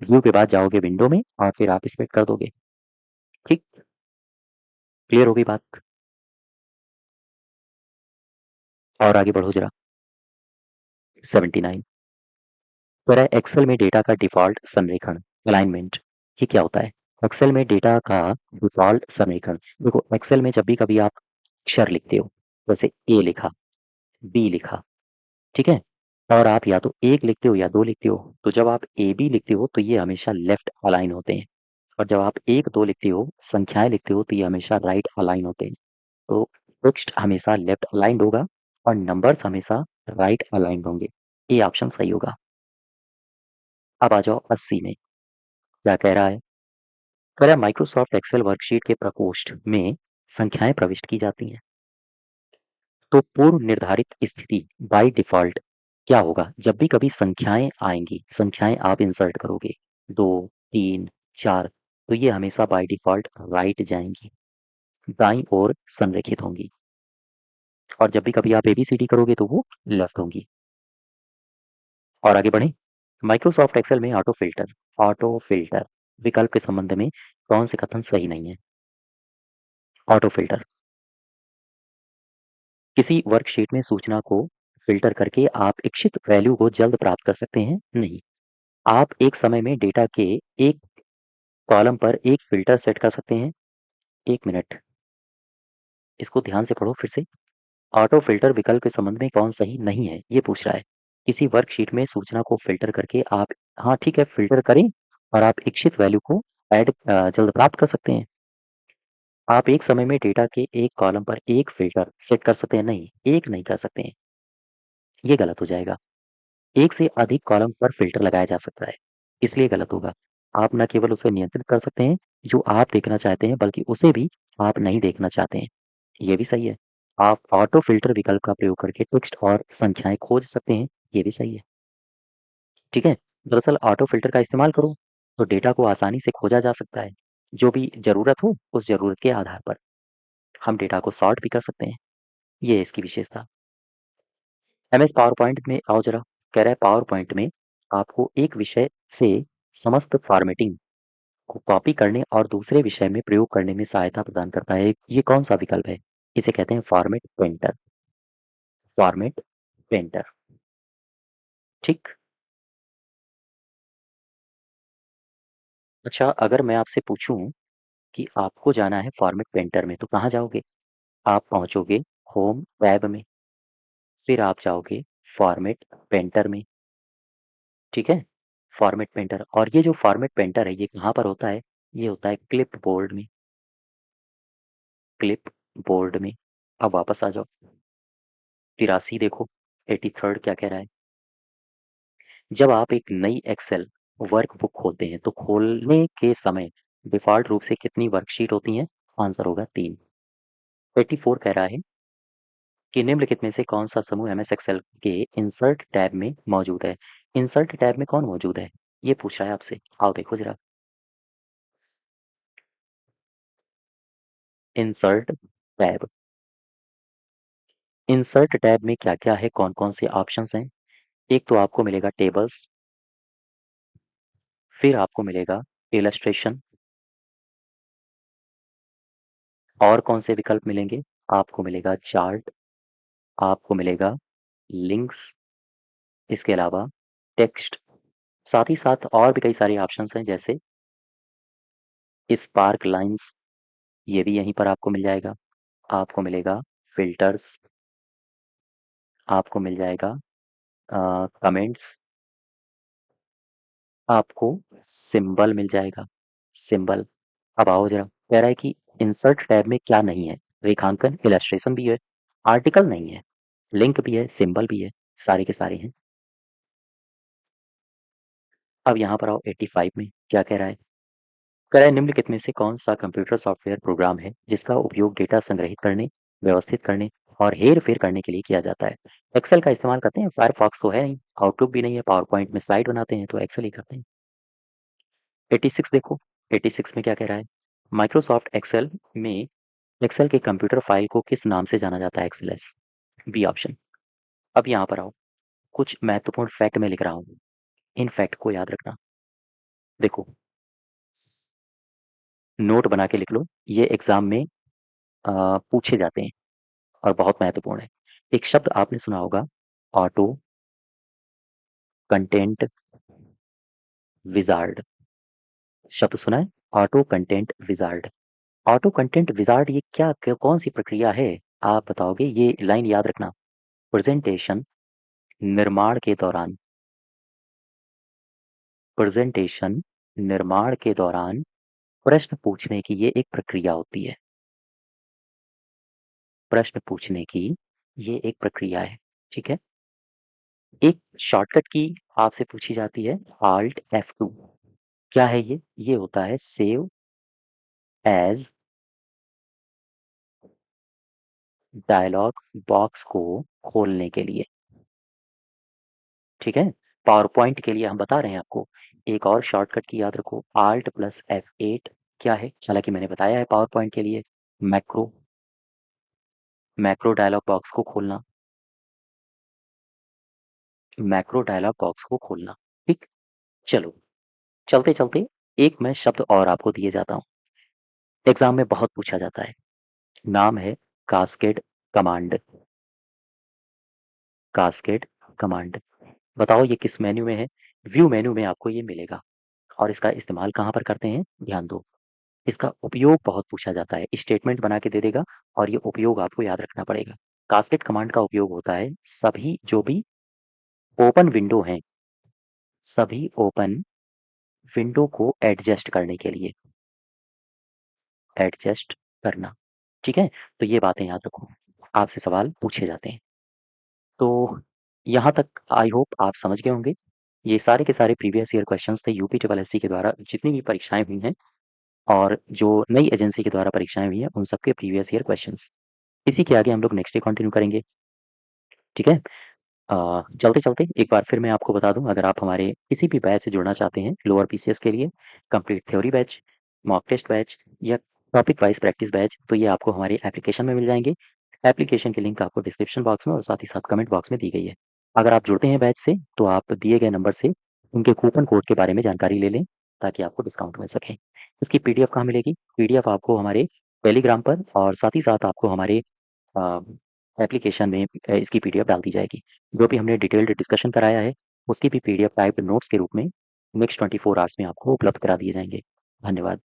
व्यू के बाद जाओगे विंडो में और फिर आप स्प्लिट कर दोगे, ठीक? क्लियर हो गई बात? और आगे बढ़ो ज़रा। 79 कह रहा है एक्सेल में डेटा का डिफ़ॉल्ट संरेखण, अलाइनमेंट, ये क्या होता है? एक्सेल में डेटा का डिफ़ॉल्ट संरेखण, देखो एक्सेल में जब भी कभी आप अक्षर लिखते हो, जैसे ए लिखा, बी लिखा, ठीक है? और आप या तो 1 लिखते हो या 2 लिखते हो, तो जब आप ए-बी लिखते हो तो ये हमेशा लेफ्ट अलाइन होते हैं और जब आप 1-2 लिखते हो, संख्याएँ लिखते हो तो ये हमेशा राइट अलाइन होते हैं। तो टेक्स्ट हमेशा लेफ्ट अलाइन्ड होगा और नंबर्स हमेशा राइट अलाइन्ड होंगे। ए ऑप्शन सही होगा। अब आ जाओ 80 में, क्या कह रहा है? कह रहा है माइक्रोसॉफ्ट एक्सेल वर्कशीट के प्रकोष्ठ में संख्याएं प्रविष्ट की जाती हैं। तो पूर्व निर्धारित स्थिति बाय डिफ़ॉल्ट क्या होगा? जब भी कभी संख्याएँ आएँगी, संख्याएँ आप इंसर्ट करोगे 2, 3, 4, तो ये हमेशा बाय डिफ़ॉल्ट राइट जाएँगी, दाईं ओर संरेखित होंगी, और जब भी कभी आप एबीसीडी करोगे तो वो लेफ्ट होंगी। और आगे बढ़ें? माइक्रोसॉफ्ट एक्सेल में ऑटो फ़िल्टर विकल्प के संबंध में कौन से कथन सही नहीं है? ऑटो फ़िल्टर, किसी वर्कशीट में सूचना को फ़िल्टर करके आप इच्छित वैल्यू को जल्द प्राप्त कर सकते हैं? नहीं। आप एक समय में डेटा के एक कॉलम पर एक फ़िल्टर सेट कर सकते हैं? 1 मिनट, इसको ध्यान से पढ़ो फिर से। ऑटो फ़िल्टर विकल्प के संबंध में कौन सही नहीं है, ये पूछ रहा है। किसी वर्कशीट में सूचना को फ़िल्टर करके आप, हाँ, ठीक है, फ़िल्टर करें और आप इच्छित वैल्यू को जल्द प्राप्त कर सकते हैं। आप एक समय में डेटा के एक कॉलम पर एक फ़िल्टर सेट कर सकते हैं? नहीं, एक नहीं कर सकते हैं, ये गलत हो जाएगा। एक से अधिक कॉलम पर फ़िल्टर लगाया जा सकता है, इसलिए गलत होगा। आप न केवल उसे नियंत्रित कर सकते हैं, जो आप देखना चाहते हैं, बल्कि उसे भी आप नहीं देखना चाहते हैं, ये भी सही है। आप ऑटो फ़िल्टर विकल्प का प्रयोग करके टेक्स्ट और संख्याएँ खोज सकते हैं, ये भी सही है। ठीक है? दरअसल ऑटो फ़िल्टर का इस्तेमाल करो, तो डेटा को आसानी से खोजा जा सकता है। जो भी ज़रूरत हो, उस ज़रूरत के आधार पर हम डेटा को सॉर्ट भी कर सकते हैं, ये है इसकी विशेषता। एमएस पावर पॉइंट में आओ ज़रा। कह रहा है पावर पॉइंट में आपको एक विषय से समस्त फ़ॉर्मेटिंग को कॉपी करने और दूसरे विषय में प्रयोग करने में सहायता प्रदान करता है। ये कौन-सा विकल्प है? इसे कहते हैं फ़ॉर्मेट पेंटर, ठीक? अच्छा, अगर मैं आपसे पूछूँ कि आपको जाना है फ़ॉर्मेट पेंटर में, तो कहाँ जाओगे? आप पहुँचोगे होम टैब में, फिर आप जाओगे फ़ॉर्मेट पेंटर में, ठीक है? फ़ॉर्मेट पेंटर, और ये जो फ़ॉर्मेट पेंटर है, ये कहाँ पर होता है? ये होता है क्लिपबोर्ड में, क्लिपबोर्ड में। अब वापस आ जाओ, 83 देखो, 83rd क्या कह रहा है? जब आप एक नई एक्सेल वर्कबुक खोलते हैं, तो खोलने के समय डिफ़ॉल्ट रूप से कितनी वर्कशीट होती हैं? आंसर होगा 3। 84 कह रहा है कि निम्नलिखित में से कौन-सा समूह एमएस एक्सेल के इंसर्ट टैब में मौजूद है? इंसर्ट टैब में कौन मौजूद है? ये पूछ रहा है आपसे। आओ देखो ज़रा। Insert tab. इंसर्ट टैब में क्या-क्या है, कौन-कौन से ऑप्शंस हैं? एक तो आपको मिलेगा टेबल्स, फिर आपको मिलेगा इलस्ट्रेशन, और कौन से विकल्प मिलेंगे? आपको मिलेगा चार्ट, आपको मिलेगा लिंक्स, इसके अलावा टेक्स्ट, साथ ही साथ और भी कई सारे ऑप्शंस हैं, जैसे स्पार्क लाइन्स, ये भी यहीं पर आपको मिल जाएगा। आपको मिलेगा फ़िल्टर्स, आपको मिल जाएगा कमेंट्स, आपको सिंबल मिल जाएगा, सिंबल। अब आओ ज़रा, कह रहा है कि इंसर्ट टैब में क्या नहीं है? रेखांकन, इलस्ट्रेशन भी है, आर्टिकल नहीं है, लिंक भी है, सिंबल भी है, सारे के सारे हैं। अब यहाँ पर आओ 85 में, क्या कह रहा है? कह रहा है निम्नलिखित में से कौन-सा कंप्यूटर सॉफ्टवेयर प्रोग्राम है, जिसका उपयोग डेटा संग्रहित करने, व्यवस्थित करने और हेर-फेर करने के लिए किया जाता है? एक्सेल का इस्तेमाल करते हैं, फायरफॉक्स तो है नहीं, आउटलुक भी नहीं है, पावर पॉइंट में स्लाइड बनाते हैं, तो एक्सेल ही करते हैं। 86 देखो, 86 में क्या कह रहा है? माइक्रोसॉफ्ट एक्सेल में एक्सेल के कंप्यूटर फ़ाइल को किस नाम से जाना जाता है? XLS, B option. अब यहाँ पर आओ, कुछ महत्वपूर्ण फैक्ट मैं लिख रहा हूँ, इन फैक्ट को याद रखना। देखो, नोट बना के लिख लो, ये एग्ज़ाम में पूछे जाते हैं और बहुत महत्वपूर्ण है। एक शब्द आपने सुना होगा, ऑटो कंटेंट विज़ार्ड, शब्द सुना है? Auto content wizard. Auto content wizard, ये कौन-सी प्रक्रिया है? आप बताओगे, ये लाइन याद रखना। प्रेज़ेंटेशन निर्माण के दौरान, प्रेज़ेंटेशन निर्माण के दौरान प्रश्न पूछने की ये एक प्रक्रिया होती है। प्रश्न पूछने की ये एक प्रक्रिया है, ठीक है? एक शॉर्टकट की आपसे पूछी जाती है Alt F2। क्या है ये? ये होता है सेव एज़ डायलॉग बॉक्स को खोलने के लिए, ठीक है? पावर पॉइंट के लिए हम बता रहे हैं आपको। एक और शॉर्टकट की याद रखो Alt प्लस F8 क्या है? हालाँकि मैंने बताया है पावर पॉइंट के लिए मैक्रो, मैक्रो डायलॉग बॉक्स को खोलना, मैक्रो डायलॉग बॉक्स को खोलना, ठीक? चलो, चलते-चलते एक मैं शब्द और आपको दिए जाता हूँ। एग्ज़ाम में बहुत पूछा जाता है। नाम है कास्केड कमांड, कास्केड कमांड। बताओ ये किस मेन्यू में है? व्यू मेन्यू में आपको ये मिलेगा और इसका इस्तेमाल कहाँ पर करते हैं? ध्यान दो। इसका उपयोग बहुत पूछा जाता है। स्टेटमेंट बना के दे देगा और ये उपयोग आपको याद रखना पड़ेगा। कास्केड कमांड का उपयोग होता है सभी जो भी ओपन विंडो हैं, सभी ओपन विंडो को एडजस्ट करने के लिए, एडजस्ट करना, ठीक है? तो ये बातें याद रखो। आपसे सवाल पूछे जाते हैं। तो यहाँ तक आई होप आप समझ गए होंगे। ये सारे के सारे प्रीवियस ईयर क्वेश्चंस थे यूपी ट्रिपल एससी के द्वारा जितनी भी परीक्षाएँ हुई हैं और जो नई एजेंसी के द्वारा परीक्षाएँ हुई हैं, उन सबके प्रीवियस ईयर क्वेश्चंस। इसी के आगे हम लोग नेक्स्ट डे कंटिन्यू करेंगे, ठीक है? चलते-चलते एक बार फिर मैं आपको बता दूँ अगर आप हमारे किसी भी बैच से जुड़ना चाहते हैं लोअर पीसीएस के लिए, complete theory batch, mock test batch या टॉपिक वाइज़ प्रैक्टिस बैच, तो ये आपको हमारी एप्लीकेशन में मिल जाएँगे। एप्लीकेशन की लिंक आपको डिस्क्रिप्शन बॉक्स में और साथ ही साथ कमेंट बॉक्स में दी गई है। अगर आप जुड़ते हैं बैच से, तो आप दिए गए नंबर से उनके कूपन कोड के बारे में जानकारी ले लें, ताकि आपको डिस्काउंट मिल सके। इसकी पीडीएफ कहाँ मिलेगी? पीडीएफ आपको हमारे टेलीग्राम पर और साथ ही साथ आपको हमारे अ, एप्लीकेशन में इसकी पीडीएफ डाल दी जाएगी। जो भी हमने डिटेल्ड डिस्कशन कराया है, उसकी भी पीडीएफ टाइप्ड नोट्स के रूप में नेक्स्ट 24 आवर्स में आपको उपलब्ध करा दिए जाएँगे। धन्यवाद।